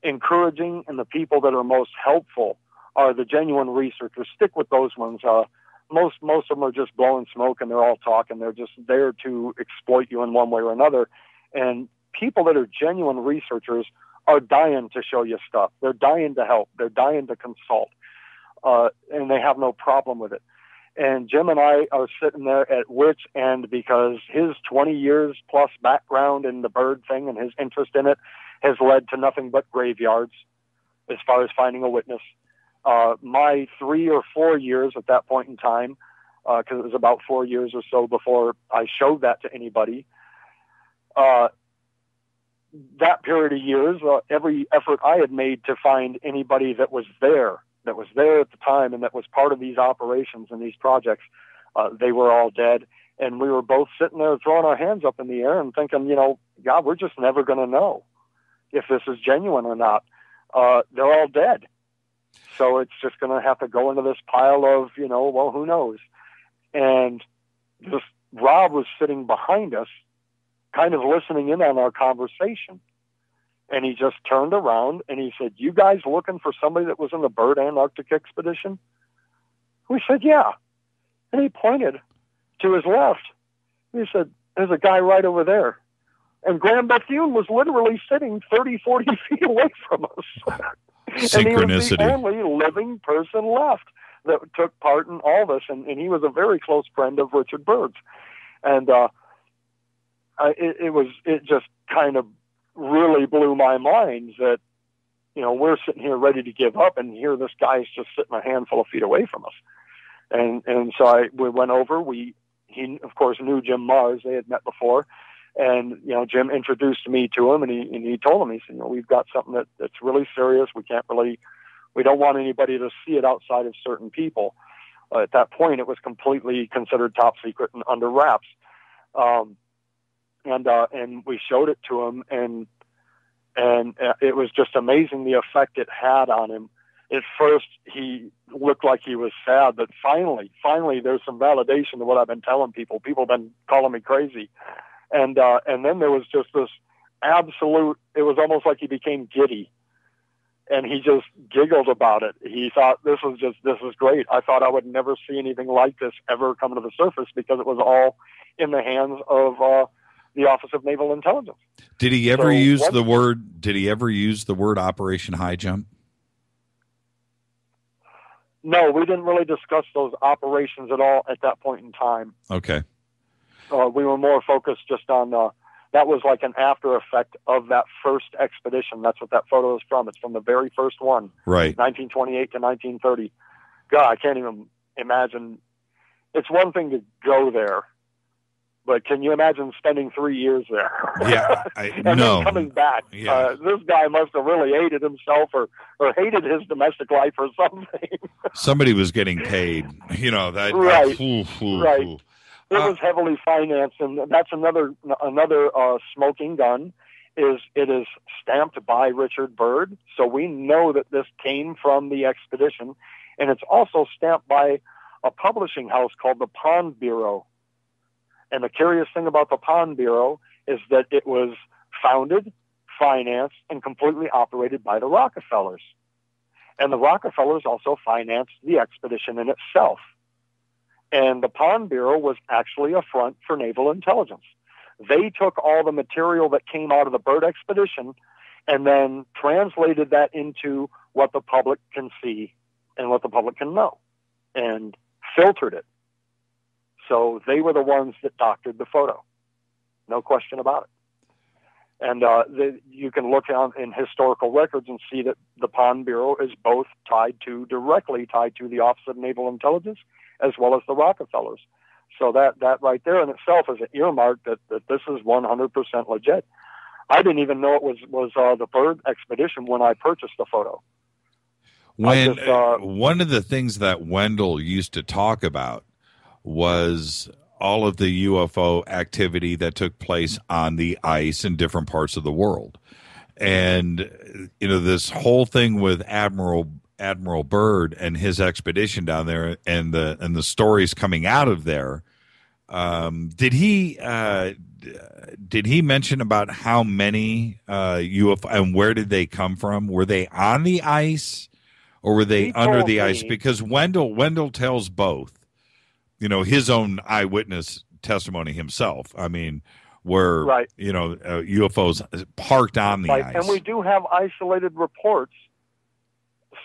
encouraging and the people that are most helpful are the genuine researchers. Stick with those ones. Most of them are just blowing smoke and they're all talking. They're just there to exploit you in one way or another. And people that are genuine researchers are dying to show you stuff. They're dying to help. They're dying to consult. And they have no problem with it. And Jim and I are sitting there at wit's end because his 20 years plus background in the bird thing and his interest in it has led to nothing but graveyards as far as finding a witness. My 3 or 4 years at that point in time, because it was about 4 years or so before I showed that to anybody, that period of years, every effort I had made to find anybody that was there at the time and that was part of these operations and these projects, they were all dead. And we were both sitting there throwing our hands up in the air and thinking, God, we're just never going to know if this is genuine or not. They're all dead. So it's just going to have to go into this pile of, well, who knows? And just Rob was sitting behind us, kind of listening in on our conversation. And he just turned around and he said, "You guys looking for somebody that was in the Byrd Antarctic expedition?" We said, "Yeah." And he pointed to his left. He said, "There's a guy right over there." And Graham Bethune was literally sitting 30, 40 feet away from us. Synchronicity. And he was the only living person left that took part in all this. And he was a very close friend of Richard Byrd's. And it just kind of really blew my mind that, we're sitting here ready to give up, and here this guy's just sitting a handful of feet away from us. And so we went over. He of course knew Jim Mars. They had met before. And, Jim introduced me to him, and he told him, he said, "We've got something that's really serious. We don't want anybody to see it outside of certain people." At that point, it was completely considered top secret and under wraps. And we showed it to him, and it was just amazing the effect it had on him. At first, he looked like he was sad, but finally, there's some validation to what I've been telling people. People have been calling me crazy. And then there was just this absolute, it was almost like he became giddy. And he just giggled about it. He thought, this is great. I thought I would never see anything like this ever come to the surface, because it was all in the hands of the Office of Naval Intelligence. Did he ever use the word Operation High Jump? No, we didn't really discuss those operations at all at that point in time. Okay. We were more focused just on, that was like an after effect of that first expedition. That's what that photo is from. It's from the very first one. Right. 1928 to 1930. God, I can't even imagine. It's one thing to go there, but can you imagine spending 3 years there? Yeah, and then coming back. Yeah. This guy must have really hated himself or hated his domestic life or something. Somebody was getting paid. Right. Right. It was heavily financed, and that's another smoking gun. It is stamped by Richard Byrd, so we know that this came from the expedition, and it's also stamped by a publishing house called the Pond Bureau. And the curious thing about the Pond Bureau is that it was founded, financed, and completely operated by the Rockefellers. And the Rockefellers also financed the expedition in itself. And the Pond Bureau was actually a front for naval intelligence. They took all the material that came out of the Byrd expedition and then translated that into what the public can see and what the public can know, and filtered it. So they were the ones that doctored the photo. No question about it. And you can look in historical records and see that the Pond Bureau is both directly tied to the Office of Naval Intelligence as well as the Rockefellers. So that right there in itself is an earmark that this is 100% legit. I didn't even know it was the Byrd expedition when I purchased the photo. One of the things that Wendell used to talk about was all of the UFO activity that took place on the ice in different parts of the world. And, this whole thing with Admiral Byrd and his expedition down there and the stories coming out of there. Did he mention about how many UFO and where did they come from? Were they on the ice or were they under the ice? Because Wendell tells both. His own eyewitness testimony himself. I mean, where, right. UFOs parked on the ice. And we do have isolated reports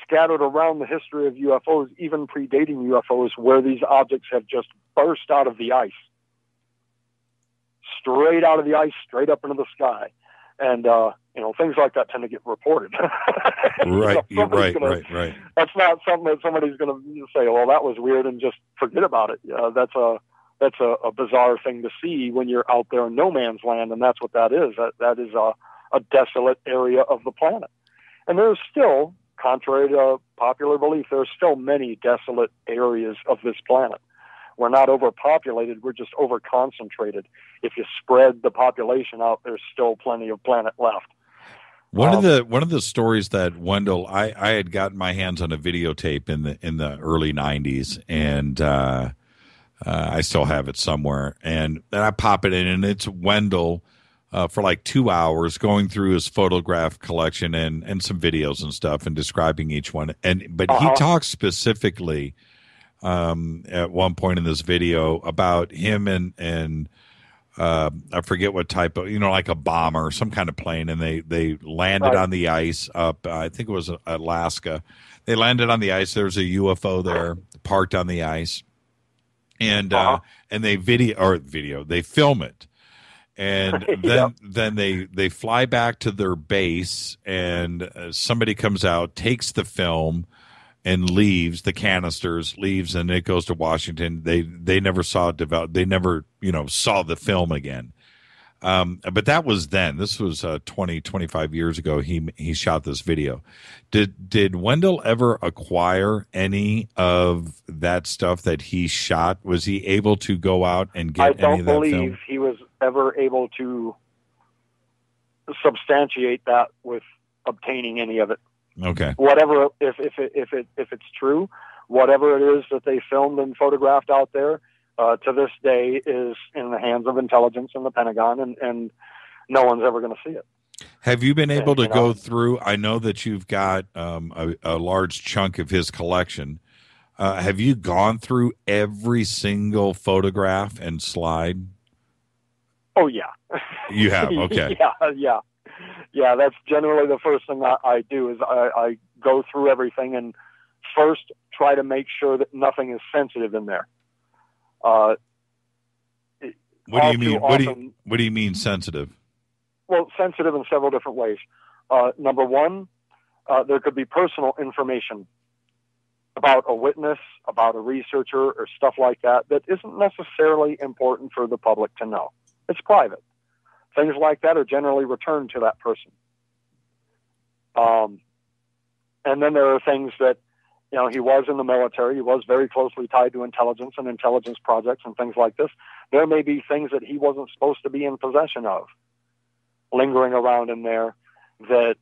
scattered around the history of UFOs, even predating UFOs, where these objects have just burst out of the ice. Straight out of the ice, straight up into the sky. And, things like that tend to get reported. Right. That's not something that somebody's going to say, well, that was weird and just forget about it. That's a bizarre thing to see when you're out there in no man's land, and that's what that is. That is a desolate area of the planet. And there's still, contrary to popular belief, there's still many desolate areas of this planet. We're not overpopulated, we're just overconcentrated. If you spread the population out, there's still plenty of planet left. One of the stories that Wendell, I had gotten my hands on a videotape in the early 90s, and I still have it somewhere. And then I pop it in, and it's Wendell for like 2 hours going through his photograph collection and some videos and stuff and describing each one. But he talks specifically at one point in this video about him and I forget what type of, like a bomber or some kind of plane, and they landed on the ice up, I think it was Alaska. They landed on the ice. There's a UFO there parked on the ice, and they they film it. And then they fly back to their base, and somebody comes out, takes the film, and leaves the canisters, and it goes to Washington. They never saw it develop. They never saw the film again. But that was then. This was 25 years ago. He shot this video. Did Wendell ever acquire any of that stuff that he shot? Was he able to go out and get any of that film? I don't believe he was ever able to substantiate that with obtaining any of it. Okay. Whatever, if it's true, whatever it is that they filmed and photographed out there, to this day is in the hands of intelligence and the Pentagon, and no one's ever going to see it. Have you been able to go through? I know that you've got a large chunk of his collection. Have you gone through every single photograph and slide? Oh yeah. You have? Okay. Yeah, that's generally the first thing I do is I go through everything and first try to make sure that nothing is sensitive in there. What do you mean? What do you mean sensitive? Well, sensitive in several different ways. Number one, there could be personal information about a witness, about a researcher, or stuff like that isn't necessarily important for the public to know. It's private. Things like that are generally returned to that person. And then there are things that, he was in the military. He was very closely tied to intelligence and intelligence projects and things like this. There may be things that he wasn't supposed to be in possession of, lingering around in there that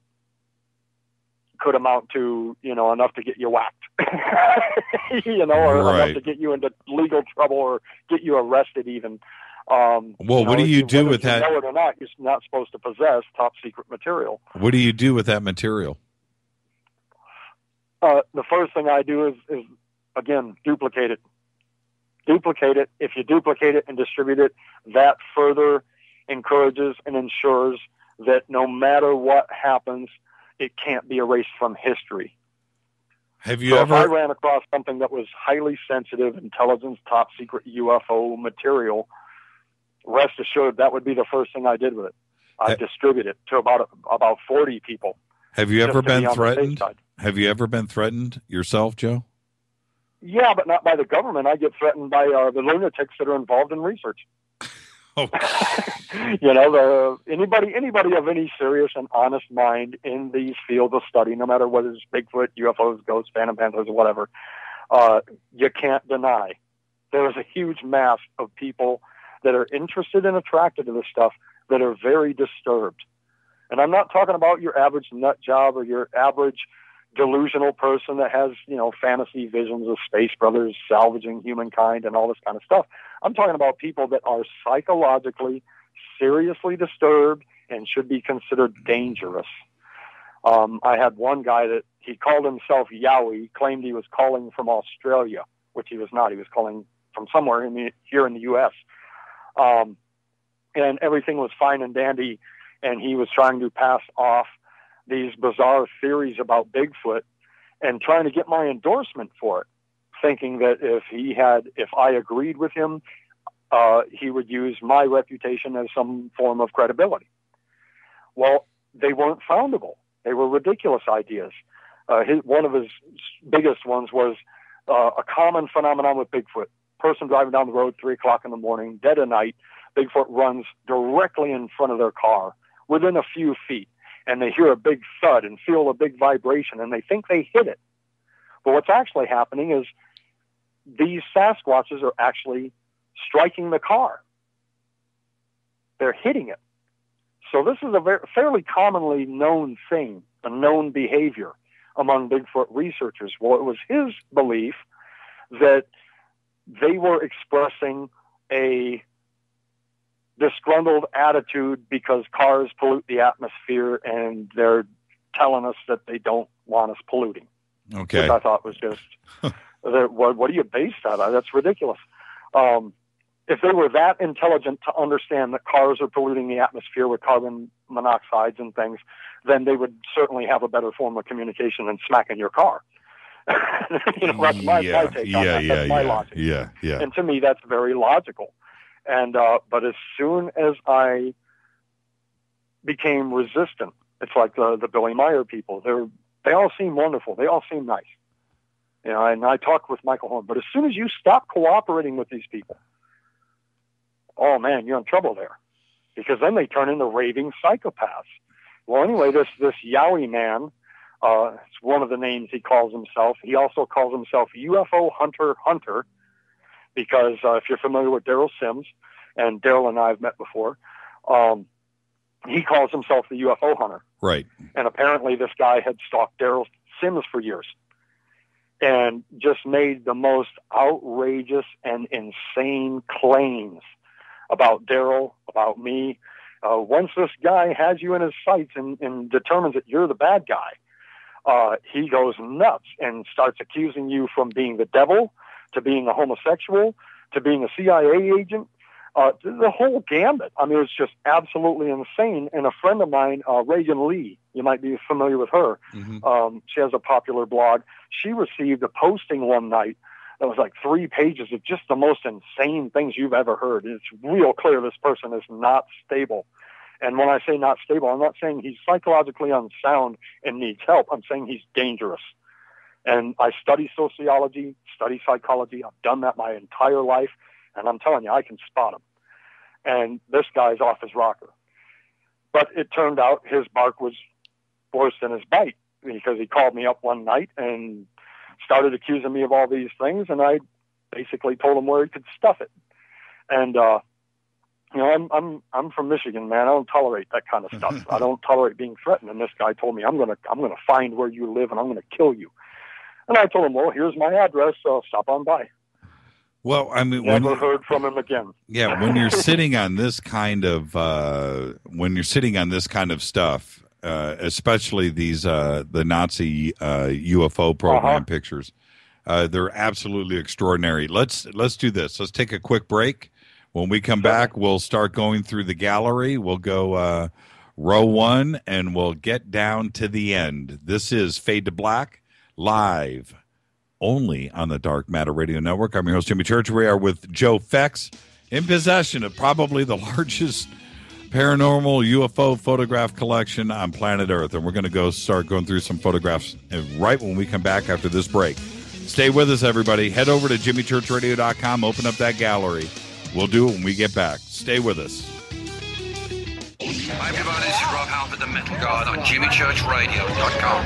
could amount to, enough to get you whacked, or enough to get you into legal trouble or get you arrested even. What do you do with that? Know it or not, you're not supposed to possess top secret material. What do you do with that material? The first thing I do is again, duplicate it. Duplicate it. If you duplicate it and distribute it, that further encourages and ensures that no matter what happens, it can't be erased from history. Have you So ever? if I ran across something that was highly sensitive, intelligence, top secret UFO material, rest assured that would be the first thing I did with it. I'd distribute it to about 40 people. Have you ever just to be been on the safe threatened? side. Have you ever been threatened yourself, Joe? Yeah, but not by the government. I get threatened by the lunatics that are involved in research. Oh. You know, anybody of any serious and honest mind in these fields of study, no matter whether it's Bigfoot, UFOs, ghosts, phantom panthers, or whatever, you can't deny there is a huge mass of people that are interested and attracted to this stuff that are very disturbed. And I'm not talking about your average nut job or your average delusional person that has, you know, fantasy visions of space brothers salvaging humankind and all this kind of stuff. I'm talking about people that are psychologically seriously disturbed and should be considered dangerous. I had one guy that he called himself Yowie, claimed he was calling from Australia, which he was not. He was calling from somewhere here in the U.S. And everything was fine and dandy, and he was trying to pass off these bizarre theories about Bigfoot and trying to get my endorsement for it, thinking that if I agreed with him, he would use my reputation as some form of credibility. Well, they weren't foundable. They were ridiculous ideas. One of his biggest ones was a common phenomenon with Bigfoot. Person driving down the road 3 o'clock in the morning, dead of night, Bigfoot runs directly in front of their car within a few feet. And they hear a big thud and feel a big vibration, and they think they hit it. But what's actually happening is these Sasquatches are actually striking the car. They're hitting it. So this is a fairly commonly known thing, a known behavior among Bigfoot researchers. Well, it was his belief that they were expressing a disgruntled attitude because cars pollute the atmosphere, and they're telling us that they don't want us polluting. Okay. Which I thought was just, what do you base that on? That's ridiculous. If they were that intelligent to understand that cars are polluting the atmosphere with carbon monoxides and things, then they would certainly have a better form of communication than smacking your car. You know, that's my take on that. That's my logic. Yeah. And to me, that's very logical. And but as soon as I became resistant, it's like the Billy Meyer people. They all seem wonderful. They all seem nice. You know, and I talked with Michael Horn. But as soon as you stop cooperating with these people, oh man, you're in trouble there, because then they turn into raving psychopaths. Well, anyway, this Yowie man, it's one of the names he calls himself. He also calls himself UFO Hunter. Because if you're familiar with Daryl Sims, and Daryl and I have met before, he calls himself the UFO Hunter. Right. And apparently this guy had stalked Daryl Sims for years and just made the most outrageous and insane claims about Daryl, about me. Once this guy has you in his sights and determines that you're the bad guy, he goes nuts and starts accusing you from being the devil, to being a homosexual, to being a CIA agent, the whole gambit. I mean, it's just absolutely insane. And a friend of mine, Reagan Lee, you might be familiar with her. Mm-hmm. She has a popular blog. She received a posting one night that was like 3 pages of just the most insane things you've ever heard. It's real clear this person is not stable. And when I say not stable, I'm not saying he's psychologically unsound and needs help. I'm saying he's dangerous. And I study sociology, study psychology. I've done that my entire life. And I'm telling you, I can spot him. And this guy's off his rocker. But it turned out his bark was worse than his bite, because he called me up one night and started accusing me of all these things. And I basically told him where he could stuff it. And, you know, I'm from Michigan, man. I don't tolerate that kind of stuff. I don't tolerate being threatened. And this guy told me, I'm gonna find where you live and I'm gonna kill you. And I told him, well, here's my address, so stop on by. Well, I mean, never heard from him again. Yeah, when you're sitting on this kind of stuff, especially these the Nazi UFO program pictures, they're absolutely extraordinary. Let's do this. Let's take a quick break. When we come back, we'll start going through the gallery. We'll go row one, and we'll get down to the end. This is Fade to Black, live only on the Dark Matter Radio Network. I'm your host, Jimmy Church. We are with Joe Fex, in possession of probably the largest paranormal UFO photograph collection on planet Earth. And we're going to start going through some photographs right when we come back after this break. Stay with us, everybody. Head over to jimmychurchradio.com. Open up that gallery. We'll do it when we get back. Stay with us. Hi, everybody. This is Rob Halford, the Metal God, on jimmychurchradio.com.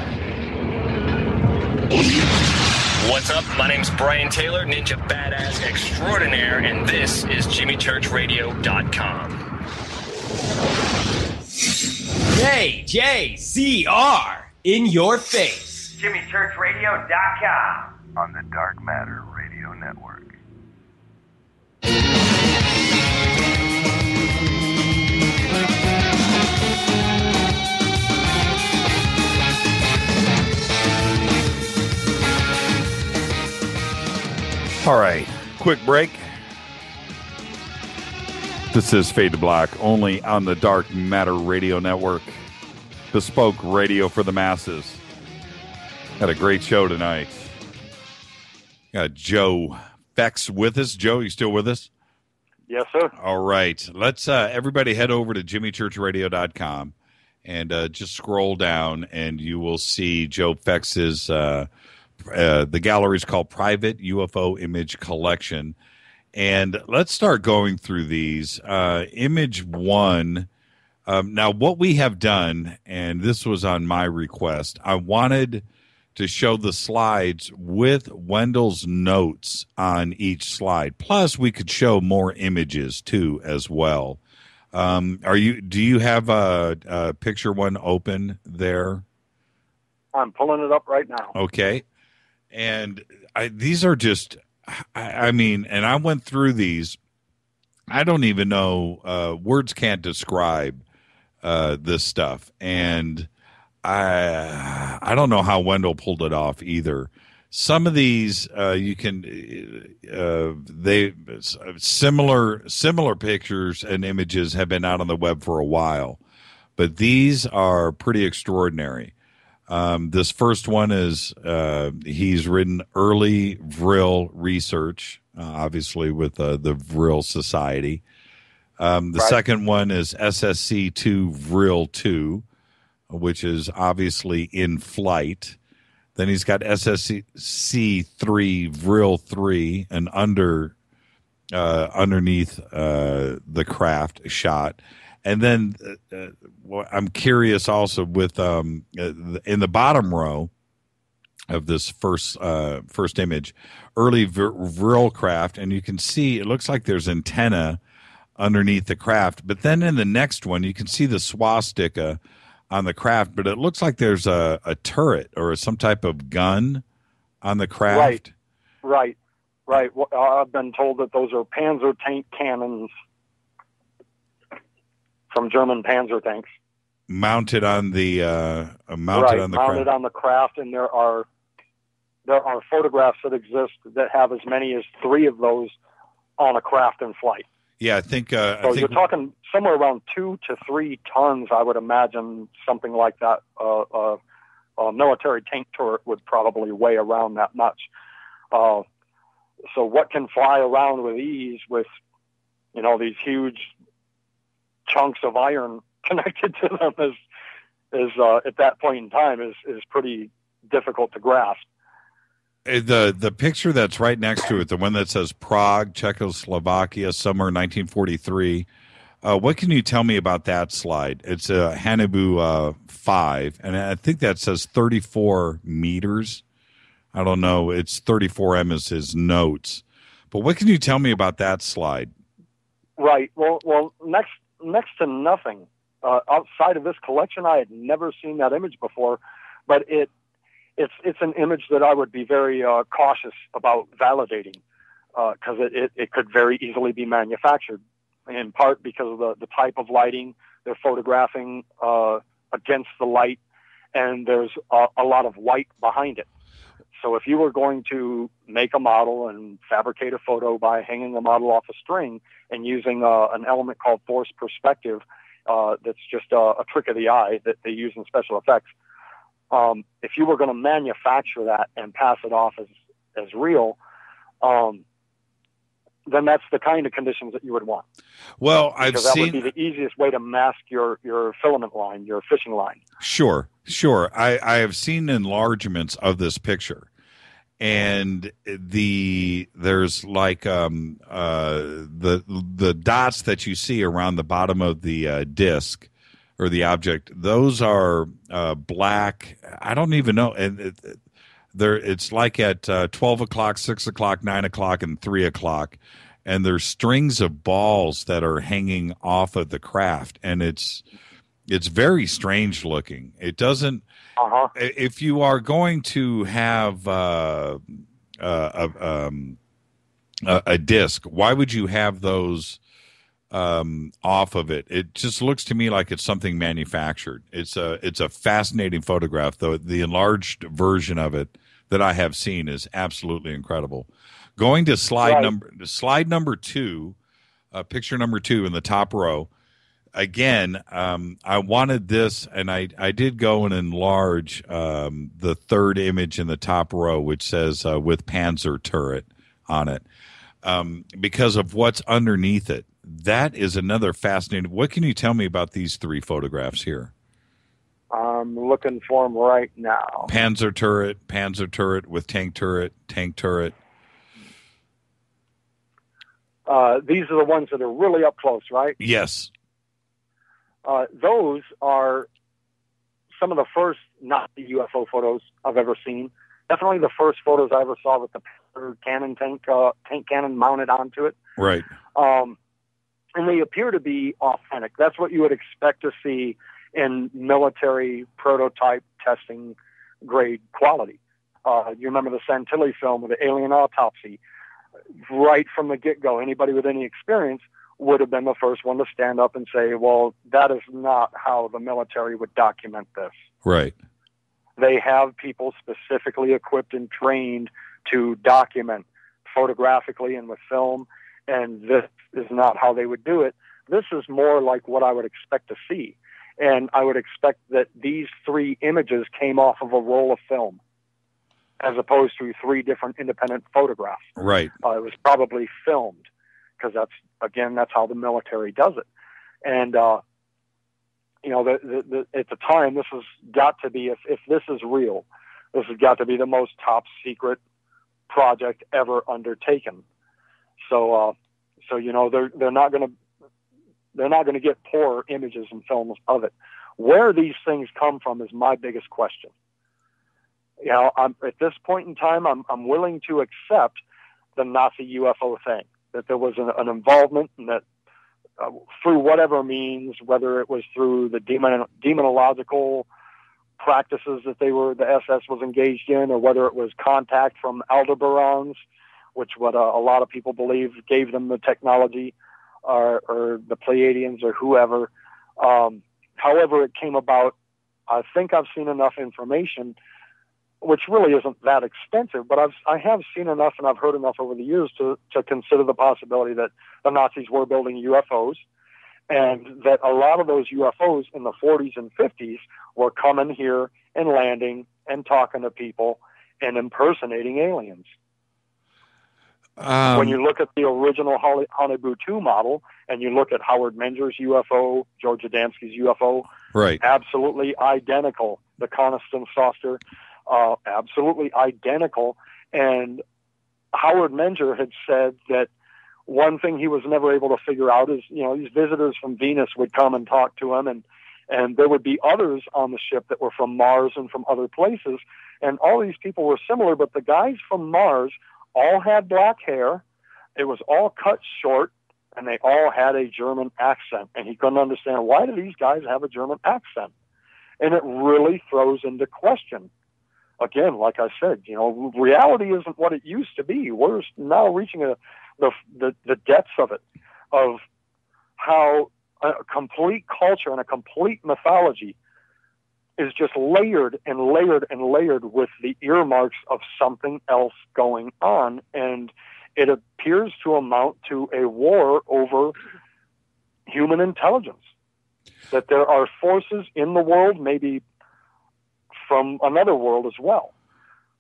What's up? My name's Brian Taylor, Ninja Badass Extraordinaire, and this is jimmychurchradio.com. JJCR, in your face. jimmychurchradio.com. On the Dark Matter Radio Network. All right, quick break. This is Fade to Black, only on the Dark Matter Radio Network. Bespoke radio for the masses. Had a great show tonight. Got Joe Fex with us. Joe, you still with us? Yes, sir. All right. Let's everybody head over to jimmychurchradio.com and just scroll down, and you will see Joe Fex's the gallery is called Private UFO Image Collection. And let's start going through these. Image one. Now, what we have done, and this was on my request, I wanted to show the slides with Wendell's notes on each slide. Plus, we could show more images too, as well. Do you have a picture one open there? I'm pulling it up right now. Okay. And these are just, I mean, and I went through these. I don't even know, words can't describe this stuff. And I don't know how Wendell pulled it off either. Some of these you can similar pictures and images have been out on the web for a while, but these are pretty extraordinary. This first one is he's written early Vril research, obviously with the Vril Society. The second one is SSC2 Vril 2, which is obviously in flight. Then he's got SSC3 Vril 3, and underneath the craft shot. And then I'm curious also with in the bottom row of this first image, early Vril craft, and you can see it looks like there's antenna underneath the craft. But then in the next one, you can see the swastika on the craft, but it looks like there's a turret or some type of gun on the craft. Right. Well, I've been told that those are Panzer tank cannons from German Panzer tanks, mounted on the mounted on the craft, and there are photographs that exist that have as many as 3 of those on a craft in flight. Yeah, I think. You're talking somewhere around 2 to 3 tons, I would imagine, something like that. A military tank turret would probably weigh around that much. So what can fly around with ease with, these huge chunks of iron connected to them is at that point in time is pretty difficult to grasp. The picture that's right next to it, the one that says Prague, Czechoslovakia, summer 1943. What can you tell me about that slide? It's a Hanabu 5, and I think that says 34 meters. I don't know. It's 34M is his notes. But what can you tell me about that slide? Right. Well, next to nothing. Outside of this collection, I had never seen that image before, but it's an image that I would be very cautious about validating because it could very easily be manufactured, in part because of the type of lighting. They're photographing against the light, and there's a lot of white behind it. So if you were going to make a model and fabricate a photo by hanging the model off a string and using an element called forced perspective that's just a trick of the eye that they use in special effects. If you were going to manufacture that and pass it off as real, then that's the kind of conditions that you would want. Well, because that would be the easiest way to mask your filament line, your fishing line. Sure. I have seen enlargements of this picture, and there's like the dots that you see around the bottom of the disc or the object. Those are black. I don't even know, and it's like at 12 o'clock, 6 o'clock, 9 o'clock, and 3 o'clock. And there's strings of balls that are hanging off of the craft. And it's very strange looking. It doesn't, if you are going to have a disc, why would you have those off of it? It just looks to me like it's something manufactured. It's a fascinating photograph, though. The enlarged version of it that I have seen is absolutely incredible. Going to slide number 2, picture number 2 in the top row. Again, I wanted this, and I did go and enlarge the third image in the top row, which says with Panzer turret on it, because of what's underneath it. That is another fascinating. What can you tell me about these 3 photographs here? I'm looking for them right now. Panzer turret with tank turret. These are the ones that are really up close, right? Yes. Those are some of the first Nazi UFO photos I've ever seen. Definitely the first photos I ever saw with the cannon tank cannon mounted onto it. Right. And they appear to be authentic. That's what you would expect to see in military prototype testing grade quality. You remember the Santilli film with the alien autopsy? Right from the get-go, anybody with any experience would have been the first one to stand up and say, well, that is not how the military would document this. Right. They have people specifically equipped and trained to document photographically and with film, and this is not how they would do it. This is more like what I would expect to see. And I would expect that these 3 images came off of a roll of film as opposed to 3 different independent photographs. Right. It was probably filmed because that's how the military does it. And, at the time, this has got to be, if this is real, this has got to be the most top secret project ever undertaken. So they're not going to get poor images and films of it. Where these things come from is my biggest question. At this point in time, I'm willing to accept the Nazi UFO thing, that there was an involvement, and that through whatever means, whether it was through the demonological practices that the SS was engaged in, or whether it was contact from Aldebarans, which what a lot of people believe gave them the technology, or the Pleiadians or whoever. However it came about, I think I've seen enough information, which really isn't that expensive, but I have seen enough and I've heard enough over the years to consider the possibility that the Nazis were building UFOs, and that a lot of those UFOs in the 40s and 50s were coming here and landing and talking to people and impersonating aliens. When you look at the original Haunebu 2 model, and you look at Howard Menger's UFO, George Adamski's UFO, right, absolutely identical. The Coniston saucer, absolutely identical. And Howard Menger had said that one thing he was never able to figure out is, these visitors from Venus would come and talk to him, and there would be others on the ship that were from Mars and from other places, and all these people were similar, but the guys from Mars all had black hair. It was all cut short, and they all had a German accent. And he couldn't understand, why do these guys have a German accent? And it really throws into question. Again, like I said, reality isn't what it used to be. We're now reaching the depths of it, of how a complete culture and a complete mythology is just layered and layered and layered with the earmarks of something else going on. And it appears to amount to a war over human intelligence. that there are forces in the world, maybe from another world as well,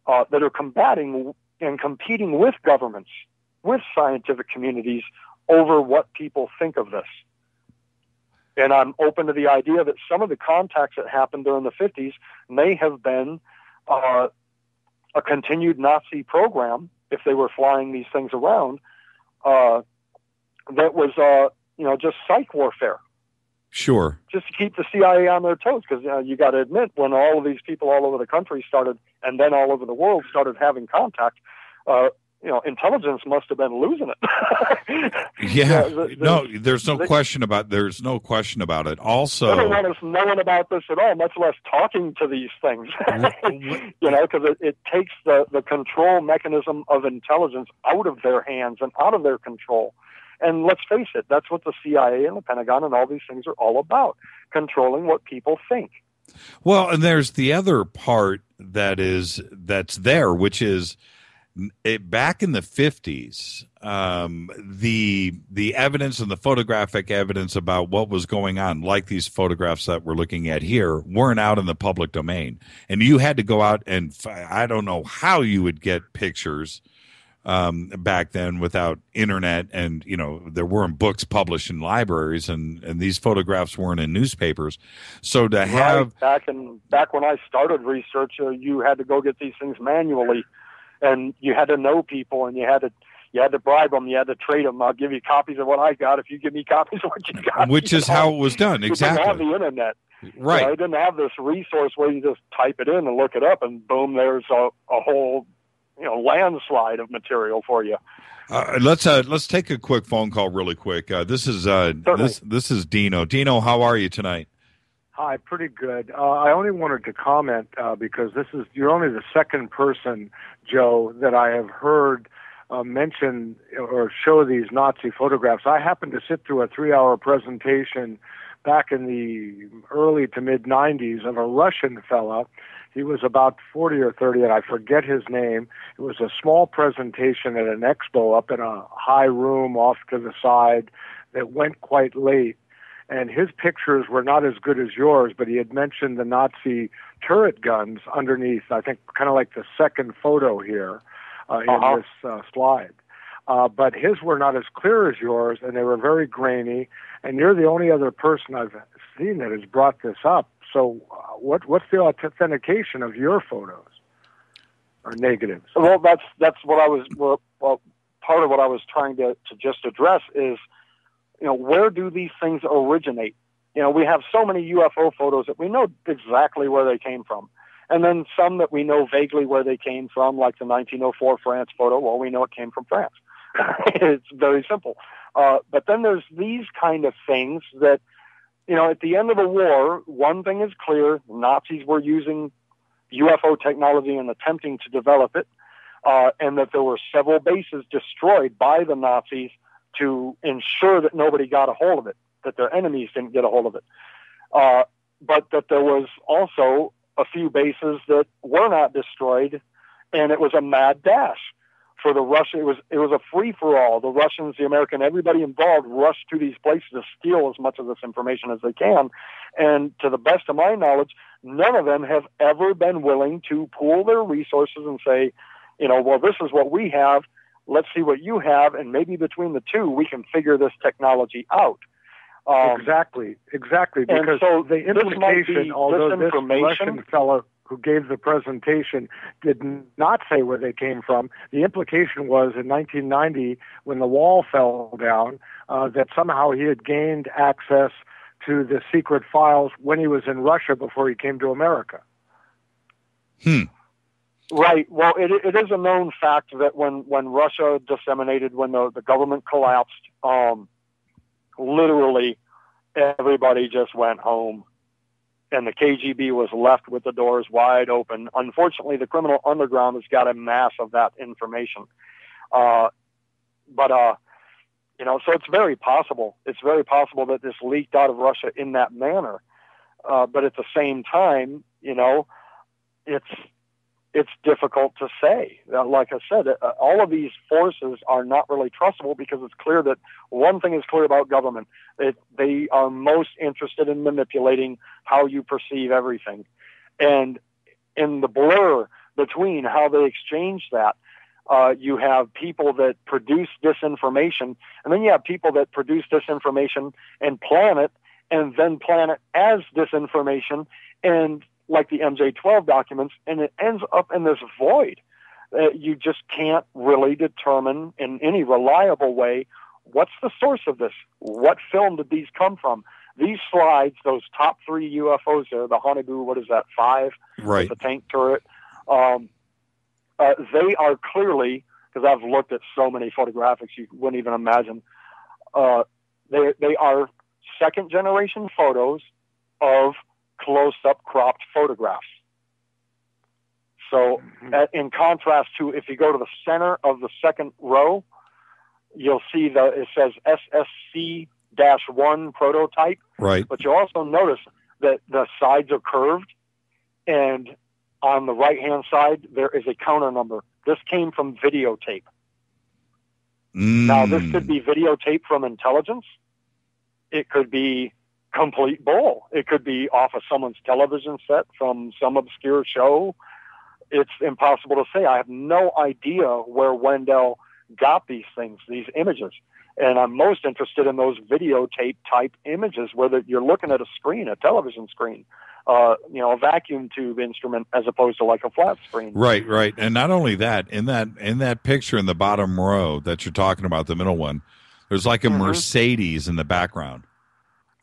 that are combating and competing with governments, with scientific communities over what people think of this. And I'm open to the idea that some of the contacts that happened during the 50s may have been a continued Nazi program, if they were flying these things around, that was, just psych warfare. Sure. Just to keep the CIA on their toes, because you got to admit, when all of these people all over the country started, and then all over the world started having contact, intelligence must have been losing it. Yeah. There's no question about it. Also, they don't want us knowing about this at all, much less talking to these things. Because it takes the control mechanism of intelligence out of their hands and out of their control. And let's face it, that's what the CIA and the Pentagon and all these things are all about, controlling what people think. Well, and there's the other part that's there, which is back in the 50s, the evidence and the photographic evidence about what was going on, like these photographs that we're looking at here, weren't out in the public domain. And you had to go out and I don't know how you would get pictures back then without internet, and there weren't books published in libraries, and these photographs weren't in newspapers. So to have back when I started research, you had to go get these things manually, and you had to know people, and you had to bribe them, you had to trade them. I'll give you copies of what I got if you give me copies of what you got. Which is how it was done. Exactly. You didn't have the internet. Right. I didn't have this resource where you just type it in and look it up, and boom, there's a whole landslide of material for you. Let's take a quick phone call really quick. This is Dino. Dino, how are you tonight? Hi, pretty good. I only wanted to comment because you're only the second person, Joe, that I have heard mention or show these Nazi photographs. I happened to sit through a 3-hour presentation back in the early to mid 90s of a Russian fella. He was about 40 or 30, and I forget his name. It was a small presentation at an expo up in a high room off to the side that went quite late. And his pictures were not as good as yours, but he had mentioned the Nazi turret guns underneath, I think kind of like the second photo here in this slide. But his were not as clear as yours, and they were very grainy. And you're the only other person I've seen that has brought this up. So what's the authentication of your photos or negatives? Well, that's what I was. Well, part of what I was trying to just address is, where do these things originate? We have so many UFO photos that we know exactly where they came from, and then some that we know vaguely where they came from, like the 1904 France photo. Well, we know it came from France. It's very simple. But then there's these kind of things that. At the end of the war, one thing is clear: Nazis were using UFO technology and attempting to develop it, and that there were several bases destroyed by the Nazis to ensure that nobody got a hold of it, that their enemies didn't get a hold of it. But that there was also a few bases that were not destroyed, and it was a mad dash. For the Russians, it was a free-for-all. The Russians, the American, everybody involved rushed to these places to steal as much of this information as they can. And to the best of my knowledge, none of them have ever been willing to pool their resources and say, well, this is what we have. Let's see what you have, and maybe between the two, we can figure this technology out. Exactly. Because so the implication, although this Russian fellow who gave the presentation did not say where they came from, the implication was in 1990, when the wall fell down, that somehow he had gained access to the secret files when he was in Russia before he came to America. Right. Well, it is a known fact that when Russia disseminated, when the government collapsed, literally everybody just went home. And the KGB was left with the doors wide open. Unfortunately, the criminal underground has got a mass of that information. So it's very possible. It's very possible that this leaked out of Russia in that manner. But at the same time, it's it's difficult to say. Like I said, all of these forces are not really trustable because it's clear that one thing is clear about government. They are most interested in manipulating how you perceive everything. And in the blur between how they exchange that, you have people that produce disinformation, and then you have people that produce disinformation and plan it, and then plan it as disinformation, and like the MJ-12 documents, and it ends up in this void. You just can't really determine in any reliable way what's the source of this. What film did these come from? These slides, those top 3 UFOs there, the Honolulu, what is that, 5? Right. With the tank turret. They are clearly, because I've looked at so many photographics you wouldn't even imagine, they are second-generation photos of close-up cropped photographs. So in contrast to, if you go to the center of the second row, you'll see it says SSC-1 prototype. Right. But you'll also notice that the sides are curved, and on the right-hand side, there is a counter number. This came from videotape. Now, this could be videotape from intelligence. It could be complete bull. It could be off of someone's television set from some obscure show. It's impossible to say. I have no idea where Wendell got these things, these images. And I'm most interested in those videotape type images where you're looking at a screen, a television screen, a vacuum tube instrument as opposed to like a flat screen. Right, right. And not only that, in that picture in the bottom row that you're talking about, the middle one, there's like a Mercedes in the background.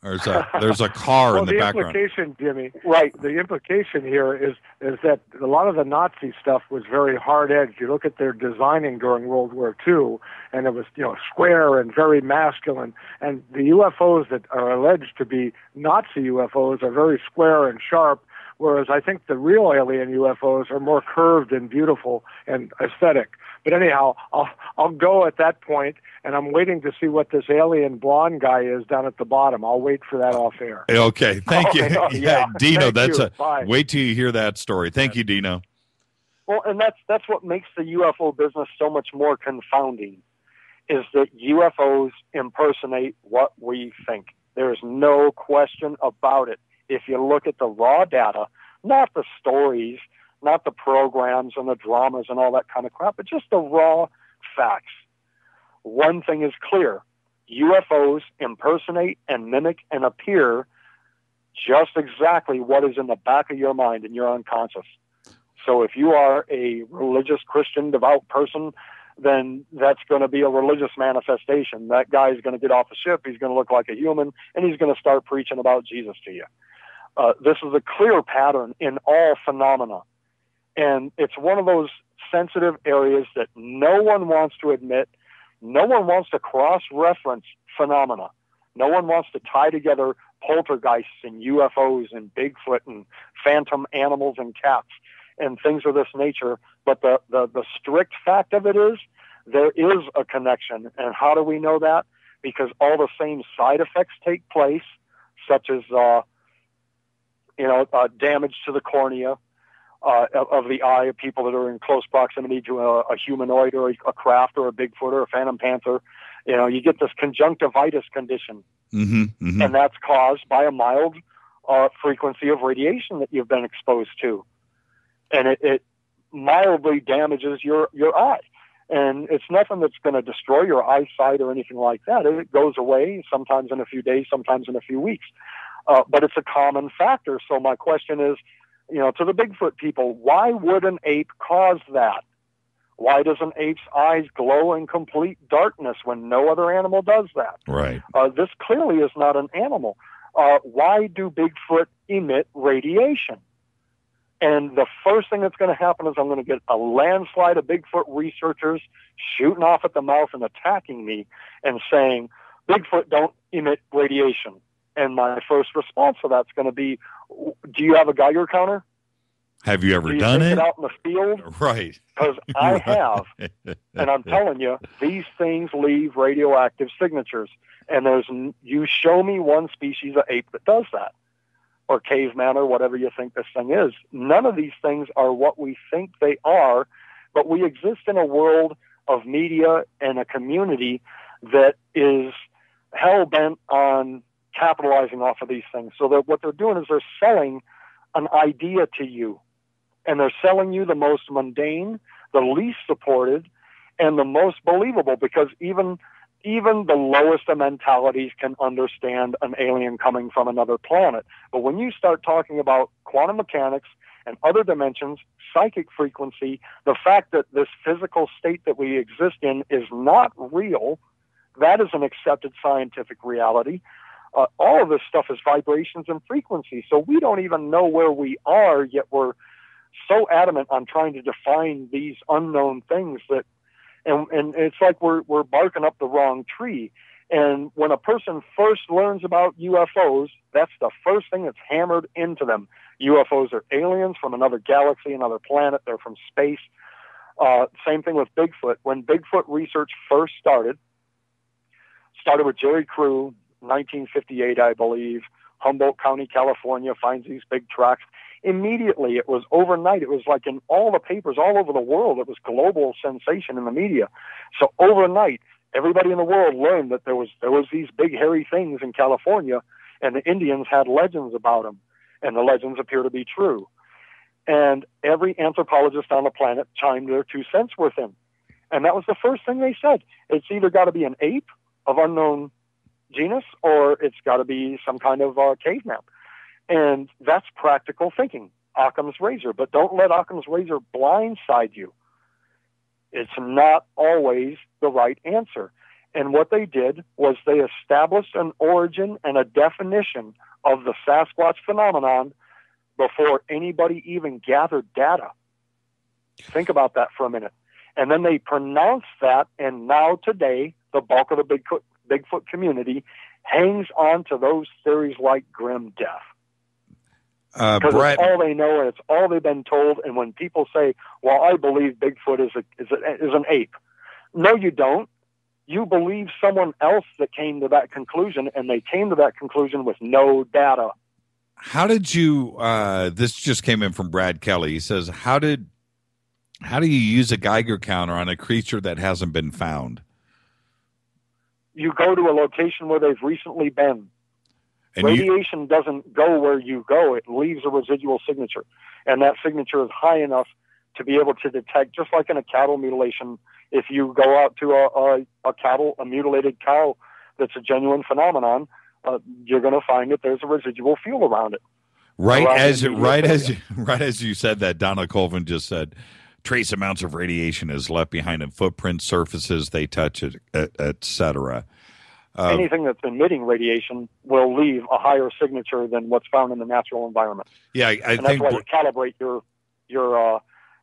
There's a car in the background. The implication, Jimmy, right? The implication here is that a lot of the Nazi stuff was very hard-edged. You look at their designing during World War II, and it was square and very masculine. And the UFOs that are alleged to be Nazi UFOs are very square and sharp, whereas I think the real alien UFOs are more curved and beautiful and aesthetic. But anyhow, I'll go at that point, and I'm waiting to see what this alien blonde guy is down at the bottom. I'll wait for that off air. Okay, thank you. Yeah, Dino, Bye. Wait till you hear that story. Thank you, Dino. Well, and that's what makes the UFO business so much more confounding, is that UFOs impersonate what we think. There's no question about it. If you look at the raw data, not the stories, not the programs and the dramas and all that kind of crap, but just the raw facts. One thing is clear. UFOs impersonate and mimic and appear just exactly what is in the back of your mind and your unconscious. So if you are a religious, Christian, devout person, then that's going to be a religious manifestation. That guy is going to get off the ship, he's going to look like a human, and he's going to start preaching about Jesus to you. This is a clear pattern in all phenomena. And it's one of those sensitive areas that no one wants to admit. No one wants to cross-reference phenomena. No one wants to tie together poltergeists and UFOs and Bigfoot and phantom animals and cats and things of this nature. But the strict fact of it is there is a connection. And how do we know that? Because all the same side effects take place, such as damage to the cornea, of the eye of people that are in close proximity to a humanoid or a craft or a Bigfoot or a phantom panther. You get this conjunctivitis condition, and that's caused by a mild frequency of radiation that you've been exposed to. And it mildly damages your eye. And it's nothing that's going to destroy your eyesight or anything like that. It goes away sometimes in a few days, sometimes in a few weeks. But it's a common factor. So my question is, to the Bigfoot people, why would an ape cause that? Why does an ape's eyes glow in complete darkness when no other animal does that? Right. This clearly is not an animal. Why do Bigfoot emit radiation? And the first thing that's going to happen is I'm going to get a landslide of Bigfoot researchers shooting off at the mouth and attacking me and saying, Bigfoot don't emit radiation. And my first response to that's going to be, do you have a Geiger counter? Have you ever done it? Out in the field? Right. Because I have. And I'm telling you, these things leave radioactive signatures. And you show me one species of ape that does that. or caveman or whatever you think this thing is. None of these things are what we think they are, but we exist in a world of media and a community that is hell-bent on capitalizing off of these things. So that what they're doing is they're selling an idea to you, and they're selling you the most mundane, the least supported, and the most believable, because even the lowest of mentalities can understand an alien coming from another planet. But when you start talking about quantum mechanics and other dimensions, psychic frequency, the fact that this physical state that we exist in is not real, that is an accepted scientific reality. All of this stuff is vibrations and frequency. So we don't even know where we are, yet we're so adamant on trying to define these unknown things that, and it's like we're barking up the wrong tree. And when a person first learns about UFOs, that's the first thing that's hammered into them. UFOs are aliens from another galaxy, another planet. They're from space. Same thing with Bigfoot. When Bigfoot research first started with Jerry Crew, 1958, I believe. Humboldt County, California, finds these big tracks. Immediately, it was overnight. It was like in all the papers all over the world. It was global sensation in the media. So overnight, everybody in the world learned that there was these big hairy things in California, and the Indians had legends about them, and the legends appear to be true. And every anthropologist on the planet chimed their 2 cents worth in. And that was the first thing they said. It's either got to be an ape of unknown genus, or it's got to be some kind of caveman. And that's practical thinking, Occam's razor. But don't let Occam's razor blindside you. It's not always the right answer. And what they did was they established an origin and a definition of the Sasquatch phenomenon before anybody even gathered data. Think about that for a minute. And then they pronounced that, and now today, the bulk of the Bigfoot community hangs on to those theories like grim death. Because it's all they know, and it's all they've been told. And when people say, well, I believe Bigfoot is an ape. No, you don't. You believe someone else that came to that conclusion, and they came to that conclusion with no data. How did you, this just came in from Brad Kelly. He says, how do you use a Geiger counter on a creature that hasn't been found? You go to a location where they've recently been. And radiation doesn't go where you go. It leaves a residual signature. And that signature is high enough to be able to detect, just like in a cattle mutilation, if you go out to a mutilated cow that's a genuine phenomenon, you're going to find that there's a residual field around it. Right as you said that, Donna Colvin just said, trace amounts of radiation is left behind in footprints, surfaces they touch, etc. Anything that's emitting radiation will leave a higher signature than what's found in the natural environment. Yeah, I think that's why you calibrate your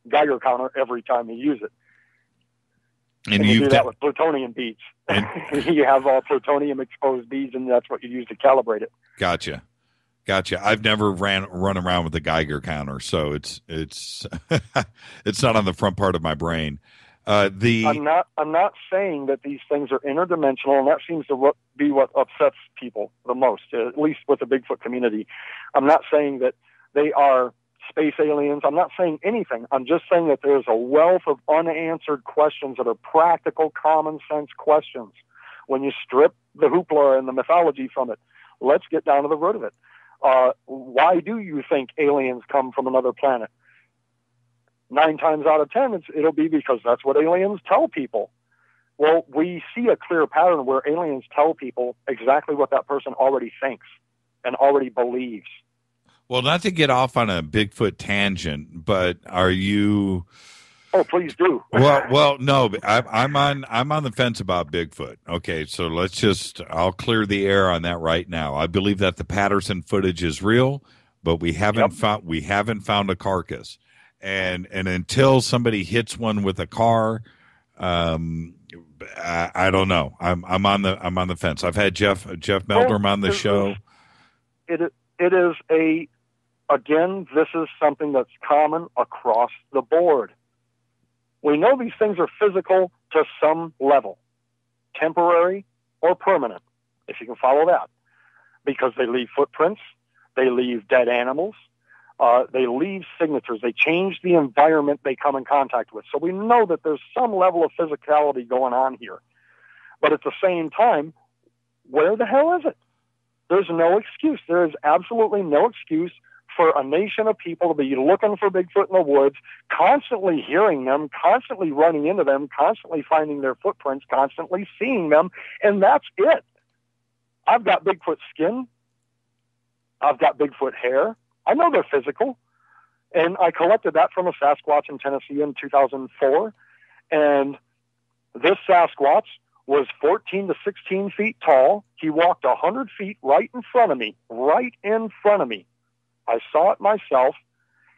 Geiger counter every time you use it. And you do that with plutonium beads. You have plutonium exposed beads, and that's what you use to calibrate it. Gotcha. I've never run around with a Geiger counter, so it's it's not on the front part of my brain. I'm not saying that these things are interdimensional, and that seems to be what upsets people the most, at least with the Bigfoot community. I'm not saying that they are space aliens. I'm not saying anything. I'm just saying that there's a wealth of unanswered questions that are practical, common sense questions. When you strip the hoopla and the mythology from it, let's get down to the root of it. Why do you think aliens come from another planet? 9 times out of 10, it'll be because that's what aliens tell people. Well, we see a clear pattern where aliens tell people exactly what that person already thinks and already believes. Well, not to get off on a Bigfoot tangent, but are you? Oh, please do. Well, no, I'm on the fence about Bigfoot. Okay, so I'll clear the air on that right now. I believe that the Patterson footage is real, but we haven't found a carcass. And until somebody hits one with a car, I don't know. I'm on the fence. I've had Jeff Meldrum on the show. It is again, this is something that's common across the board. We know these things are physical to some level, temporary or permanent, if you can follow that, because they leave footprints, They leave dead animals. They leave signatures. They change the environment they come in contact with. So we know that there's some level of physicality going on here. But at the same time, where the hell is it? There's no excuse. There is absolutely no excuse for a nation of people to be looking for Bigfoot in the woods, constantly hearing them, constantly running into them, constantly finding their footprints, constantly seeing them, and that's it. I've got Bigfoot skin. I've got Bigfoot hair. I know they're physical. And I collected that from a Sasquatch in Tennessee in 2004. And this Sasquatch was 14 to 16 feet tall. He walked 100 feet right in front of me. I saw it myself.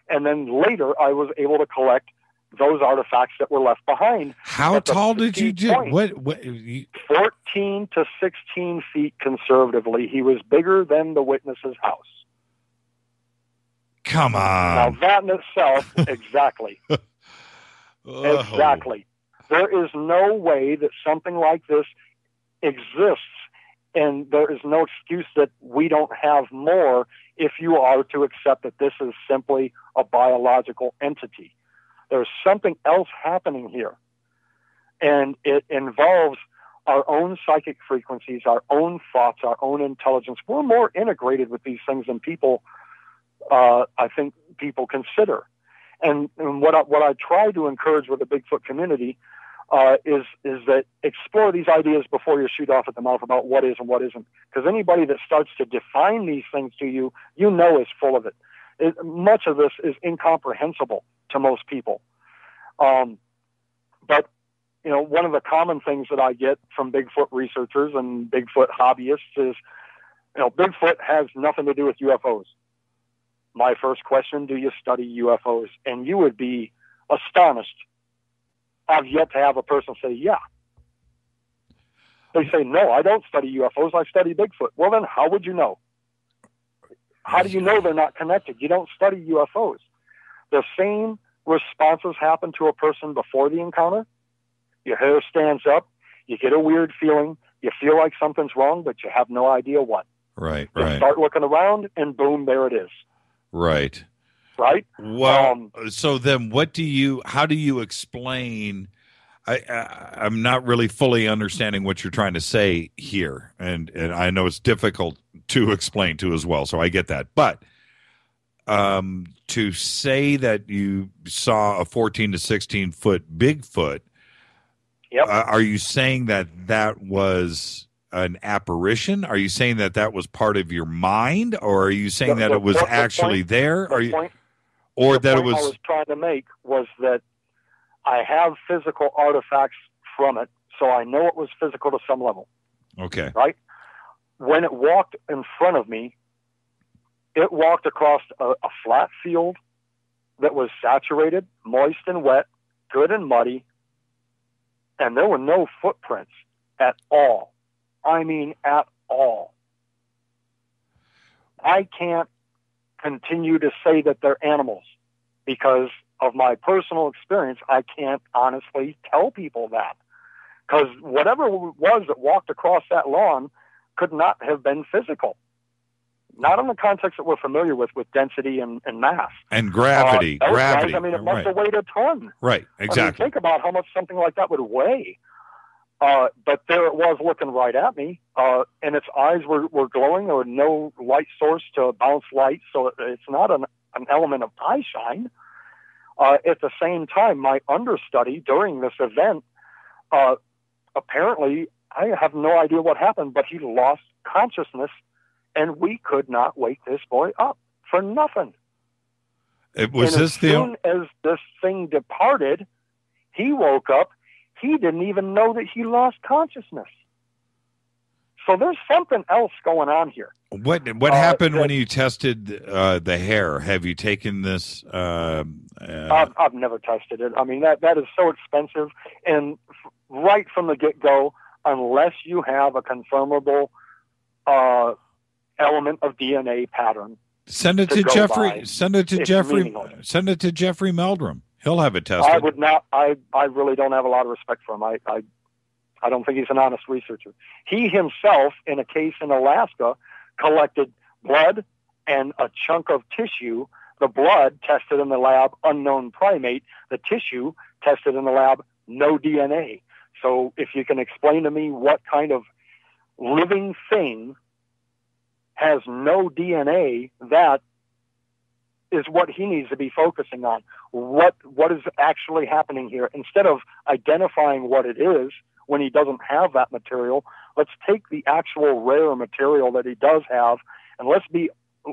And then later I was able to collect those artifacts that were left behind. How tall did you get? 14 to 16 feet conservatively. He was bigger than the witness's house. Come on. Now that in itself, exactly. Exactly. There is no way that something like this exists, and there is no excuse that we don't have more if you are to accept that this is simply a biological entity. There's something else happening here, and it involves our own psychic frequencies, our own thoughts, our own intelligence. We're more integrated with these things than people, I think people consider. And what I try to encourage with the Bigfoot community is that explore these ideas before you shoot off at the mouth about what is and what isn't. Because anybody that starts to define these things to you, you know is full of it. Much of this is incomprehensible to most people. But, you know, one of the common things that I get from Bigfoot researchers and Bigfoot hobbyists is, you know, Bigfoot has nothing to do with UFOs. My first question, do you study UFOs? And you would be astonished. I've yet to have a person say, yeah. They say, no, I don't study UFOs. I study Bigfoot. Well, then how would you know? How do you know they're not connected? You don't study UFOs. The same responses happen to a person before the encounter. Your hair stands up. You get a weird feeling. You feel like something's wrong, but you have no idea what. Right. You start looking around, and boom, there it is. Right. Right. Well, so then how do you explain, I'm not really fully understanding what you're trying to say here. And I know it's difficult to explain to as well. So I get that. But to say that you saw a 14 to 16 foot Bigfoot, yep. Are you saying that was an apparition? Are you saying that was part of your mind, or are you saying that it was actually there? The point I was trying to make was that I have physical artifacts from it, so I know it was physical to some level. Okay. Right? When it walked in front of me, it walked across a flat field that was saturated, moist and wet, good and muddy, and there were no footprints at all. I mean, at all. I can't continue to say that they're animals because of my personal experience. I can't honestly tell people that, because whatever it was that walked across that lawn could not have been physical. Not in the context that we're familiar with density and mass. And gravity. Gravity. Guys, I mean, it must have weighed a ton. Right, exactly. I mean, think about how much something like that would weigh. But there it was looking right at me, and its eyes were glowing. There was no light source to bounce light, so it's not an element of eye shine. At the same time, my understudy during this event, apparently, I have no idea what happened, but he lost consciousness, and we could not wake this boy up for nothing. As soon as this thing departed, he woke up. He didn't even know that he lost consciousness. So there's something else going on here. What happened when you tested the hair? Have you taken this? I've never tested it. I mean, that is so expensive. And right from the get-go, unless you have a confirmable element of DNA pattern, send it to Jeffrey. Send it to Jeffrey. Send it to Jeffrey Meldrum. He'll have it tested. I would not. I really don't have a lot of respect for him. I don't think he's an honest researcher. He himself, in a case in Alaska, collected blood and a chunk of tissue. The blood tested in the lab, unknown primate. The tissue tested in the lab, no DNA. So if you can explain to me what kind of living thing has no DNA, that is what he needs to be focusing on. What is actually happening here? Instead of identifying what it is when he doesn't have that material, let's take the actual rare material that he does have, and let's be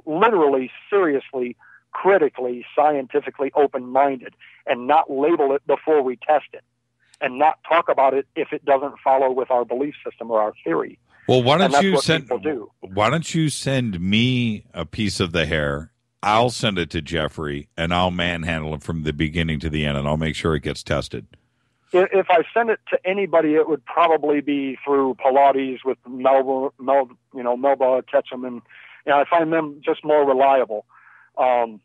literally, seriously, critically, scientifically open-minded, and not label it before we test it, and not talk about it if it doesn't follow with our belief system or our theory. Well, why don't you send me a piece of the hair? I'll send it to Jeffrey, and I'll manhandle it from the beginning to the end, and I'll make sure it gets tested. If I send it to anybody, it would probably be through Pilates with Melba Ketchum, and I find them just more reliable. I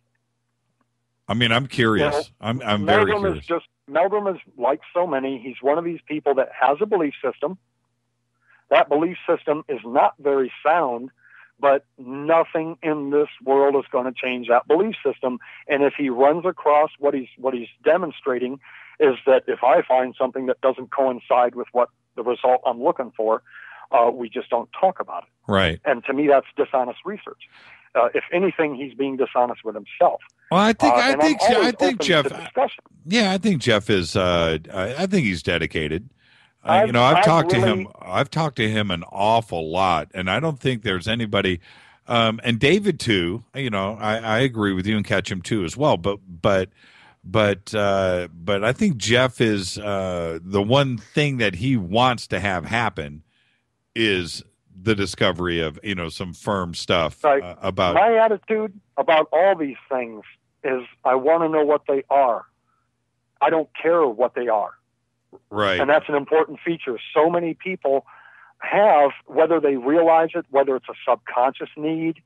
mean, I'm curious. I'm very curious. Meldrum is like so many. He's one of these people that has a belief system. That belief system is not very sound, but nothing in this world is going to change that belief system. And if he runs across what he's demonstrating is that if I find something that doesn't coincide with what the result I'm looking for, we just don't talk about it. Right. And to me, that's dishonest research. If anything, he's being dishonest with himself. Well, I think Jeff. Yeah, I think Jeff is. I think he's dedicated. I've talked to him. I've talked to him an awful lot, and I don't think there's anybody. And David too. I agree with you, and Ketchum too as well. But I think Jeff is the one thing that he wants to have happen is the discovery of some firm stuff about. My attitude about all these things is I want to know what they are. I don't care what they are. Right. And that's an important feature. So many people have, whether they realize it, whether it's a subconscious need,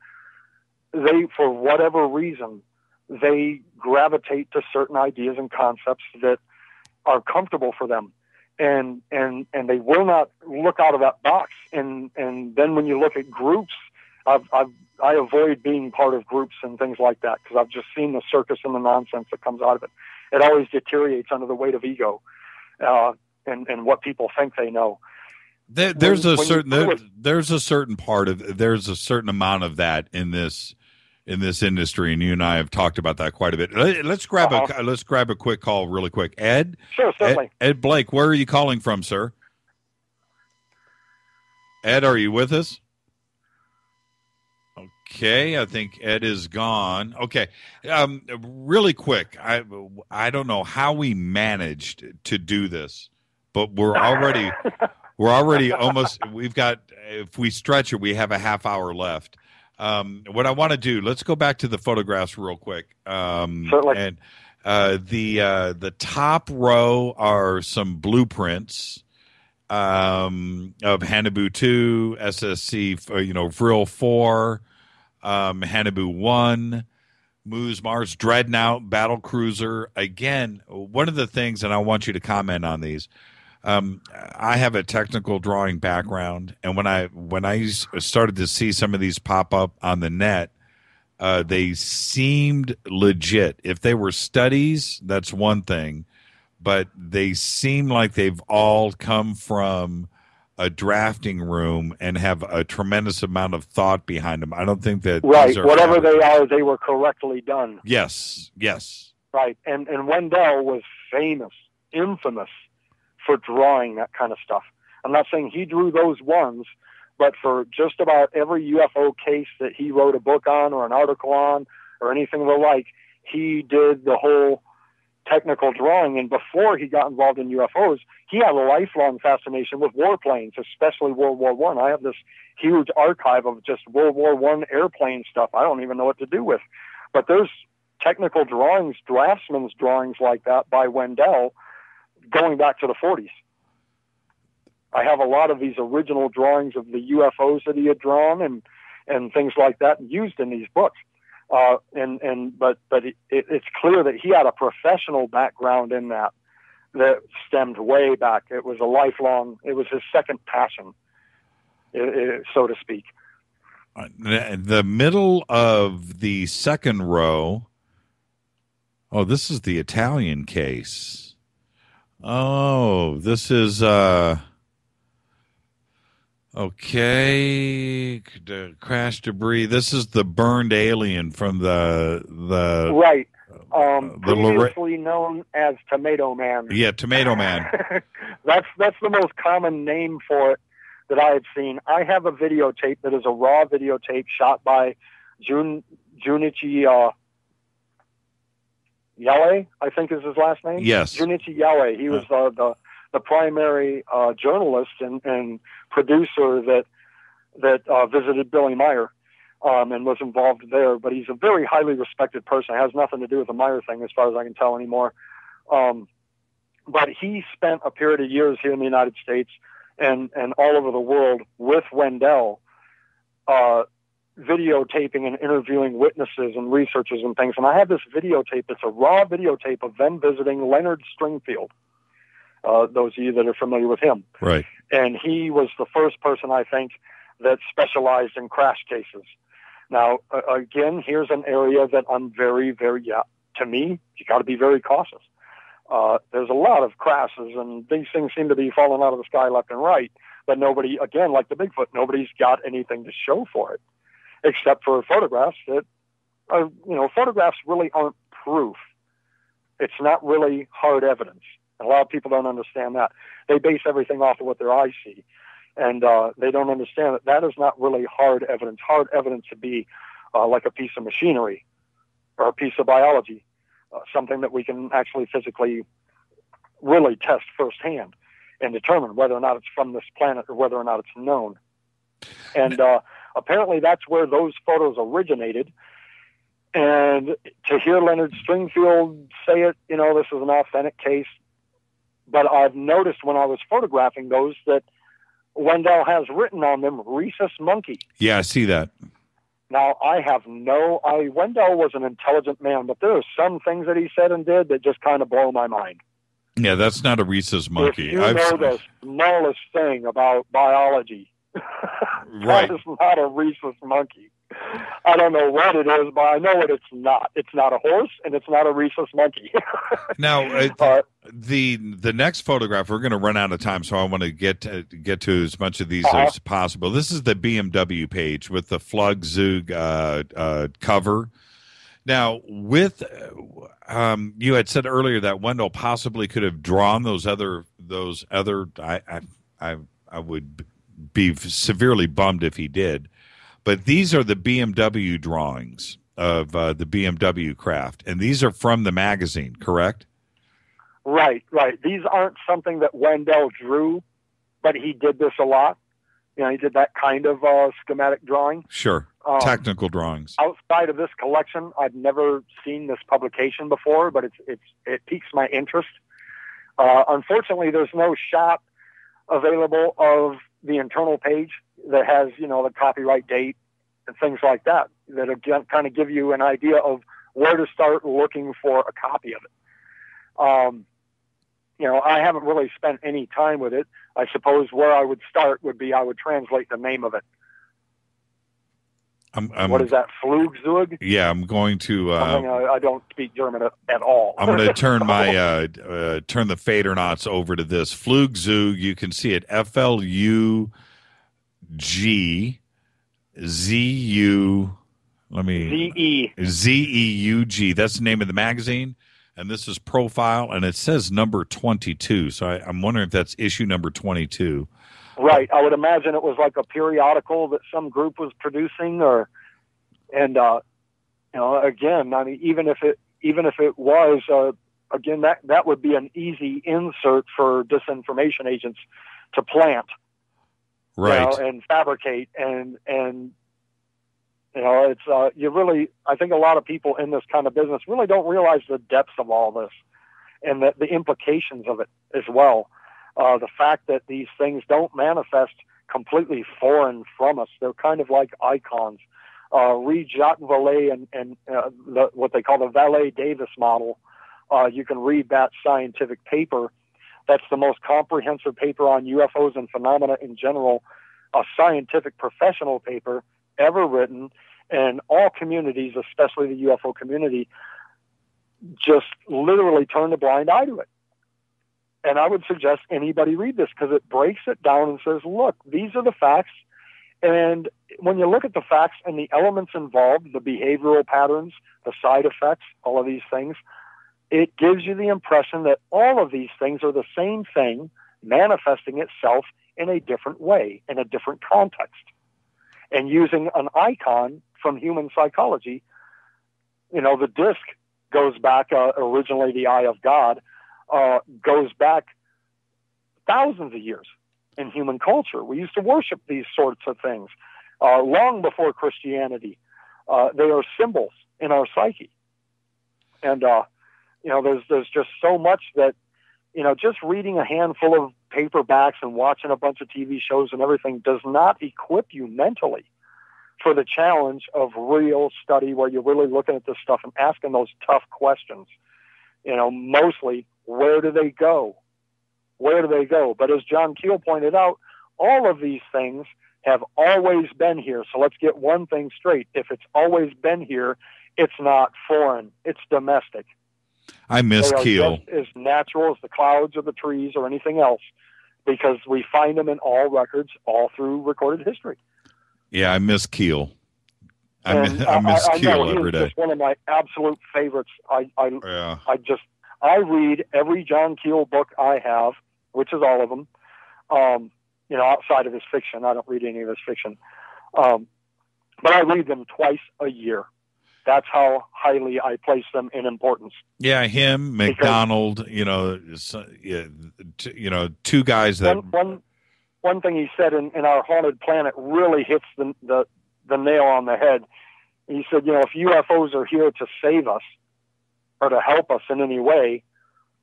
for whatever reason, they gravitate to certain ideas and concepts that are comfortable for them. And they will not look out of that box. And then when you look at groups, I avoid being part of groups and things like that because I've just seen the circus and the nonsense that comes out of it. It always deteriorates under the weight of ego and what people think they know. There's a certain amount of that in this industry, and you and I have talked about that quite a bit. Let's grab a quick call really quick. Ed? Sure, certainly. Ed Blake, where are you calling from, sir? Ed, are you with us? Okay, I think Ed is gone. Okay, really quick. I don't know how we managed to do this, but we're already almost. We've got, if we stretch it, we have a half hour left. What I want to do, let's go back to the photographs real quick. Certainly. And the top row are some blueprints of Hannibal 2, SSC, Vril 4, Hannibal 1, Moose Mars, Dreadnought, Battle Cruiser. Again, one of the things, and I want you to comment on these. I have a technical drawing background, and when I started to see some of these pop up on the net, they seemed legit. If they were studies, that's one thing, but they seem like they've all come from a drafting room and have a tremendous amount of thought behind them. I don't think that right. Whatever they are, they were correctly done. Yes. Right, and Wendell was infamous for drawing that kind of stuff. I'm not saying he drew those ones, but for just about every UFO case that he wrote a book on or an article on or anything of the like, he did the whole technical drawing. And before he got involved in UFOs, he had a lifelong fascination with warplanes, especially World War I. I have this huge archive of just World War I airplane stuff I don't even know what to do with. But there's technical drawings, draftsman's drawings like that by Wendell going back to the 40s. I have a lot of these original drawings of the UFOs that he had drawn and things like that used in these books. But it's clear that he had a professional background in that stemmed way back. It was a lifelong, it was his second passion, so to speak. The middle of the second row. Oh, this is the Italian case. Oh, this is okay. Crash debris. This is the burned alien from the right. Previously known as Tomato Man. Yeah, Tomato Man. That's the most common name for it that I had seen. I have a videotape that is a raw videotape shot by Junichi Yale, I think is his last name. Yes. Junichi Yale. He was the primary journalist and producer that visited Billy Meyer and was involved there. But he's a very highly respected person. It has nothing to do with the Meyer thing as far as I can tell anymore. But he spent a period of years here in the United States and all over the world with Wendell, videotaping and interviewing witnesses and researchers and things. And I have this videotape. It's a raw videotape of them visiting Leonard Stringfield. Those of you that are familiar with him. Right. And he was the first person, I think, that specialized in crash cases. Now, again, here's an area that I'm very, very, to me, you got to be very cautious. There's a lot of crashes, and these things seem to be falling out of the sky left and right. But nobody, again, like the Bigfoot, nobody's got anything to show for it, except for photographs that are, photographs really aren't proof. It's not really hard evidence. And a lot of people don't understand that. They base everything off of what their eyes see. And they don't understand that is not really hard evidence. Hard evidence would be like a piece of machinery or a piece of biology, something that we can actually physically really test firsthand and determine whether or not it's from this planet or whether or not it's known. And apparently that's where those photos originated. And to hear Leonard Stringfield say it, this is an authentic case. But I've noticed when I was photographing those that Wendell has written on them rhesus monkey. Yeah, I see that. Now, Wendell was an intelligent man, but there are some things that he said and did that just kind of blow my mind. Yeah, that's not a rhesus monkey. If you know the smallest thing about biology, right. That is not a rhesus monkey. I don't know what it is, but I know what it's not. It's not a horse, and it's not a rhesus monkey. Now, the next photograph, we're going to run out of time, so I want to get to as much of these as possible. This is the BMW page with the Flugzeug cover. Now, with you had said earlier that Wendell possibly could have drawn those other. I would be severely bummed if he did. But these are the BMW drawings of the BMW craft, and these are from the magazine, correct? Right. These aren't something that Wendell drew, but he did this a lot. He did that kind of schematic drawing. Sure, technical drawings. Outside of this collection, I've never seen this publication before, but it piques my interest. Unfortunately, there's no shot available of the internal page that has, the copyright date and things like that kind of give you an idea of where to start looking for a copy of it. I haven't really spent any time with it. I suppose where I would start would be I would translate the name of it. What is that, Flugzeug? Yeah, I'm going to... I don't speak German at all. I'm going to turn my turn the Fadernauts over to this. Flugzeug, you can see it, Flugzeug. Zeug. That's the name of the magazine. And this is profile, and it says number 22. So I'm wondering if that's issue number 22. Right. I would imagine it was like a periodical that some group was producing, again, I mean, even if it was, again, that would be an easy insert for disinformation agents to plant, right, and fabricate, and it's I think a lot of people in this kind of business really don't realize the depths of all this and the implications of it as well. The fact that these things don't manifest completely foreign from us. They're kind of like icons. Read Jacques Vallée and what they call the Vallée-Davis model. You can read that scientific paper. That's the most comprehensive paper on UFOs and phenomena in general, a scientific professional paper ever written, and all communities, especially the UFO community, just literally turn a blind eye to it. And I would suggest anybody read this because it breaks it down and says, look, these are the facts. And when you look at the facts and the elements involved, the behavioral patterns, the side effects, all of these things, it gives you the impression that all of these things are the same thing manifesting itself in a different way, in a different context. And using an icon from human psychology, the disc goes back, originally the eye of God, goes back thousands of years in human culture. We used to worship these sorts of things long before Christianity. They are symbols in our psyche. And, there's just so much that, just reading a handful of paperbacks and watching a bunch of TV shows and everything does not equip you mentally for the challenge of real study where you're really looking at this stuff and asking those tough questions. Mostly, where do they go? Where do they go? But as John Keel pointed out, all of these things have always been here. So let's get one thing straight. If it's always been here, it's not foreign. It's domestic. I miss Keel. Just as natural as the clouds or the trees or anything else, because we find them in all records, all through recorded history. Yeah, I miss Keel. I miss Keel every day. Just one of my absolute favorites. I read every John Keel book I have, which is all of them. Outside of his fiction, I don't read any of his fiction, but I read them twice a year. That's how highly I place them in importance. Yeah, him, McDonald, two guys that. One thing he said in Our Haunted Planet really hits the nail on the head. He said, if UFOs are here to save us or to help us in any way,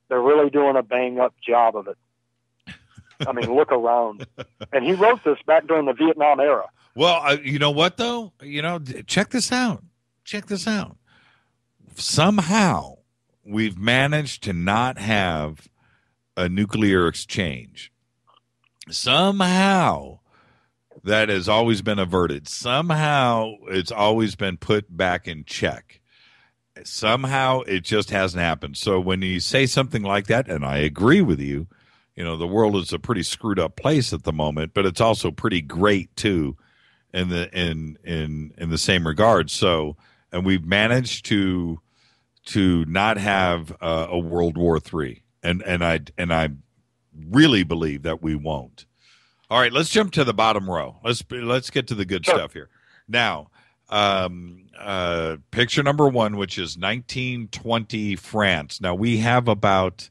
they're really doing a bang-up job of it. I mean, look around. And he wrote this back during the Vietnam era. Well, you know what, though? Check this out. Somehow, we've managed to not have a nuclear exchange. Somehow, that has always been averted. Somehow, it's always been put back in check. Somehow, it just hasn't happened. So when you say something like that, and I agree with you, the world is a pretty screwed up place at the moment, but it's also pretty great too, in the same regard. So, and we've managed to not have a World War III, and I really believe that we won't. All right, let's jump to the bottom row. Let's get to the good stuff here. Now, picture number one, which is 1920 France. Now, we have about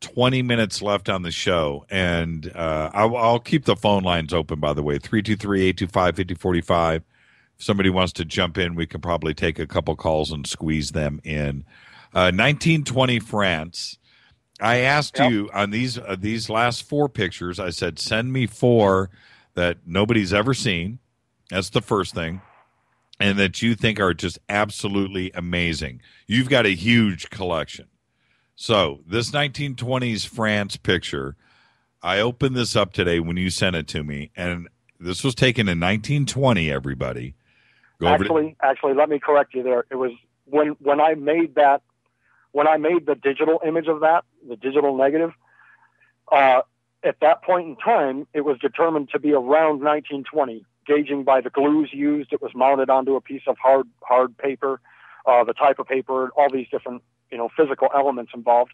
20 minutes left on the show, and I'll keep the phone lines open, by the way, 323-825-5045. If somebody wants to jump in, we can probably take a couple calls and squeeze them in. 1920 France. I asked you on these last four pictures, I said, send me four that nobody's ever seen. That's the first thing. And that you think are just absolutely amazing. You've got a huge collection. So this 1920s France picture, I opened this up today when you sent it to me, and this was taken in 1920, everybody. Actually, let me correct you there. It was when I made that, when I made the digital image of that, the digital negative, at that point in time, it was determined to be around 1920, gauging by the glues used. It was mounted onto a piece of hard paper, the type of paper, all these different, physical elements involved.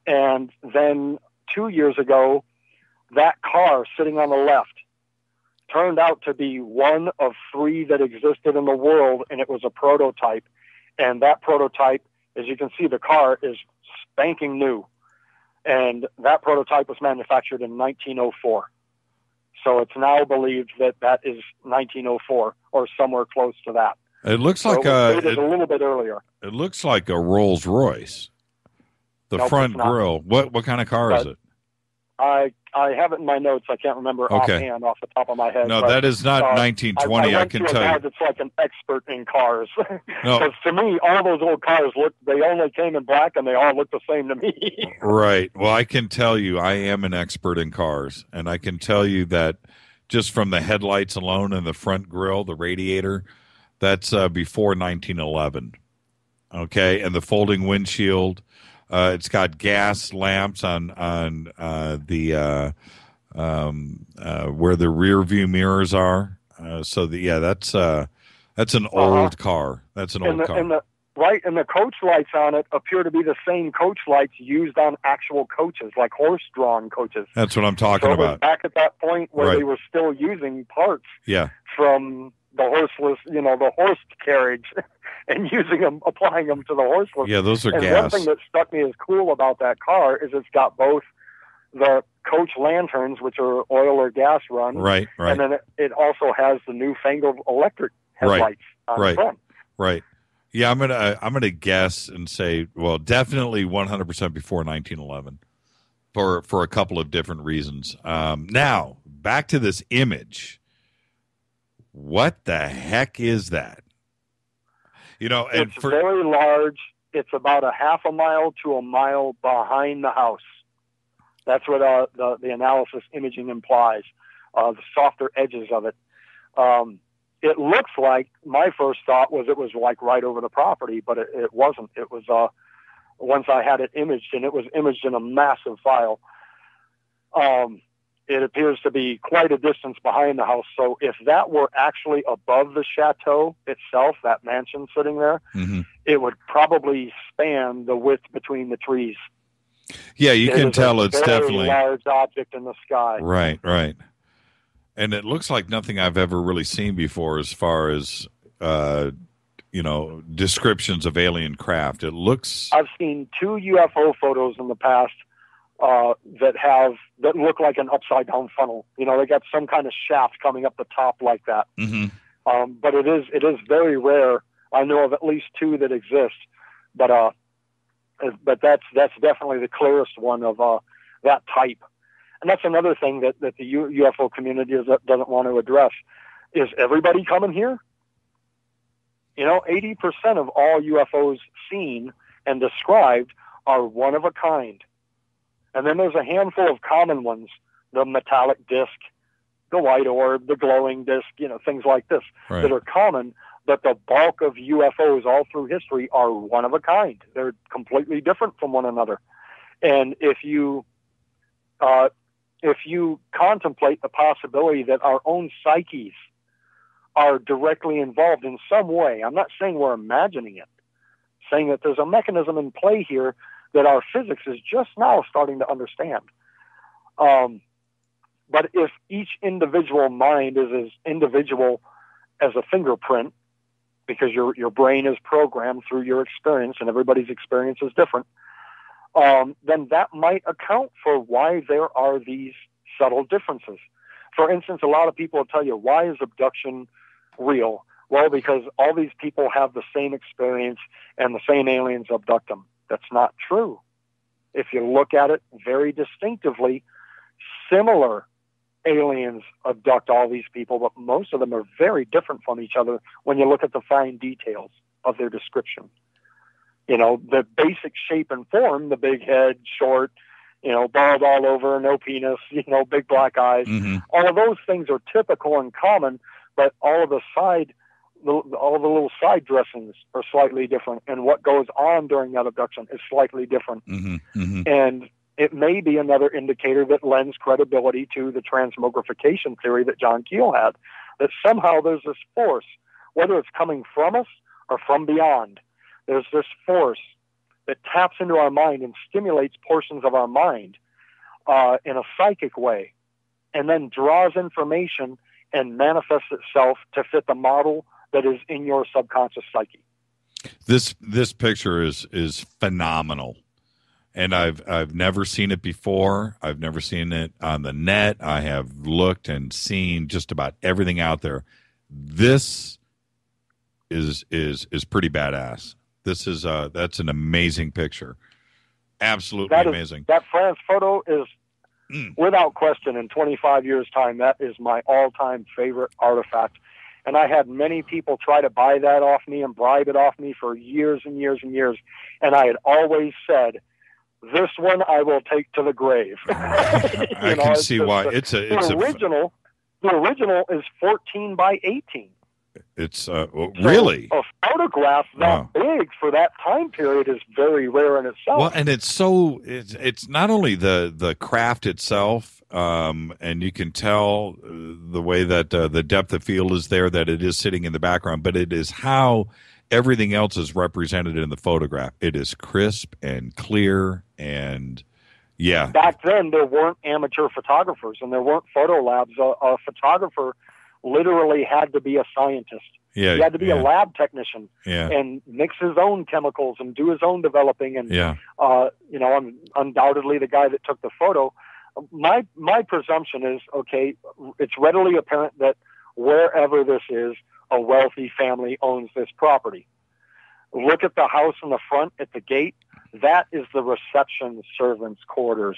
And then 2 years ago, that car sitting on the left turned out to be one of three that existed in the world, and it was a prototype. And that prototype, as you can see, the car is spanking new. And that prototype was manufactured in 1904. So it's now believed that is 1904 or somewhere close to that. It looks so like a little bit earlier. It looks like a Rolls Royce. The front grille. What kind of car is it? I have it in my notes. I can't remember offhand off the top of my head. No, that is not 1920. I can tell you. That's like an expert in cars. No. Because to me, all those old cars they only came in black and they all look the same to me. Right. Well, I can tell you I am an expert in cars, and I can tell you that just from the headlights alone and the front grille, the radiator. That's before 1911. Okay, and the folding windshield. It's got gas lamps on the where the rear view mirrors are. That's an old car. That's an old car. And the coach lights on it appear to be the same coach lights used on actual coaches, like horse-drawn coaches. That's what I'm talking about. Back at that point where they were still using parts from the horseless, the horse carriage, and applying them to the horseless. Yeah, those are and gas. One thing that struck me as cool about that car is it's got both the coach lanterns, which are oil or gas run, right, and then it also has the newfangled electric headlights on the front. Right. Yeah, I'm gonna guess and say, well, definitely 100% before 1911, for a couple of different reasons. Now back to this image. What the heck is that? It's very large. It's about a half a mile to a mile behind the house. That's what the analysis imaging implies. The softer edges of it. It looks like, my first thought was it was like right over the property, but it wasn't. It was once I had it imaged, and it was imaged in a massive file. It appears to be quite a distance behind the house. So if that were actually above the chateau itself, that mansion sitting there, it would probably span the width between the trees. Yeah, you can tell it's definitely a large object in the sky. Right. And it looks like nothing I've ever really seen before as far as, descriptions of alien craft. It looks... I've seen 2 UFO photos in the past that look like an upside-down funnel. They got some kind of shaft coming up the top like that. But it is very rare. I know of at least 2 that exist. But that's definitely the clearest one of that type. And that's another thing that the UFO community doesn't want to address. Is everybody coming here? 80% of all UFOs seen and described are one of a kind. And then there's a handful of common ones, the metallic disc, the white orb, the glowing disc, things like this that are common. But the bulk of UFOs all through history are one of a kind. They're completely different from one another. And if you contemplate the possibility that our own psyches are directly involved in some way, I'm not saying we're imagining it, saying that there's a mechanism in play here that our physics is just now starting to understand. But if each individual mind is as individual as a fingerprint, because your brain is programmed through your experience and everybody's experience is different, then that might account for why there are these subtle differences. For instance, a lot of people will tell you, why is abduction real? Well, because all these people have the same experience and the same aliens abduct them. That's not true. If you look at it very distinctively, similar aliens abduct all these people, but most of them are very different from each other when you look at the fine details of their description. The basic shape and form, the big head, short, bald all over, no penis, big black eyes. All of those things are typical and common, but all the little side dressings are slightly different, and what goes on during that abduction is slightly different. And it may be another indicator that lends credibility to the transmogrification theory that John Keel had, that somehow there's this force, whether it's coming from us or from beyond. There's this force that taps into our mind and stimulates portions of our mind in a psychic way, and then draws information and manifests itself to fit the model that is in your subconscious psyche. This picture is phenomenal, and I've never seen it before. I've never seen it on the net. I have looked and seen just about everything out there. This is pretty badass. This is that's an amazing picture. Absolutely amazing. That France photo is without question, in 25 years' time, that is my all-time favorite artifact. And I had many people try to buy that off me and bribe it off me for years and years and years. And I had always said, this one I will take to the grave. I can see why. It's the original. The original is 14 by 18. It's really a photograph that big for that time period is very rare in itself. Well, and it's not only the craft itself, and you can tell the way that the depth of field is there, that it is sitting in the background, but it is how everything else is represented in the photograph. It is crisp and clear, and yeah. Back then, there weren't amateur photographers, and there weren't photo labs. A photographer literally had to be a scientist. Yeah, he had to be a lab technician and mix his own chemicals and do his own developing. And undoubtedly, the guy that took the photo. My presumption is, okay, it's readily apparent that wherever this is, a wealthy family owns this property. Look at the house in the front at the gate. That is the reception servants' quarters.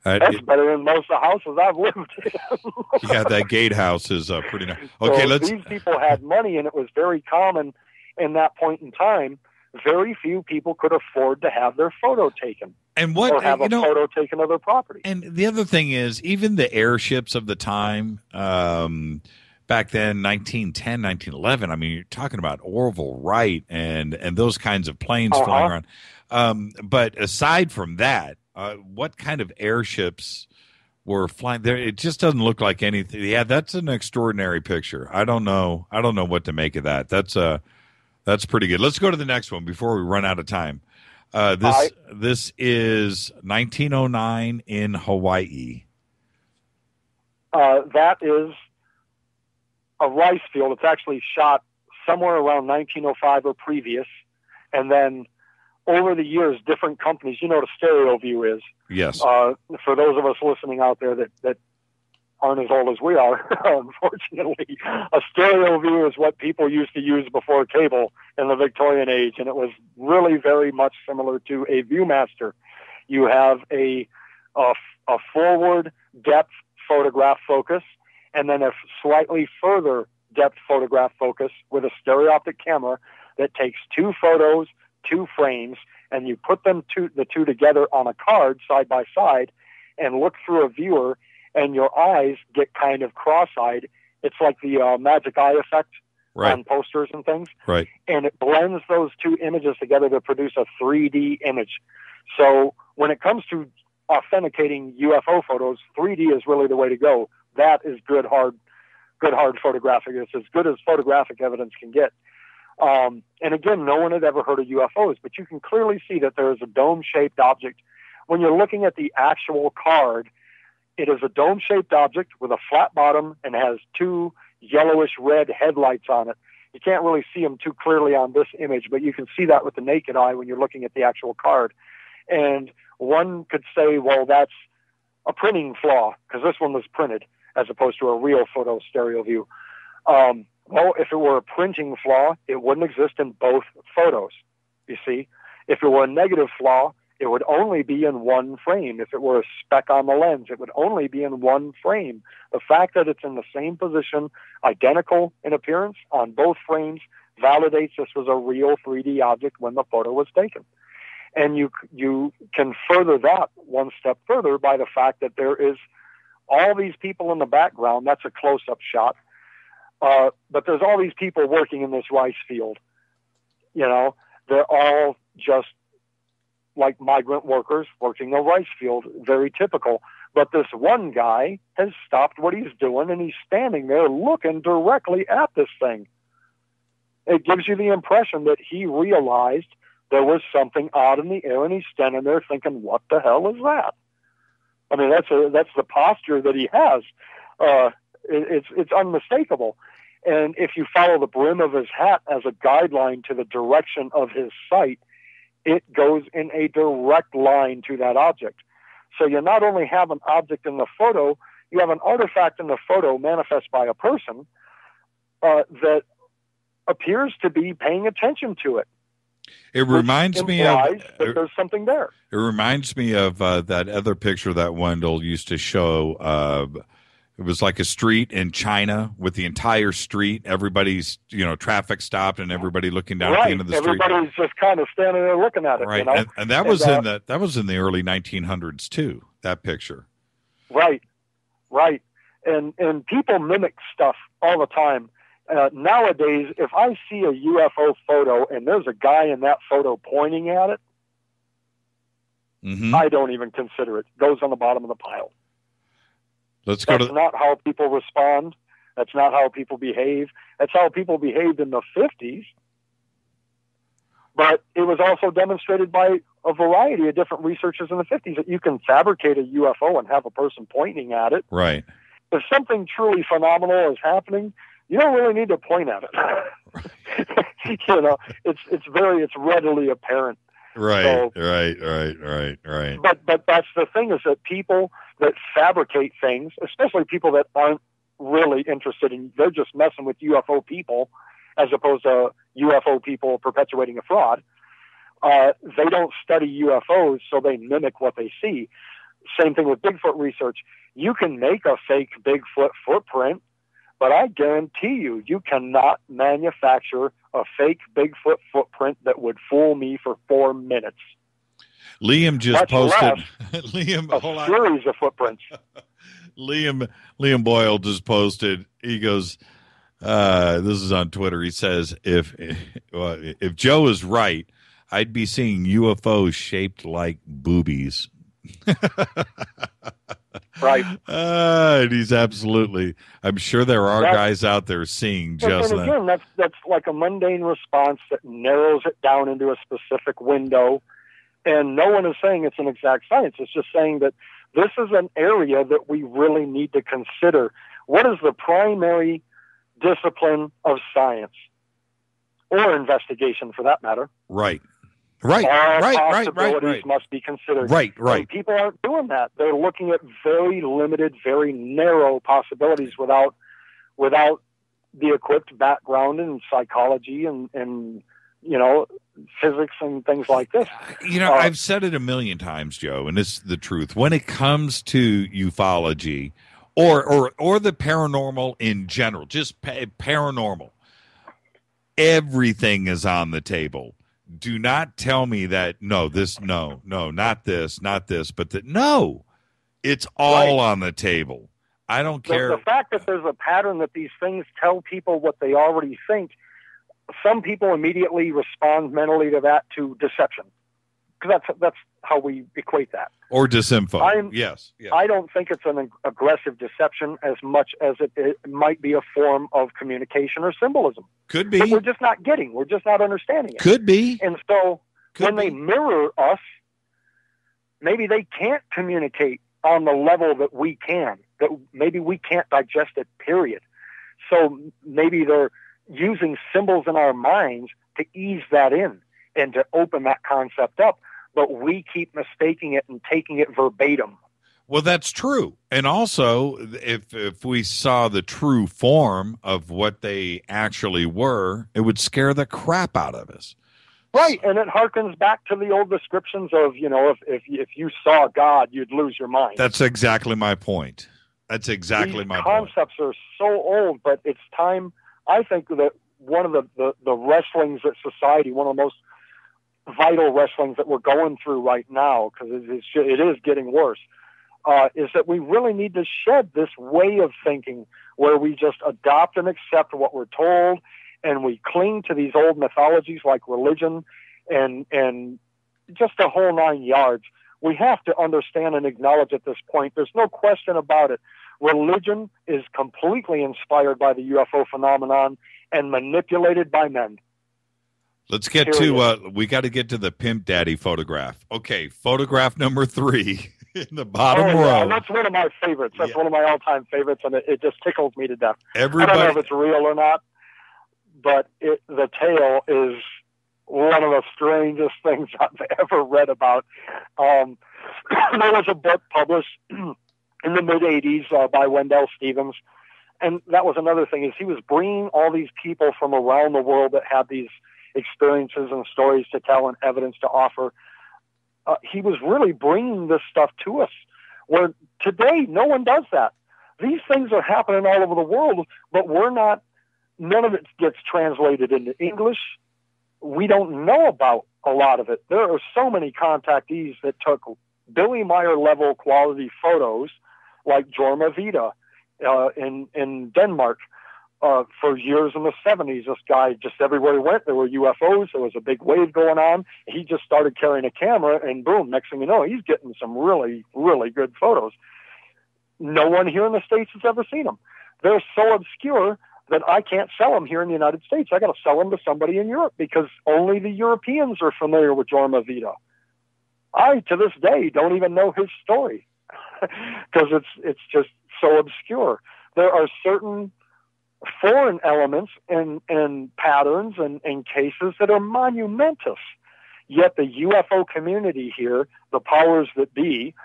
That's better than most of the houses I've lived in. Yeah, that gatehouse is pretty nice. Okay, so these people had money, and it was very common in that point in time. Very few people could afford to have their photo taken, or have a photo taken of their property. And the other thing is, even the airships of the time, back then, 1910, 1911. I mean, you're talking about Orville Wright and those kinds of planes flying around. But aside from that. What kind of airships were flying there? It just doesn't look like anything. Yeah, that's an extraordinary picture. I don't know what to make of that. That's pretty good. Let's go to the next one before we run out of time. This is 1909 in Hawaii. That is a rice field. It's actually shot somewhere around 1905 or previous, and then over the years, different companies, you know what a stereo view is. Yes. For those of us listening out there that aren't as old as we are, unfortunately, a stereo view is what people used to use before cable in the Victorian age, and it was really very much similar to a Viewmaster. You have a forward depth photograph focus, and then a slightly further depth photograph focus with a stereoptic camera that takes two photos, 2 frames, and you put the two together on a card side by side and look through a viewer, and your eyes get kind of cross-eyed. It's like the magic eye effect on posters and things. Right. And it blends those 2 images together to produce a 3D image. So when it comes to authenticating UFO photos, 3D is really the way to go. That is good hard photographic. It's as good as photographic evidence can get. And again, no one had ever heard of UFOs, but you can clearly see that there is a dome-shaped object. When you're looking at the actual card, it is a dome-shaped object with a flat bottom and has 2 yellowish-red headlights on it. You can't really see them too clearly on this image, but you can see that with the naked eye when you're looking at the actual card. And one could say, well, that's a printing flaw, because this one was printed as opposed to a real photo stereo view. Well, if it were a printing flaw, it wouldn't exist in both photos, you see. If it were a negative flaw, it would only be in one frame. If it were a speck on the lens, it would only be in one frame. The fact that it's in the same position, identical in appearance on both frames, validates this was a real 3D object when the photo was taken. And you can further that one step further by the fact that there is all these people in the background. That's a close-up shot. But there's all these people working in this rice field. You know, they're all just like migrant workers working a rice field, very typical. But this one guy has stopped what he's doing, and he's standing there looking directly at this thing. It gives you the impression that he realized there was something odd in the air, and he's standing there thinking, what the hell is that? I mean, that's the posture that he has. It's unmistakable. And if you follow the brim of his hat as a guideline to the direction of his sight, it goes in a direct line to that object. So you not only have an object in the photo, you have an artifact in the photo manifest by a person that appears to be paying attention to it. It reminds me of that there's something there. It reminds me of that other picture that Wendell used to show. It was like a street in China with the entire street. Everybody's, traffic stopped and everybody looking down at the end of the street. Everybody's just kind of standing there looking at it. Right, and that was in the early 1900s too. That picture. Right. And people mimic stuff all the time. Nowadays, if I see a UFO photo and there's a guy in that photo pointing at it, I don't even consider it. It goes on the bottom of the pile. That's not how people respond. That's not how people behave. That's how people behaved in the 50s. But it was also demonstrated by a variety of different researchers in the 50s that you can fabricate a UFO and have a person pointing at it. Right. If something truly phenomenal is happening, you don't really need to point at it. You know, it's readily apparent. Right, So, right. But that's the thing, is that people that fabricate things, especially people that aren't really interested in, they're just messing with UFO people as opposed to UFO people perpetuating a fraud. They don't study UFOs, so they mimic what they see. Same thing with Bigfoot research. You can make a fake Bigfoot footprint, but I guarantee you cannot manufacture a fake Bigfoot footprint that would fool me for 4 minutes. Liam just posted. Liam, a series of footprints. Liam Boyle just posted. He goes, "This is on Twitter." He says, "If Joe is right, I'd be seeing UFOs shaped like boobies." Right. And he's absolutely. I'm sure there are guys out there seeing just that. And again, that's like a mundane response that narrows it down into a specific window. And no one is saying it's an exact science. It's just saying that this is an area that we really need to consider. What is the primary discipline of science, or investigation for that matter? Right. All possibilities must be considered. Right. And people aren't doing that. They're looking at very limited, very narrow possibilities without the equipped background in psychology and you know, physics and things like this. You know, I've said it a million times, Joe, and it's the truth. When it comes to ufology or the paranormal in general, just paranormal, everything is on the table. Do not tell me that, no, not this, but that, no, it's all on the table. I don't care. The fact that there's a pattern that these things tell people what they already think, some people immediately respond mentally to that, to deception, because that's how we equate that. Or disinfo. Yes. I don't think it's an aggressive deception as much as it might be a form of communication or symbolism. Could be. That we're just not getting. We're just not understanding it. Could be. And so when they mirror us, maybe they can't communicate on the level that we can, that maybe we can't digest it, period. So maybe they're using symbols in our minds to ease that in and to open that concept up, but we keep mistaking it and taking it verbatim. Well, that's true. And also, if we saw the true form of what they actually were, it would scare the crap out of us. Right, and it harkens back to the old descriptions of, you know, if you saw God, you'd lose your mind. That's exactly my point. That's exactly my point. These concepts are so old, but it's time. I think that one of the wrestlings that society, one of the most vital wrestlings that we're going through right now, because it is getting worse, is that we really need to shed this way of thinking where we just adopt and accept what we're told, and we cling to these old mythologies like religion and just the whole 9 yards. We have to understand and acknowledge at this point, there's no question about it, religion is completely inspired by the UFO phenomenon and manipulated by men. Let's get to, we got to get to the Pimp Daddy photograph. Okay, photograph number 3 in the bottom row. Yeah, that's one of my favorites. That's one of my all-time favorites, and it just tickles me to death. Everybody, I don't know if it's real or not, but the tail is one of the strangest things I've ever read about. There was a book published in the mid-'80s by Wendelle Stevens, and that was another thing, is he was bringing all these people from around the world that had these experiences and stories to tell and evidence to offer. He was really bringing this stuff to us, where today no one does that. These things are happening all over the world, but none of it gets translated into English. We don't know about a lot of it. There are so many contactees that took Billy Meyer level quality photos, like Jorma Vita in Denmark. For years in the 70s, this guy, just everywhere he went, there were UFOs. There was a big wave going on. He just started carrying a camera, and boom, next thing you know, he's getting some really, really good photos. No one here in the States has ever seen them. They're so obscure that I can't sell them here in the United States. I got to sell them to somebody in Europe because only the Europeans are familiar with Jorma Vita. I, to this day, don't even know his story because it's just so obscure. There are certain foreign elements and patterns and cases that are monumentous. Yet the UFO community here, the powers that be,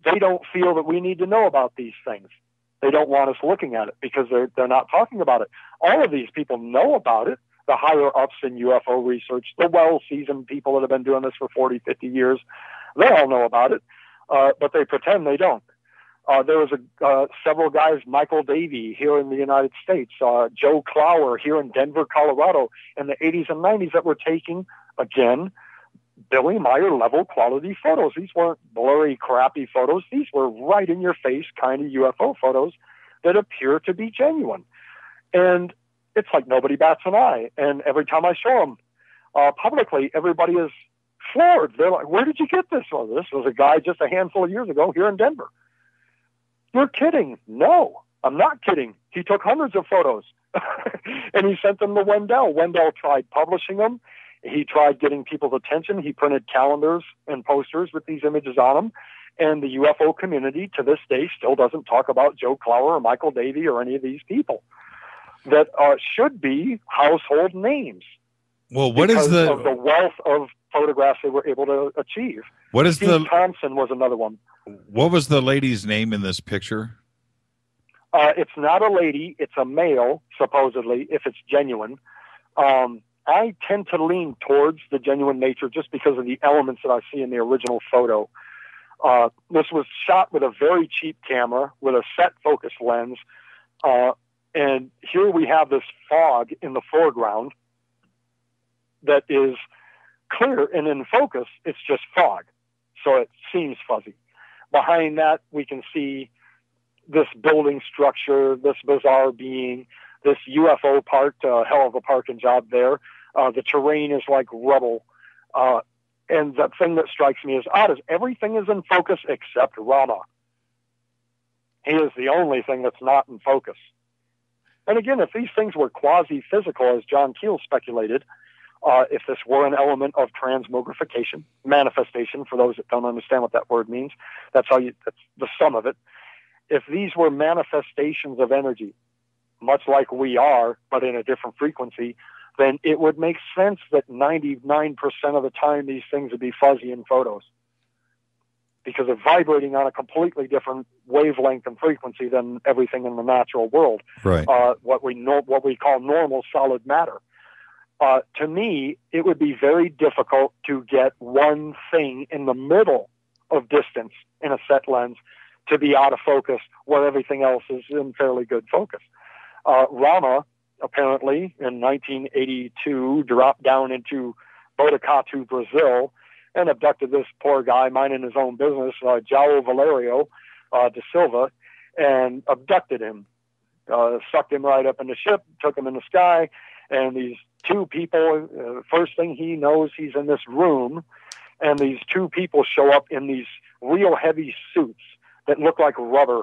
they don't feel that we need to know about these things. They don't want us looking at it because they're not talking about it. All of these people know about it, the higher ups in UFO research, the well-seasoned people that have been doing this for 40, 50 years, they all know about it, but they pretend they don't. There was several guys, Michael Davey here in the United States, Joe Clower here in Denver, Colorado, in the 80s and 90s that were taking, again, Billy Meyer level quality photos. These weren't blurry, crappy photos. These were right in your face kind of UFO photos that appear to be genuine. And it's like nobody bats an eye. And every time I show them publicly, everybody is floored. They're like, where did you get this? Well, this was a guy just a handful of years ago here in Denver. You're kidding. No, I'm not kidding. He took hundreds of photos and he sent them to Wendell. Wendell tried publishing them. He tried getting people's attention. He printed calendars and posters with these images on them. And the UFO community to this day still doesn't talk about Joe Clower or Michael Davey or any of these people that should be household names. Well, what is the wealth of photographs they were able to achieve? What is Steve Thompson was another one. What was the lady's name in this picture? It's not a lady. It's a male, supposedly, if it's genuine. I tend to lean towards the genuine nature just because of the elements that I see in the original photo. This was shot with a very cheap camera with a set focus lens. And here we have this fog in the foreground that is clear, and in focus, it's just fog. So it seems fuzzy. Behind that, we can see this building structure, this bizarre being, this UFO parked, hell of a parking job there. The terrain is like rubble. And the thing that strikes me as odd is everything is in focus except Rama. He is the only thing that's not in focus. And again, if these things were quasi-physical, as John Keel speculated, if this were an element of transmogrification, manifestation, for those that don't understand what that word means, that's the sum of it. If these were manifestations of energy, much like we are, but in a different frequency, then it would make sense that 99% of the time these things would be fuzzy in photos because they're vibrating on a completely different wavelength and frequency than everything in the natural world. Right. What we call normal solid matter. To me, it would be very difficult to get one thing in the middle of distance in a set lens to be out of focus where everything else is in fairly good focus. Rama, apparently, in 1982, dropped down into Botucatu, Brazil, and abducted this poor guy minding his own business, João Valerio da Silva, and abducted him, sucked him right up in the ship, took him in the sky, and these two people, first thing he knows, he's in this room, and these two people show up in these real heavy suits that look like rubber.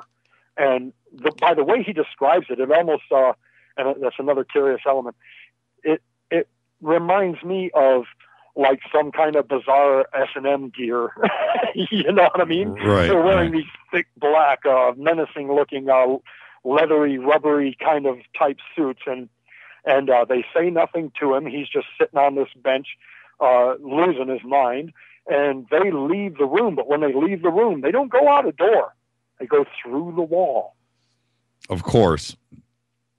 And by the way he describes it, it almost, and that's another curious element, it reminds me of like some kind of bizarre S&M gear. You know what I mean? Right. They're wearing these thick black, menacing-looking, leathery, rubbery kind of type suits, and they say nothing to him. He's just sitting on this bench, losing his mind, and they leave the room. But when they leave the room, they don't go out a door. They go through the wall. Of course.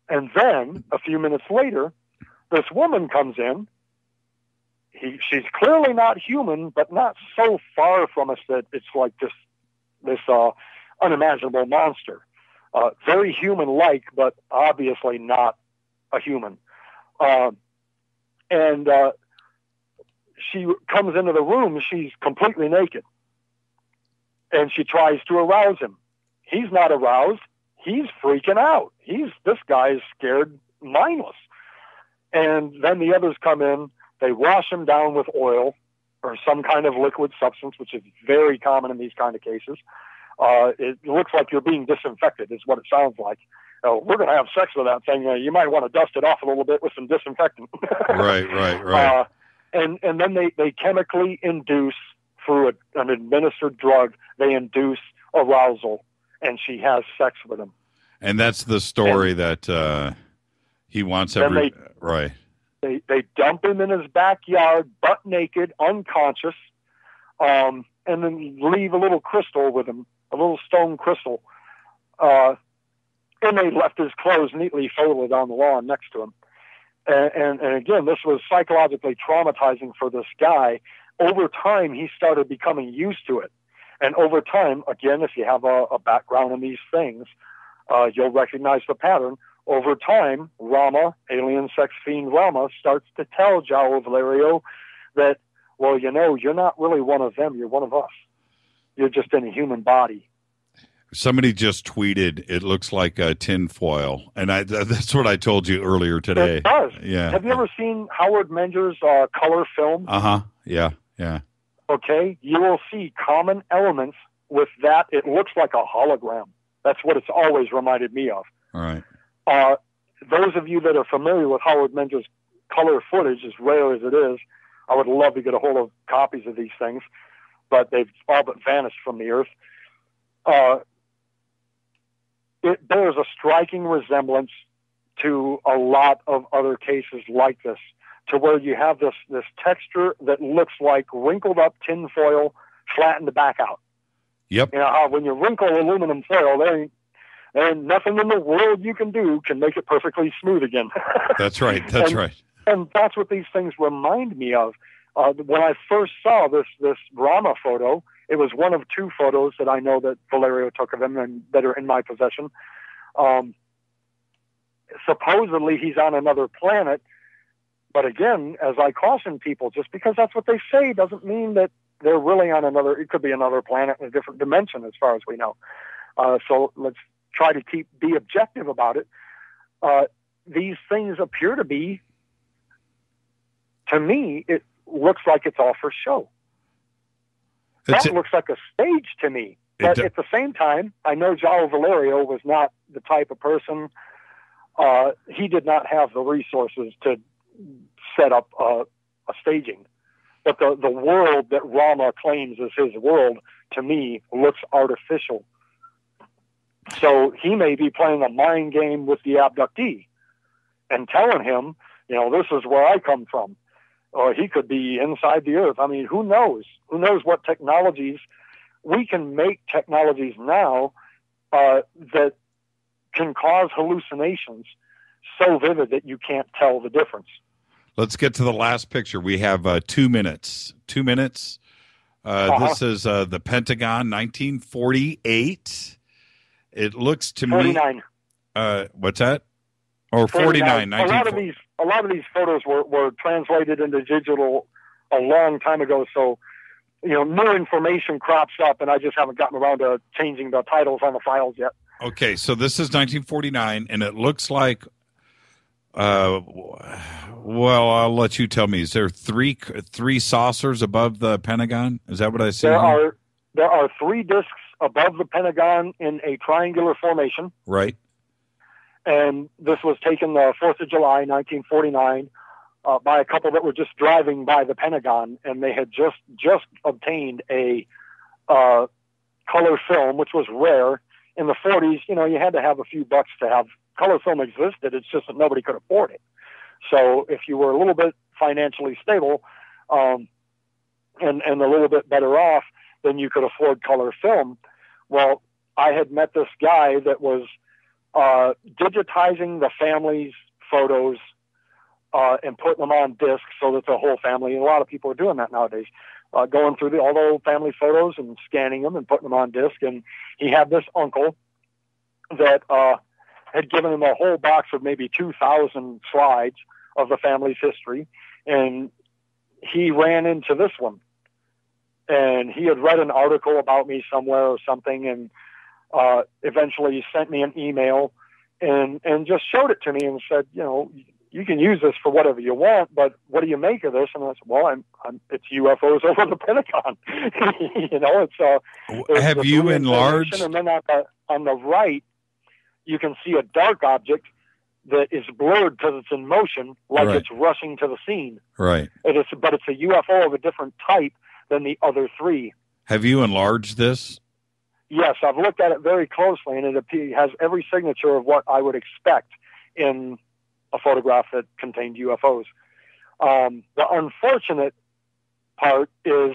And then, a few minutes later, this woman comes in. She's clearly not human, but not so far from us that it's like this unimaginable monster. Very human-like, but obviously not a human. And she comes into the room. She's completely naked. And she tries to arouse him. he's not aroused. He's freaking out. This guy is scared, mindless. And then the others come in. They wash him down with oil or some kind of liquid substance, which is very common in these kind of cases. It looks like you're being disinfected is what it sounds like. We're going to have sex with that thing. You might want to dust it off a little bit with some disinfectant. Right. And then they chemically induce, through an administered drug, they induce arousal, and she has sex with him. And that's the story that he wants right. They dump him in his backyard, butt naked, unconscious, and then leave a little crystal with him, a little stone crystal. And they left his clothes neatly folded on the lawn next to him. And again, this was psychologically traumatizing for this guy. Over time, he started becoming used to it. And over time, again, if you have a background in these things, you'll recognize the pattern. Over time, Rama, alien sex fiend Rama, starts to tell João Valerio that, well, you're not really one of them. You're one of us. You're just in a human body. Somebody just tweeted, it looks like a tinfoil. And that's what I told you earlier today. It does. Yeah. Have you ever seen Howard Menger's color film? Uh-huh. Yeah. Okay. You will see common elements with that. It looks like a hologram. That's what it's always reminded me of. All right. Those of you that are familiar with Howard Menger's color footage, as rare as it is, I would love to get a hold of copies of these things, but they've all but vanished from the earth. It bears a striking resemblance to a lot of other cases like this, to where you have this texture that looks like wrinkled up tinfoil flattened back out. Yep. You know how when you wrinkle aluminum foil, there ain't nothing in the world you can do can make it perfectly smooth again. That's right. And that's what these things remind me of. When I first saw this Rama photo, it was one of two photos that I know that Valerio took of him and that are in my possession. Supposedly he's on another planet, but again, as I caution people, just because that's what they say doesn't mean that they're really on another. It could be another planet in a different dimension, as far as we know. So let's try to be objective about it. These things appear to be, to me, it looks like it's all for show. That looks like a stage to me. But at the same time, I know João Valerio was not the type of person. He did not have the resources to set up a staging. But the world that Rama claims is his world, to me, looks artificial. So he may be playing a mind game with the abductee and telling him, this is where I come from. Or he could be inside the earth. I mean, who knows? Who knows what technologies? We can make technologies now that can cause hallucinations so vivid that you can't tell the difference. Let's get to the last picture. We have 2 minutes. 2 minutes. This is the Pentagon, 1948. It looks to 49. Me. What's that? Or 49. A lot of these photos were translated into digital a long time ago. So, new information crops up, and I just haven't gotten around to changing the titles on the files yet. Okay, so this is 1949, and it looks like. Well, I'll let you tell me. Is there three saucers above the Pentagon? Is that what I see? There are 3 discs above the Pentagon in a triangular formation. Right. And this was taken the 4th of July, 1949, by a couple that were just driving by the Pentagon, and they had just obtained a color film, which was rare. In the 40s, you had to have a few bucks to have color film existed. It's just that nobody could afford it. So if you were a little bit financially stable and a little bit better off, then you could afford color film. Well, I had met this guy that was digitizing the family's photos and putting them on disc so that the whole family, and a lot of people are doing that nowadays, going through all the old family photos and scanning them and putting them on disc. And he had this uncle that had given him a whole box of maybe 2,000 slides of the family's history, and he ran into this one. And he had read an article about me somewhere or something, and eventually sent me an email and just showed it to me and said, you can use this for whatever you want, but what do you make of this? And I said, well, it's UFOs over the Pentagon. It's have you enlarged? And then on the right, you can see a dark object that is blurred because it's in motion, like Right. it's rushing to the scene. Right. But it's a UFO of a different type than the other three. Have you enlarged this? Yes, I've looked at it very closely, and it has every signature of what I would expect in a photograph that contained UFOs. The unfortunate part is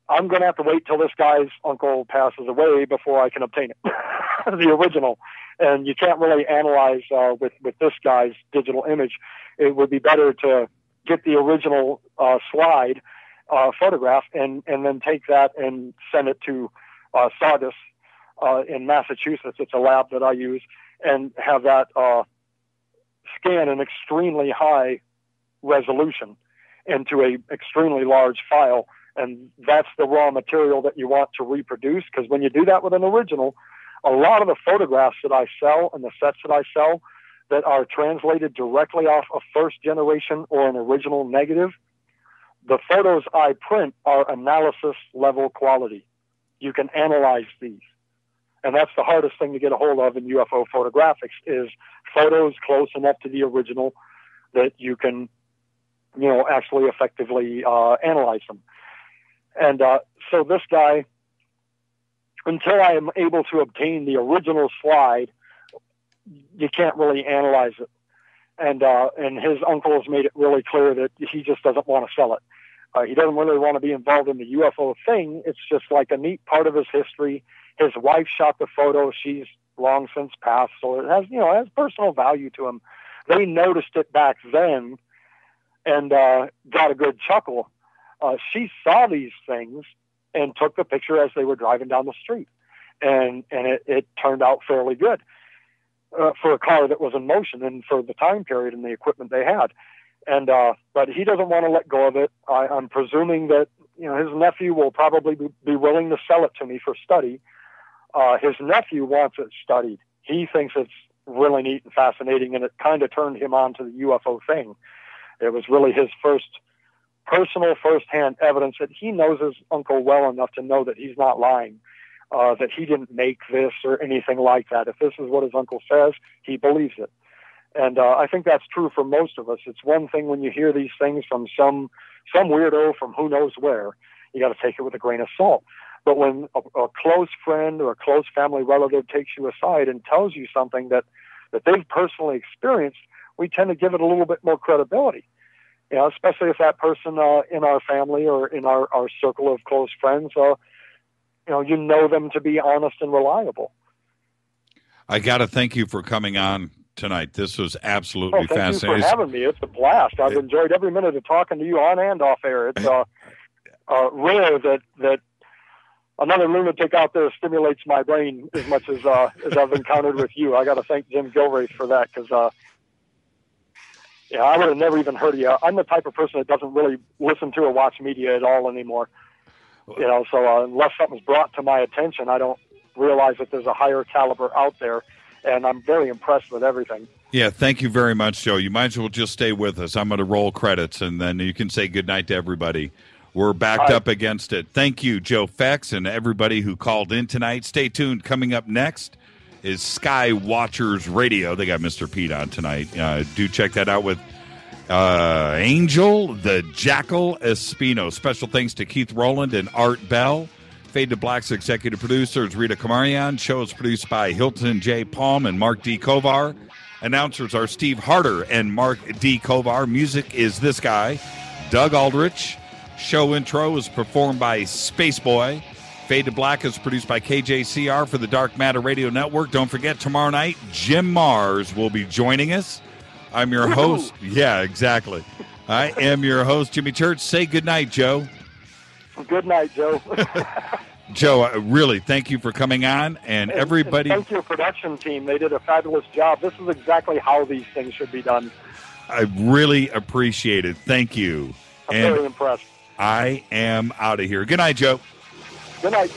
I'm going to have to wait till this guy's uncle passes away before I can obtain it, the original. And you can't really analyze with this guy's digital image. It would be better to get the original slide photograph and then take that and send it to Sardis in Massachusetts. It's a lab that I use, and have that scan an extremely high resolution into a extremely large file. And that's the raw material that you want to reproduce, because when you do that with an original, a lot of the photographs that I sell and the sets that I sell that are translated directly off a first generation or an original negative, the photos I print are analysis level quality. You can analyze these. And that's the hardest thing to get a hold of in UFO photographics, is photos close enough to the original that you can, actually effectively analyze them. And so this guy, until I am able to obtain the original slide, you can't really analyze it. And his uncle has made it really clear that he just doesn't want to sell it. He doesn't really want to be involved in the UFO thing. It's just like a neat part of his history. His wife shot the photo. She's long since passed, so it has personal value to him. They noticed it back then and got a good chuckle. She saw these things and took the picture as they were driving down the street, and it turned out fairly good for a car that was in motion and for the time period and the equipment they had. And but he doesn't want to let go of it. I'm presuming that his nephew will probably be willing to sell it to me for study. His nephew wants it studied. He thinks it's really neat and fascinating, and it kind of turned him on to the UFO thing. It was really his personal first-hand evidence that he knows his uncle well enough to know that he's not lying, that he didn't make this or anything like that. If this is what his uncle says, he believes it. And I think that's true for most of us. It's one thing when you hear these things from some weirdo from who knows where, you got to take it with a grain of salt. But when a close friend or a close family relative takes you aside and tells you something that they've personally experienced, we tend to give it a little bit more credibility. Especially if that person in our family or in our circle of close friends, you know them to be honest and reliable. I got to thank you for coming on tonight. This was absolutely fascinating. Thank you for having me. It's a blast. I've enjoyed every minute of talking to you on and off air. It's rare that another lunatic out there stimulates my brain as much as I've encountered with you. I got to thank Jim Gilrath for that, because I would have never even heard of you. I'm the type of person that doesn't really listen to or watch media at all anymore. So unless something's brought to my attention, I don't realize that there's a higher caliber out there, and I'm very impressed with everything. Yeah, thank you very much, Joe. You might as well just stay with us. I'm going to roll credits, and then you can say goodnight to everybody. We're backed up against it. Thank you, Joe Fex, and everybody who called in tonight. Stay tuned. Coming up next is Sky Watchers Radio. They got Mr. Pete on tonight. Do check that out with Angel, the Jackal Espino. Special thanks to Keith Rowland and Art Bell. Fade to Black's executive producers, Rita Kamarian. Show is produced by Hilton J. Palm and Mark D. Kovar. Announcers are Steve Harder and Mark D. Kovar. Music is this guy, Doug Aldrich. Show intro is performed by Spaceboy. Fade to Black is produced by KJCR for the Dark Matter Radio Network. Don't forget, tomorrow night, Jim Mars will be joining us. I'm your host. Yeah, exactly. I am your host, Jimmy Church. Say goodnight, Joe. Good night, Joe. Joe, really, thank you for coming on. And everybody... Thank your production team. They did a fabulous job. This is exactly how these things should be done. I really appreciate it. Thank you. I'm very impressed. I am out of here. Good night, Joe. Good night.